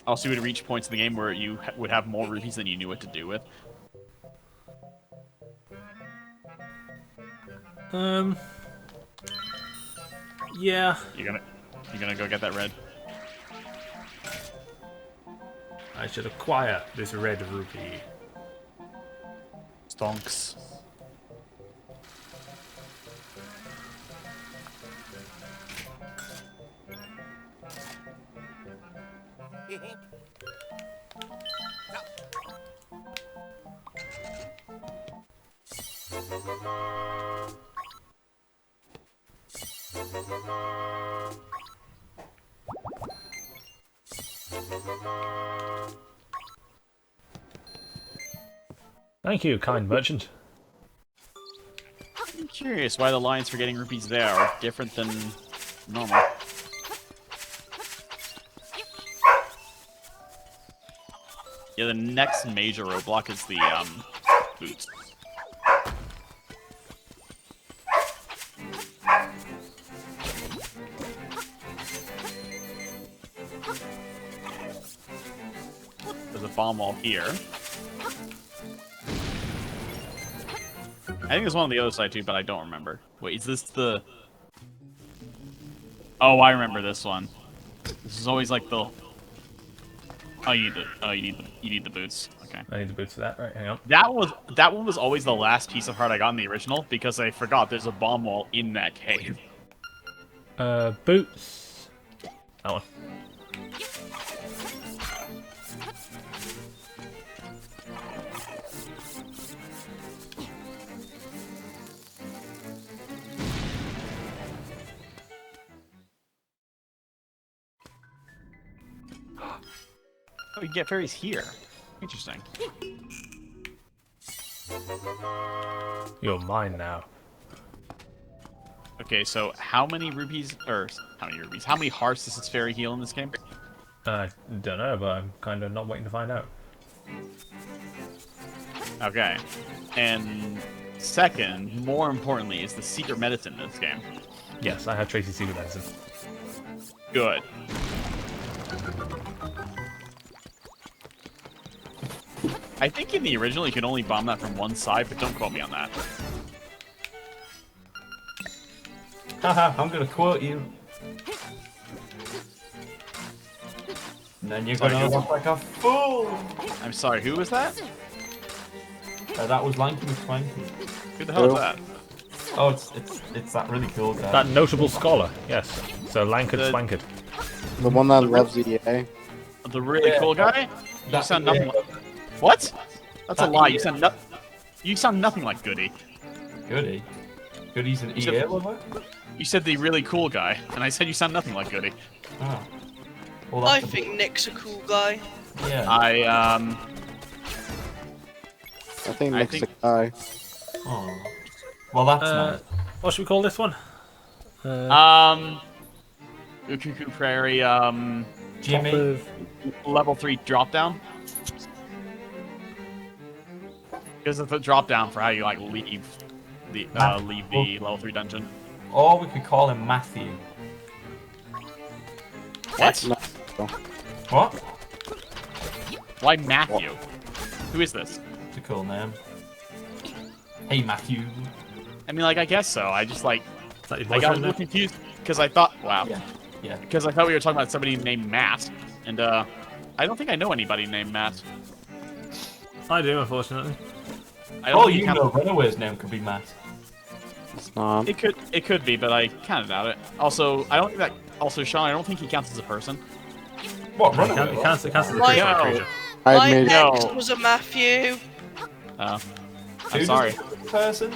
Also, you would reach points in the game where you would have more rupees than you knew what to do with. Yeah. You're gonna go get that red. I should acquire this red rupee. Stonks. Thank you, kind merchant. I'm curious why the lines for getting rupees there are different than normal. Yeah, the next major roadblock is the boots. There's a bomb wall here. I think there's one on the other side too, but I don't remember. Wait, is this the... Oh, I remember this one. This is always like the... Oh, you need the boots. Okay. I need the boots for that. Right, hang on. That one was always the last piece of heart I got in the original because I forgot there's a bomb wall in that cave. Boots. That one. Oh, you get fairies here. Interesting. You're mine now. Okay, so how many rupees, or how many rupees? How many hearts does this fairy heal in this game? I don't know, but I'm kind of not waiting to find out. Okay. And second, more importantly, is the secret medicine in this game. Yes, I have Tracy's secret medicine. Good. I think in the original you could only bomb that from one side, but don't quote me on that. Haha, I'm gonna quote you. And then you're gonna look like a fool! I'm sorry, who was that? That was Lanky McSwanky. Who the hell is that? Oh, it's that really cool guy. That notable scholar, yes. So Lankard Swankard. The one that loves EA. The really cool guy? You That- sound nothing yeah. like... What? That's a That lie. EA. You sound nothing like Goody. Goody. Goody's an said- EA lover? You said the really cool guy, and I said you sound nothing like Goody. Oh. Well, I that's think Nick's a cool guy. yeah. I I think Nick's think- the guy. Oh. Well, that's nice. What should we call this one? Ukuku Prairie, Jimmy. Top of... level 3 drop down. Because it's a drop down for how you like leave the level 3 dungeon. Or we could call him Matthew. What? No. What? Why Matthew? Who is this? It's a cool name. Hey, Matthew. I mean, like, I guess so. I just like Is that your I got a boyfriend little then? confused because I thought, wow, Yeah. Yeah. because I thought we were talking about somebody named Matt, and I don't think I know anybody named Matt. I do, unfortunately. I don't Oh, think you know, Runaway's name could be Matt. It's not. It could be, but I kind of doubt it. Also, I don't think that. Also, Sean, I don't think he counts as a person. What, It Runaway? counts as a Like- creature. No. creature. I My made ex No. was a Matthew. I'm Who sorry. does the person?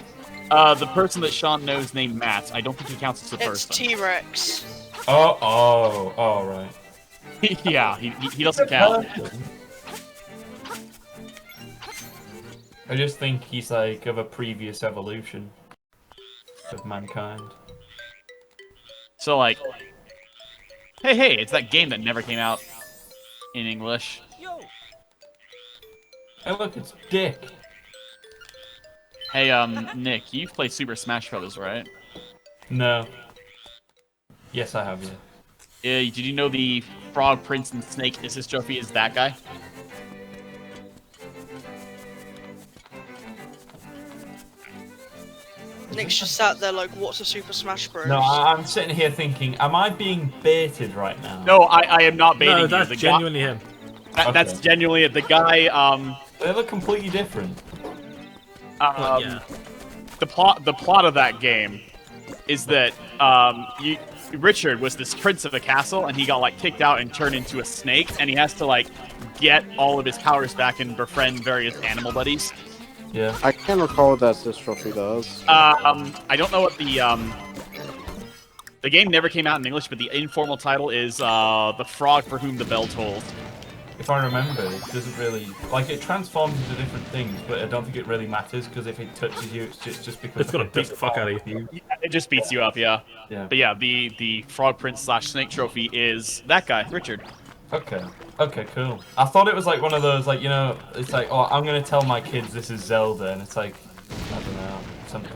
The person that Sean knows named Matt. I don't think he counts as a It's person. T-Rex. Oh, right. Yeah, he doesn't count. I just think he's like of a previous evolution of mankind. So like, hey, it's that game that never came out in English. Hey, look, it's Dick. Hey, Nick, you've played Super Smash Bros., right? No. Yes, I have, yeah. Did you know the Frog Prince and Snake Assist Trophy is that guy? Nick's just sat there like, what's a Super Smash Bros? No, I'm sitting here thinking, am I being baited right now? No, I am not baiting No, you. that's The genuinely him. That's genuinely it. The guy, They look completely different. Yeah. the plot of that game is that Richard was this prince of a castle, and he got like kicked out and turned into a snake, and he has to like get all of his powers back and befriend various animal buddies. Yeah. I can't recall what that assist trophy does. I don't know what the game never came out in English, but the informal title is The Frog for Whom the Bell Tolls. If I remember, it doesn't really... Like, it transforms into different things, but I don't think it really matters, because if it touches you, it's just because... It's gonna beat the fuck out of you. Yeah, it just beats you up, yeah. Yeah. But yeah, the Frog Prince / Snake Trophy is that guy, Richard. Okay. Okay, cool. I thought it was like one of those, like, you know, it's like, oh, I'm gonna tell my kids this is Zelda, and it's like, I don't know, something.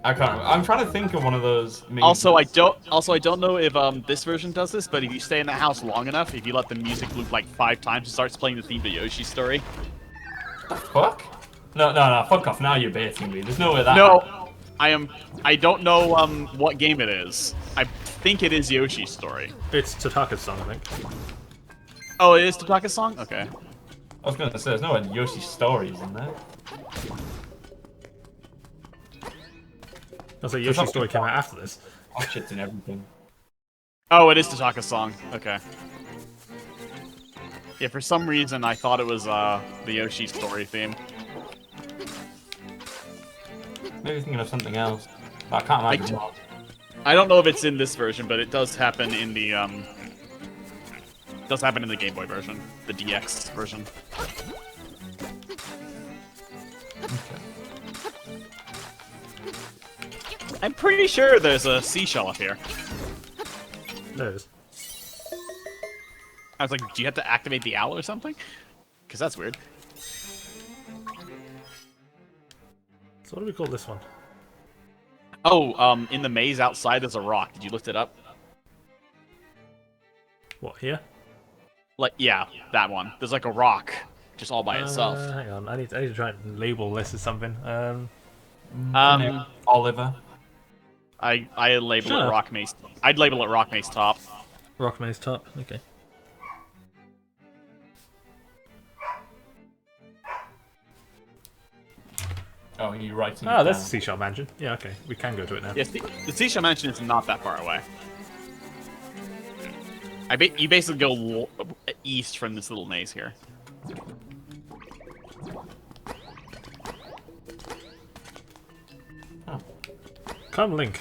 I can't remember. I'm trying to think of one of those memes. Also, I don't know if this version does this, but if you stay in the house long enough, if you let the music loop like 5 times, it starts playing the theme to Yoshi's story. The fuck? No, fuck off. Now you're baiting me. There's no way that... No, I don't know what game it is. I think it is Yoshi's story. It's Tataka's song, I think. Oh, it is Tataka's song? Okay. I was gonna say, there's no Yoshi's stories in there. I'll say Yoshi's story came out after this. Watch it and everything. Oh, it is Tataka's song. Okay. Yeah, for some reason I thought it was the Yoshi story theme. Maybe thinking of something else. But I can't imagine what. I don't know if it's in this version, but it does happen in the Game Boy version, the DX version. Okay. I'm pretty sure there's a seashell up here. There it is. I was like, do you have to activate the owl or something? Because that's weird. So what do we call this one? Oh, in the maze outside there's a rock. Did you lift it up? What, here? Like, yeah, that one. There's like a rock, just all by itself. Hang on, I need to try and label this as something. Oliver. I label Shut it up. rock mace. I'd label it rock mace top. Rockman's top, okay. Oh, are you writing Ah, it that's down? the Seashell Mansion. Yeah, okay, we can go to it now. Yes, the Seashell Mansion is not that far away. You basically go east from this little maze here. Come, Link.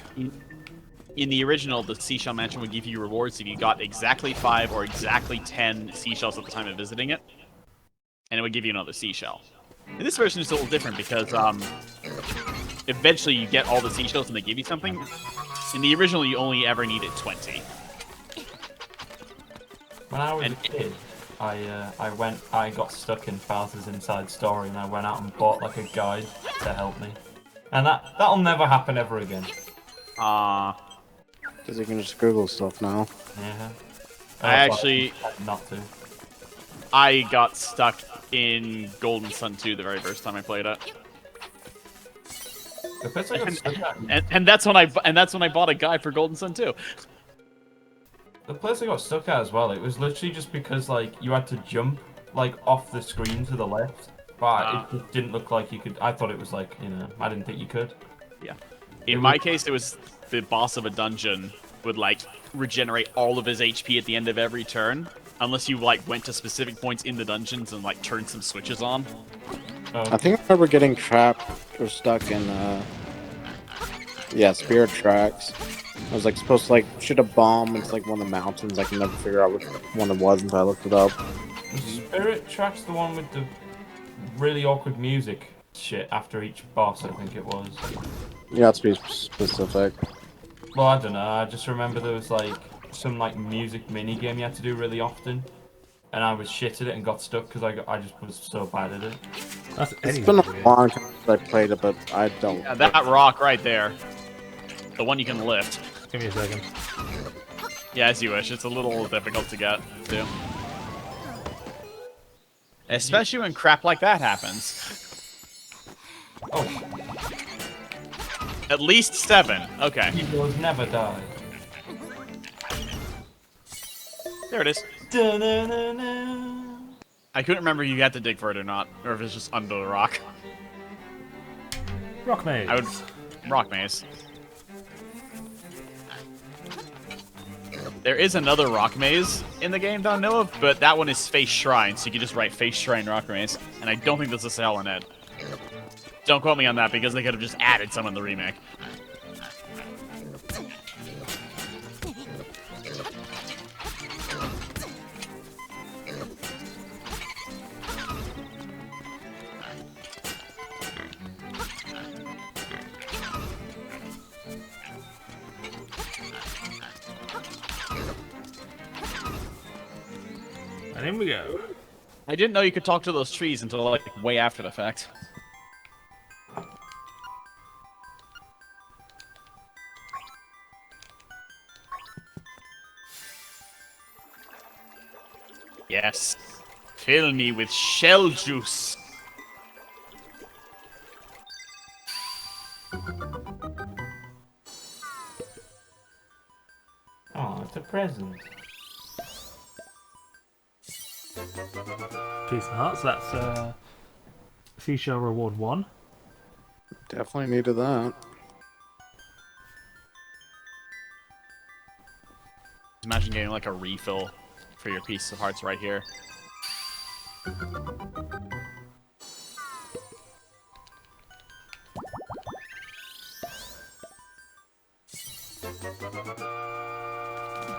In the original, the Seashell Mansion would give you rewards if you got exactly 5 or exactly 10 seashells at the time of visiting it, and it would give you another seashell. In this version, it's a little different because eventually you get all the seashells and they give you something. In the original, you only ever needed 20. When I was a kid, I got stuck in Bowser's Inside Story, and I went out and bought like a guide to help me. And that'll never happen ever again. Because you can just Google stuff now. Yeah. I actually... Not to. I got stuck in Golden Sun 2 the very first time I played it. The place I got stuck at, And that's when I bought a guide for Golden Sun 2. the place I got stuck at as well, it was literally just because like you had to jump like off the screen to the left. But it just didn't look like you could. I thought it was like, you know, I didn't think you could. Yeah. In my case, it was the boss of a dungeon would like regenerate all of his HP at the end of every turn, unless you like went to specific points in the dungeons and like turned some switches on. I think I remember getting trapped or stuck in, Spirit Tracks. I was like supposed to like shoot a bomb. It's like one of the mountains. I can never figure out which one it was until I looked it up. Spirit Track's the one with the really awkward music shit after each boss, I think it was. You have to be specific. Well, I don't know. I just remember there was like some like music mini game you had to do really often, and I was shit at it and got stuck because I just was so bad at it. That's It's been a long time since I played it, but I don't. Yeah, that rock right there, the one you can lift. Give me a second. Yeah, as you wish. It's a little difficult to get to. Especially when crap like that happens. Oh, At least 7. Okay. Heroes never die. There it is. Da-na-na-na. I couldn't remember if you had to dig for it or not, or if it's just under the rock. Rock maze. I would rock maze. There is another rock maze in the game that I know of, but that one is Face Shrine, so you can just write Face Shrine rock maze, and I don't think this is Hell and Ed. Don't quote me on that because they could have just added some in the remake. And in we go. I didn't know you could talk to those trees until like way after the fact. Yes. Fill me with shell juice. Oh, it's a present. Peace and hearts. That's Seashell Reward 1. Definitely needed that. Imagine getting like a refill for your piece of hearts right here.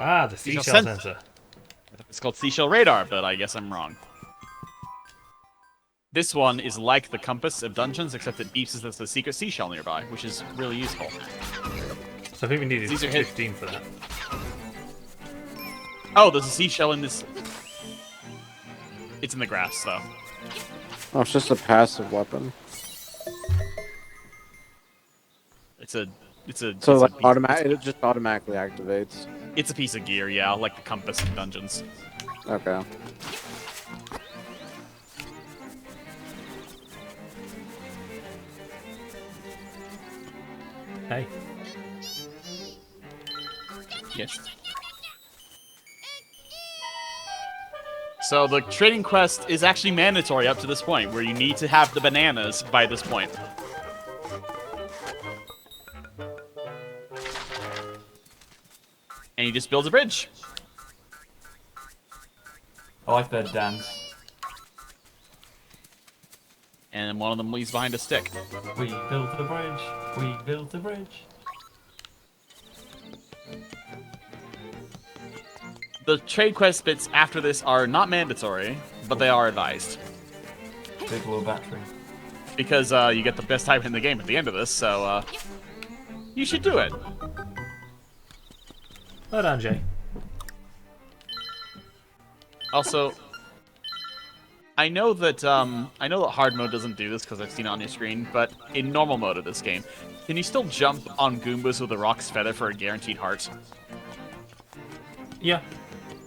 Ah, the Seashell seashell sensor. sensor. It's called Seashell Radar, but I guess I'm wrong. This one is like the compass of dungeons, except it beeps as there's a secret seashell nearby, which is really useful. So I think we needed These are hit- 15 for that. Oh, there's a seashell in this. It's in the grass, though. Oh, it's just a passive weapon. It's a. So it's a like piece- automatic, it just automatically activates. It's a piece of gear, yeah, like the compass in dungeons. Okay. Hey. Yes. So the trading quest is actually mandatory up to this point, where you need to have the bananas by this point. And you just build a bridge. I like that dance. And one of them leaves behind a stick. We built the bridge. We built the bridge. The trade quest bits after this are not mandatory, but they are advised. Big low battery. Because you get the best item in the game at the end of this, so you should do it. Well done, Jay. Also, I know that hard mode doesn't do this because I've seen it on your screen, but in normal mode of this game, can you still jump on Goombas with a Rock's Feather for a guaranteed heart? Yeah.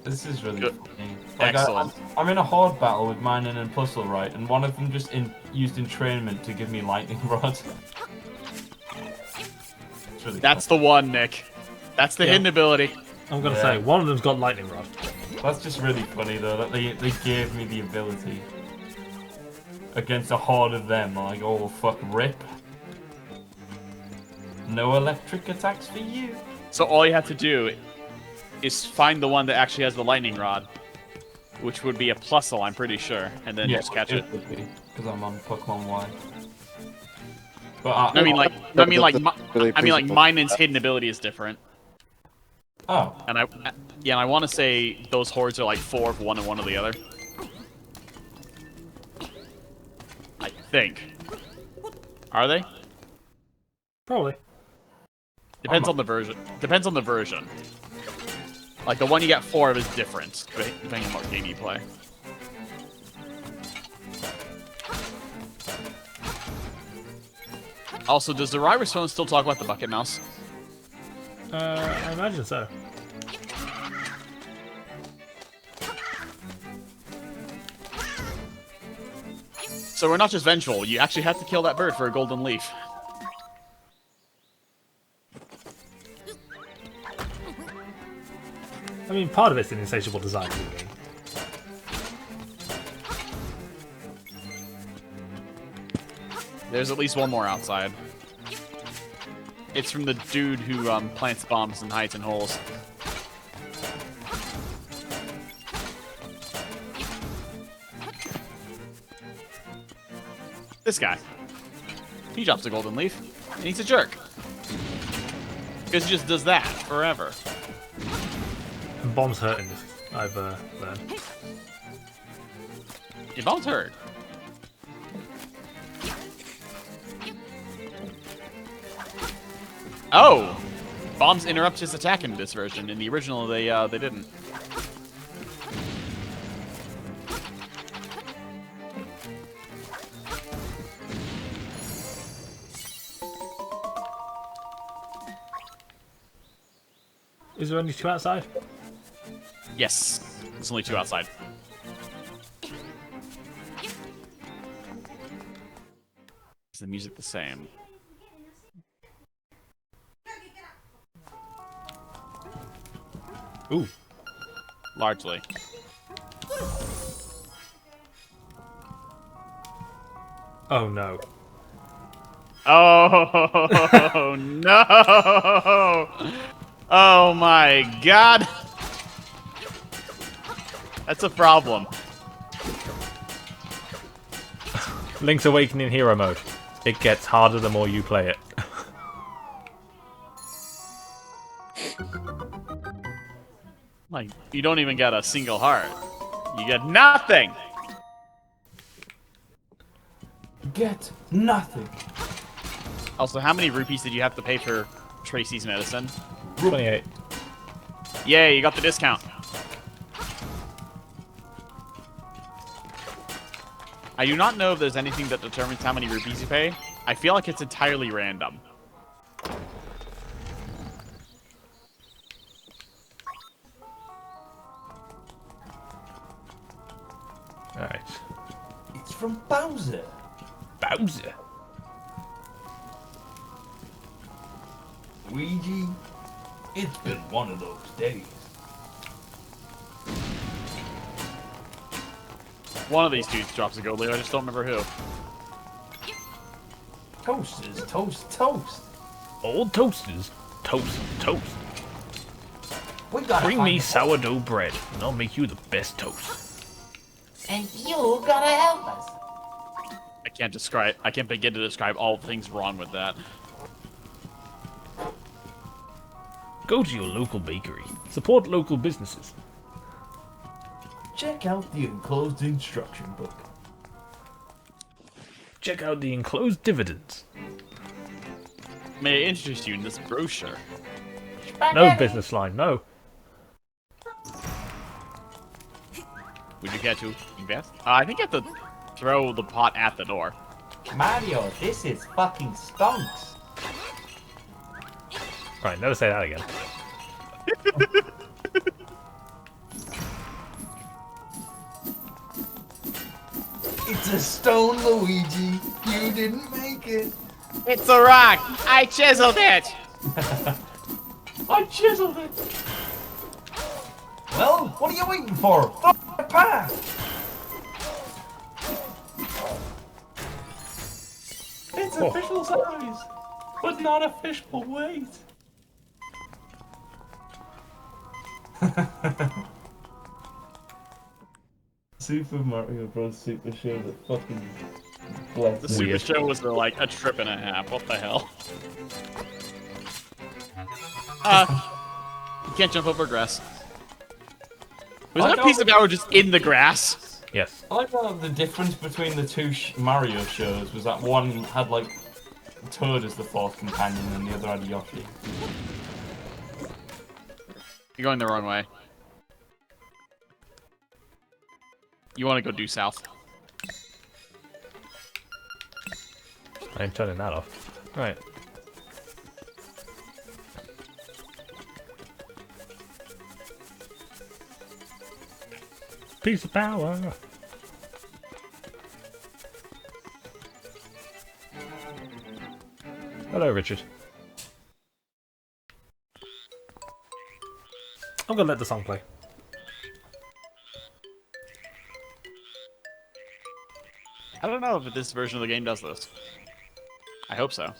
This is really Good. funny. Excellent. I'm in a hard battle with Mining and Puzzle, right? And one of them just used entrainment to give me lightning rod. It's really That's the one, Nick. That's the hidden ability. I'm gonna Yeah. say one of them's got lightning rod. That's just really funny though, that they gave me the ability against a horde of them. I'm like, oh fuck, rip. No electric attacks for you. So all you have to do is find the one that actually has the lightning rod, which would be a plusle, I'm pretty sure, and then just catch it. would be, because I'm on Pokemon Y. But I mean, like Really Minan's hidden ability is different, oh, and I want to say those hordes are like 4 of one and 1 of the other. I think. Are they? Probably. Depends on the version. Depends on the version. Like the one you get 4 of is different, depending on what game you play. Also, does the Ryber's phone still talk about the bucket mouse? I imagine so. So we're not just vengeful, you actually have to kill that bird for a golden leaf. mean, part of it's an insatiable desire for the game. There's at least one more outside. It's from the dude who plants bombs and hides in holes. This guy. He drops a golden leaf, and he's a jerk. Because he just does that forever. And bombs hurting, I've learned. Your bombs hurt. Oh! Bombs interrupt his attack in this version. In the original, they didn't. Is there only 2 outside? Yes. There's only 2 outside. Is the music the same? Ooh. Largely. Oh no. Oh no! Oh my god! That's a problem. Link's Awakening hero mode. It gets harder the more you play it. Like, you don't even get a single heart. You get nothing! Get nothing. Also, how many rupees did you have to pay for Tracy's medicine? 28. Yay, you got the discount. I do not know if there's anything that determines how many rupees you pay. I feel like it's entirely random. Alright. It's from Bowser. Bowser. Luigi, it's been one of those days. One of these dudes drops a gold leaf, I just don't remember who. Toasters, toast, toast. Old toasters. Toast, toast. We gotta Bring find me the- sourdough bread, and I'll make you the best toast. And you gotta help us. I can't begin to describe all the things wrong with that. Go to your local bakery. Support local businesses. Check out the enclosed instruction book. Check out the enclosed dividends. May I interest you in this brochure? No business line, no. Would you care to invest? I think you have to throw the pot at the door. Mario, this is fucking stonks. Right, never say that again. It's a stone, Luigi. You didn't make it. It's a rock! I chiseled it! I chiseled it. Well, what are you waiting for? Fuck the path. It's official size, but not official weight. Super Mario Bros. Super Show that fucking blessed The Super Show was like a trip and a half. What the hell? You can't jump over grass. Was that a piece of power just in the grass? Yes. I like that the difference between the two Mario shows was that one had like Toad as the fourth companion and the other had Yoshi. You're going the wrong way. You want to go due south. I ain't turning that off. Right. Piece of power. Hello, Richard. I'm gonna let the song play. I don't know if this version of the game does this. I hope so.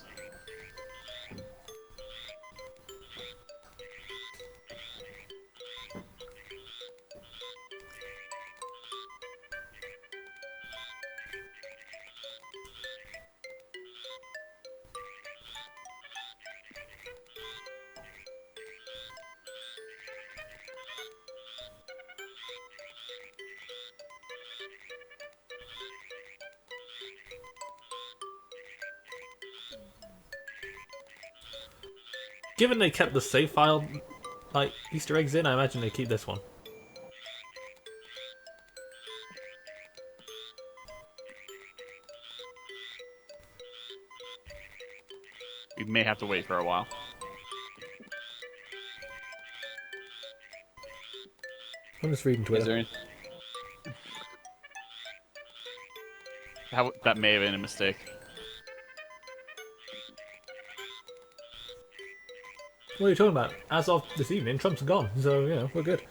Given they kept the save file, like, Easter eggs in, I imagine they keep this one. We may have to wait for a while. I'm just reading Is Twitter. there any... That may have been a mistake. What are you talking about? As of this evening, Trump's gone, so, you know, we're good.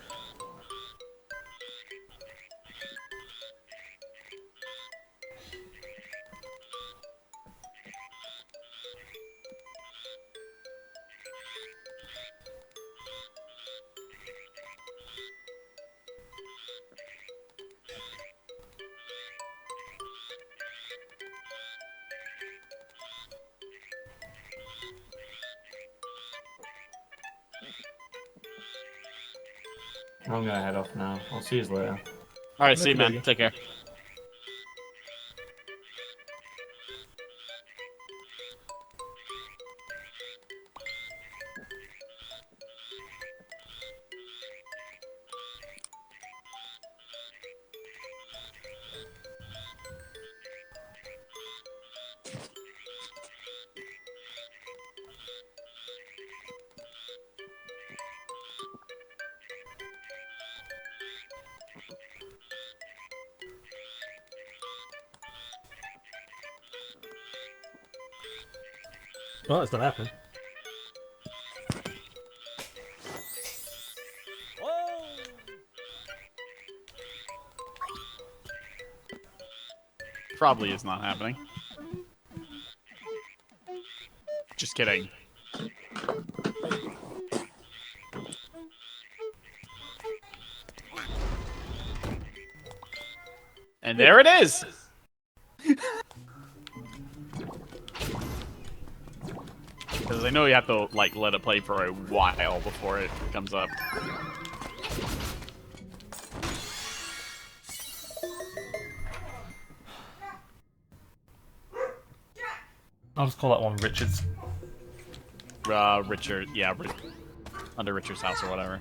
I'm gonna head off now. I'll see you later. Alright, see you, man. Maybe. Take care. Well, it's not happening. Probably is not happening. Just kidding. And there it is! Because I know you have to, like, let it play for a while before it comes up. I'll just call that one Richards. Richard, yeah, under Richard's house or whatever.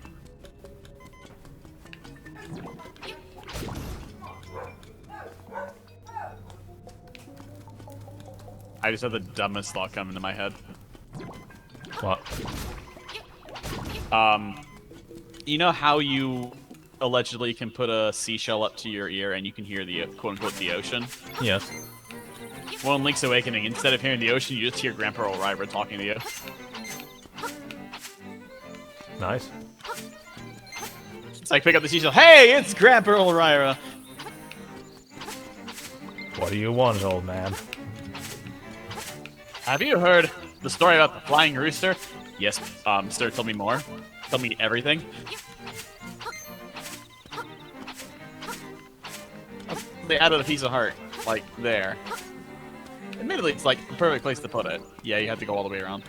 I just had the dumbest thought come into my head. What? You know how you allegedly can put a seashell up to your ear and you can hear the quote-unquote the ocean? Yes. Well, in Link's Awakening, instead of hearing the ocean, you just hear Grandpa O'River talking to you. Nice. It's like, pick up the seashell. Hey, it's Grandpa O'River! What do you want, old man? Have you heard the story about the flying rooster? Yes, sir, tell me more. Tell me everything. They added a piece of heart, like, there. Admittedly, it's like the perfect place to put it. Yeah, you have to go all the way around.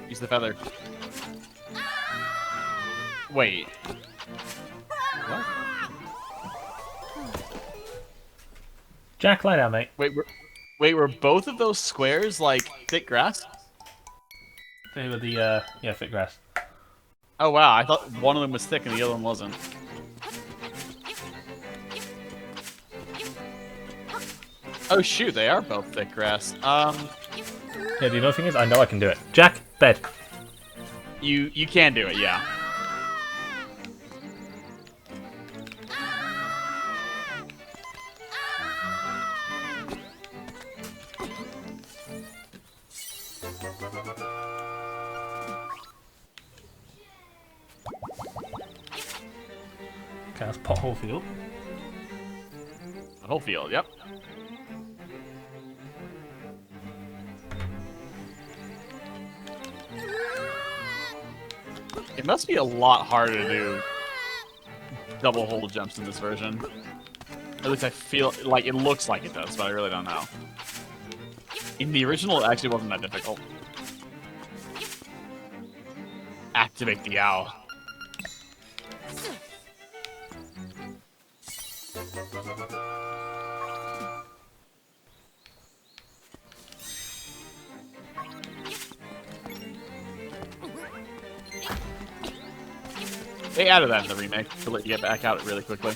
Use the feather. Wait. What? Jack, lie down, mate. Wait, were both of those squares like thick grass? They were the, yeah, thick grass. Oh wow, I thought one of them was thick and the other one wasn't. Oh shoot, they are both thick grass. Yeah, the another thing is, I know I can do it. Jack, bed. You can do it, yeah. Okay, that's Pothole Field. The whole field, yep. It must be a lot harder to do double hole jumps in this version. At least I feel like it looks like it does, but I really don't know. In the original, it actually wasn't that difficult. Activate the owl. They added that in the remake to let you get back out really quickly.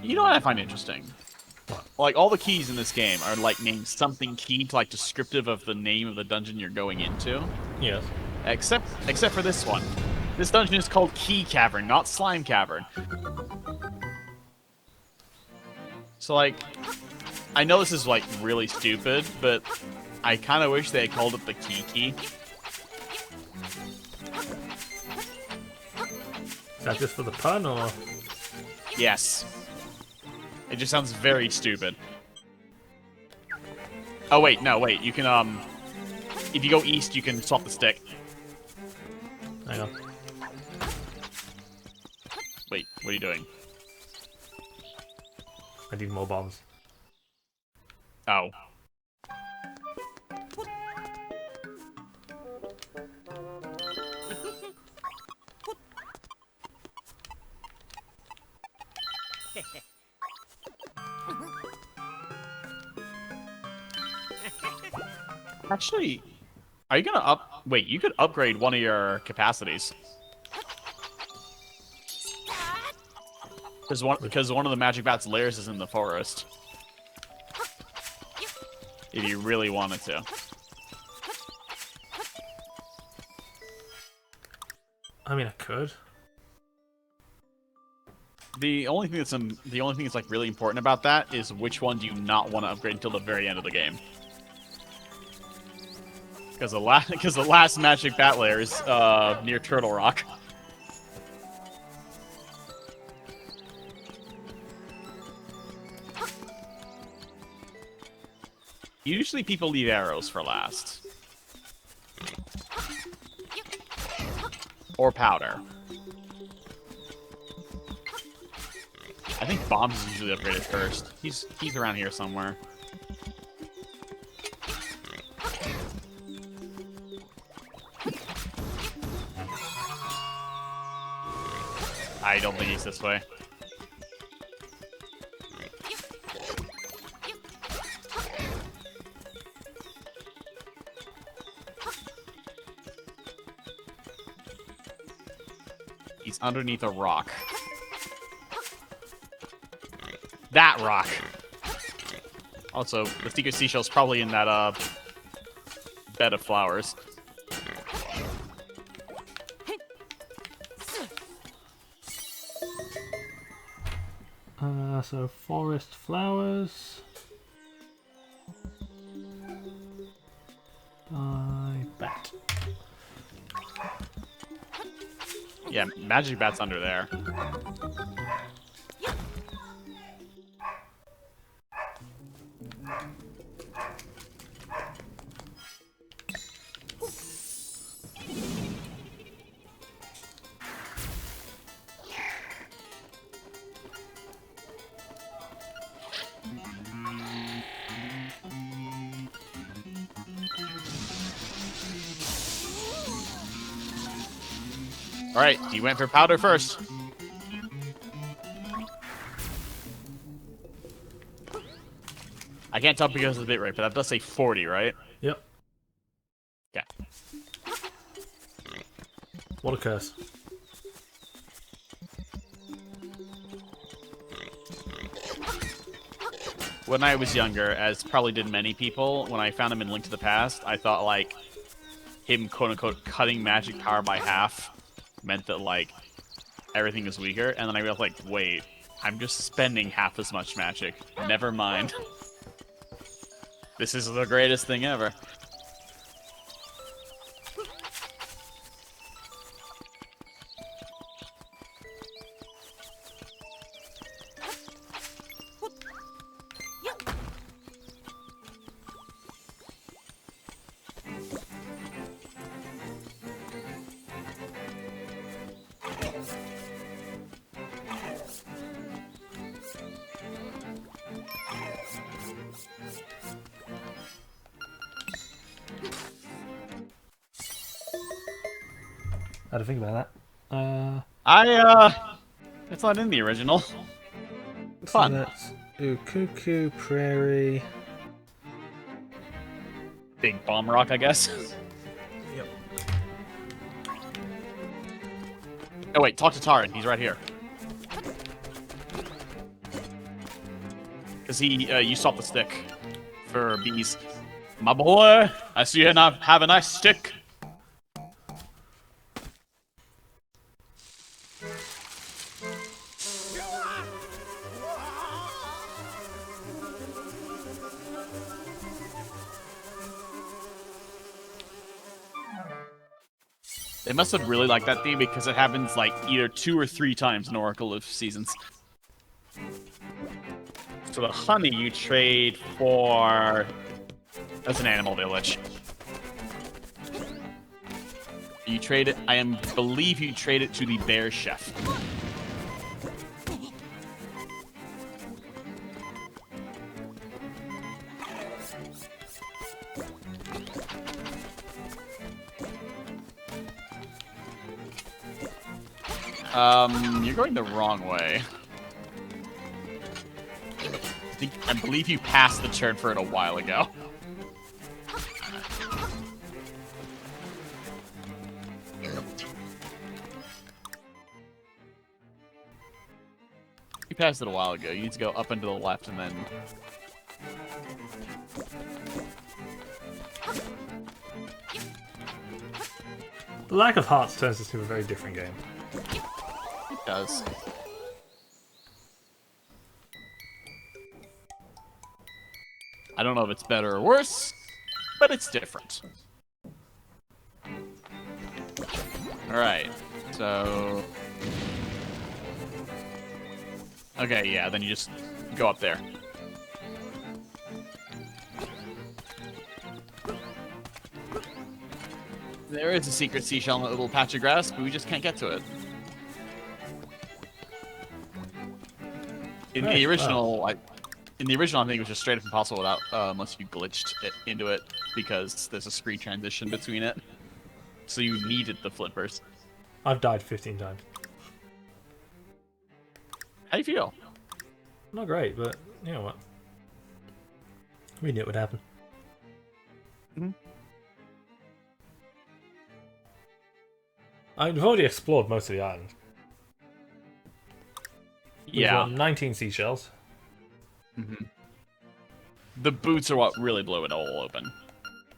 You know what I find interesting? Like, all the keys in this game are, like, named something key to, like, descriptive of the name of the dungeon you're going into. Yes. Except for this one. This dungeon is called Key Cavern, not Slime Cavern. So, like, I know this is, like, really stupid, but I kind of wish they had called it the Key. Is that just for the pun, or...? Yes. It just sounds very stupid. Oh, wait, no, wait. You can, if you go east, you can swap the stick. Hang on. Wait, what are you doing? I need more bombs. Oh. Actually, are you gonna wait, you could upgrade one of your capacities. Because one of the Magic Bat's lairs is in the forest. If you really wanted to. I mean, I could. The only thing that's like really important about that is which one do you not want to upgrade until the very end of the game. Because the last Magic Bat lair is near Turtle Rock. Usually people leave arrows for last. Or powder. I think bombs is usually upgraded first. He's around here somewhere. I don't think he's this way. He's underneath a rock. That rock! Also, the secret seashell's probably in that, bed of flowers. So forest flowers. By bat. Yeah, Magic Bat's under there. Alright, he went for powder first. I can't tell because of the bitrate, but that does say 40, right? Yep. Okay. What a curse. When I was younger, as probably did many people, when I found him in Link to the Past, I thought, like, him, quote-unquote, cutting magic power by half meant that, like, everything was weaker, and then I realized, like, wait, I'm just spending half as much magic. Never mind. This is the greatest thing ever. How do you think about that? It's not in the original. So Fun. that's Ukuku Prairie. Big bomb rock, I guess. Yep. Oh wait, talk to Taran. He's right here. Cause you swapped the stick for bees. My boy, I see you now have a nice stick. They must have really liked that theme because it happens like either 2 or 3 times in Oracle of Seasons. So the honey you trade for... That's an animal village. You trade it... believe you trade it to the bear chef. You're going the wrong way. I believe you passed the turn for it a while ago. You passed it a while ago. You need to go up and to the left and then... The lack of hearts turns this into a very different game. It does. I don't know if it's better or worse, but it's different. Alright, so... Okay, yeah, then you just go up there. There is a secret seashell in that little patch of grass, but we just can't get to it. In the original, I think it was just straight up impossible without unless you glitched it into it because there's a screen transition between it. So you needed the flippers. I've died 15 times. How do you feel? Not great, but you know what? We knew it would happen. Mm-hmm. I've already explored most of the island. Yeah. We've got 19 seashells. Mm-hmm. The boots are what really blow it all open.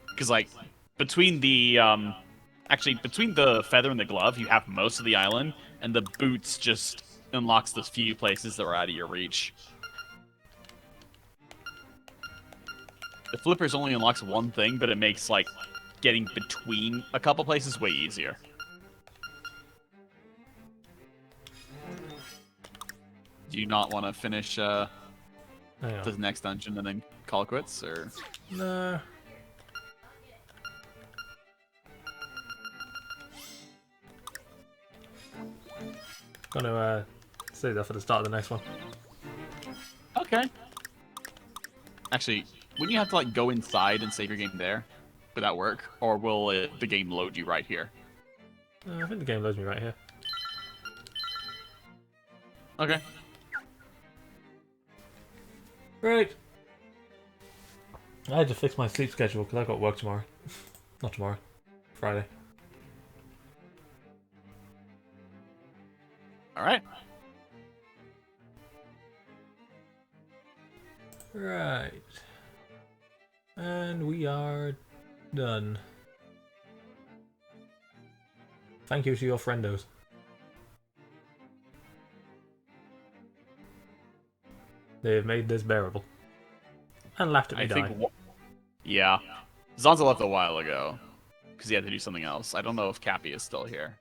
Because, like, between the, between the feather and the glove, you have most of the island, and the boots just unlocks the few places that are out of your reach. The flippers only unlocks one thing, but it makes, like, getting between a couple places way easier. Do you not want to finish the next dungeon and then call it quits, or? No. Gonna save that for the start of the next one. Okay. Actually, wouldn't you have to like go inside and save your game there? Would that work, or will the game load you right here? I think the game loads me right here. Okay. Right. I had to fix my sleep schedule because I've got work tomorrow. Not tomorrow. Friday. Alright. Right. And we are done. Thank you to your friendos. They have made this bearable. And laughed at me I dying. think Yeah. Zonza left a while ago because he had to do something else. I don't know if Cappy is still here.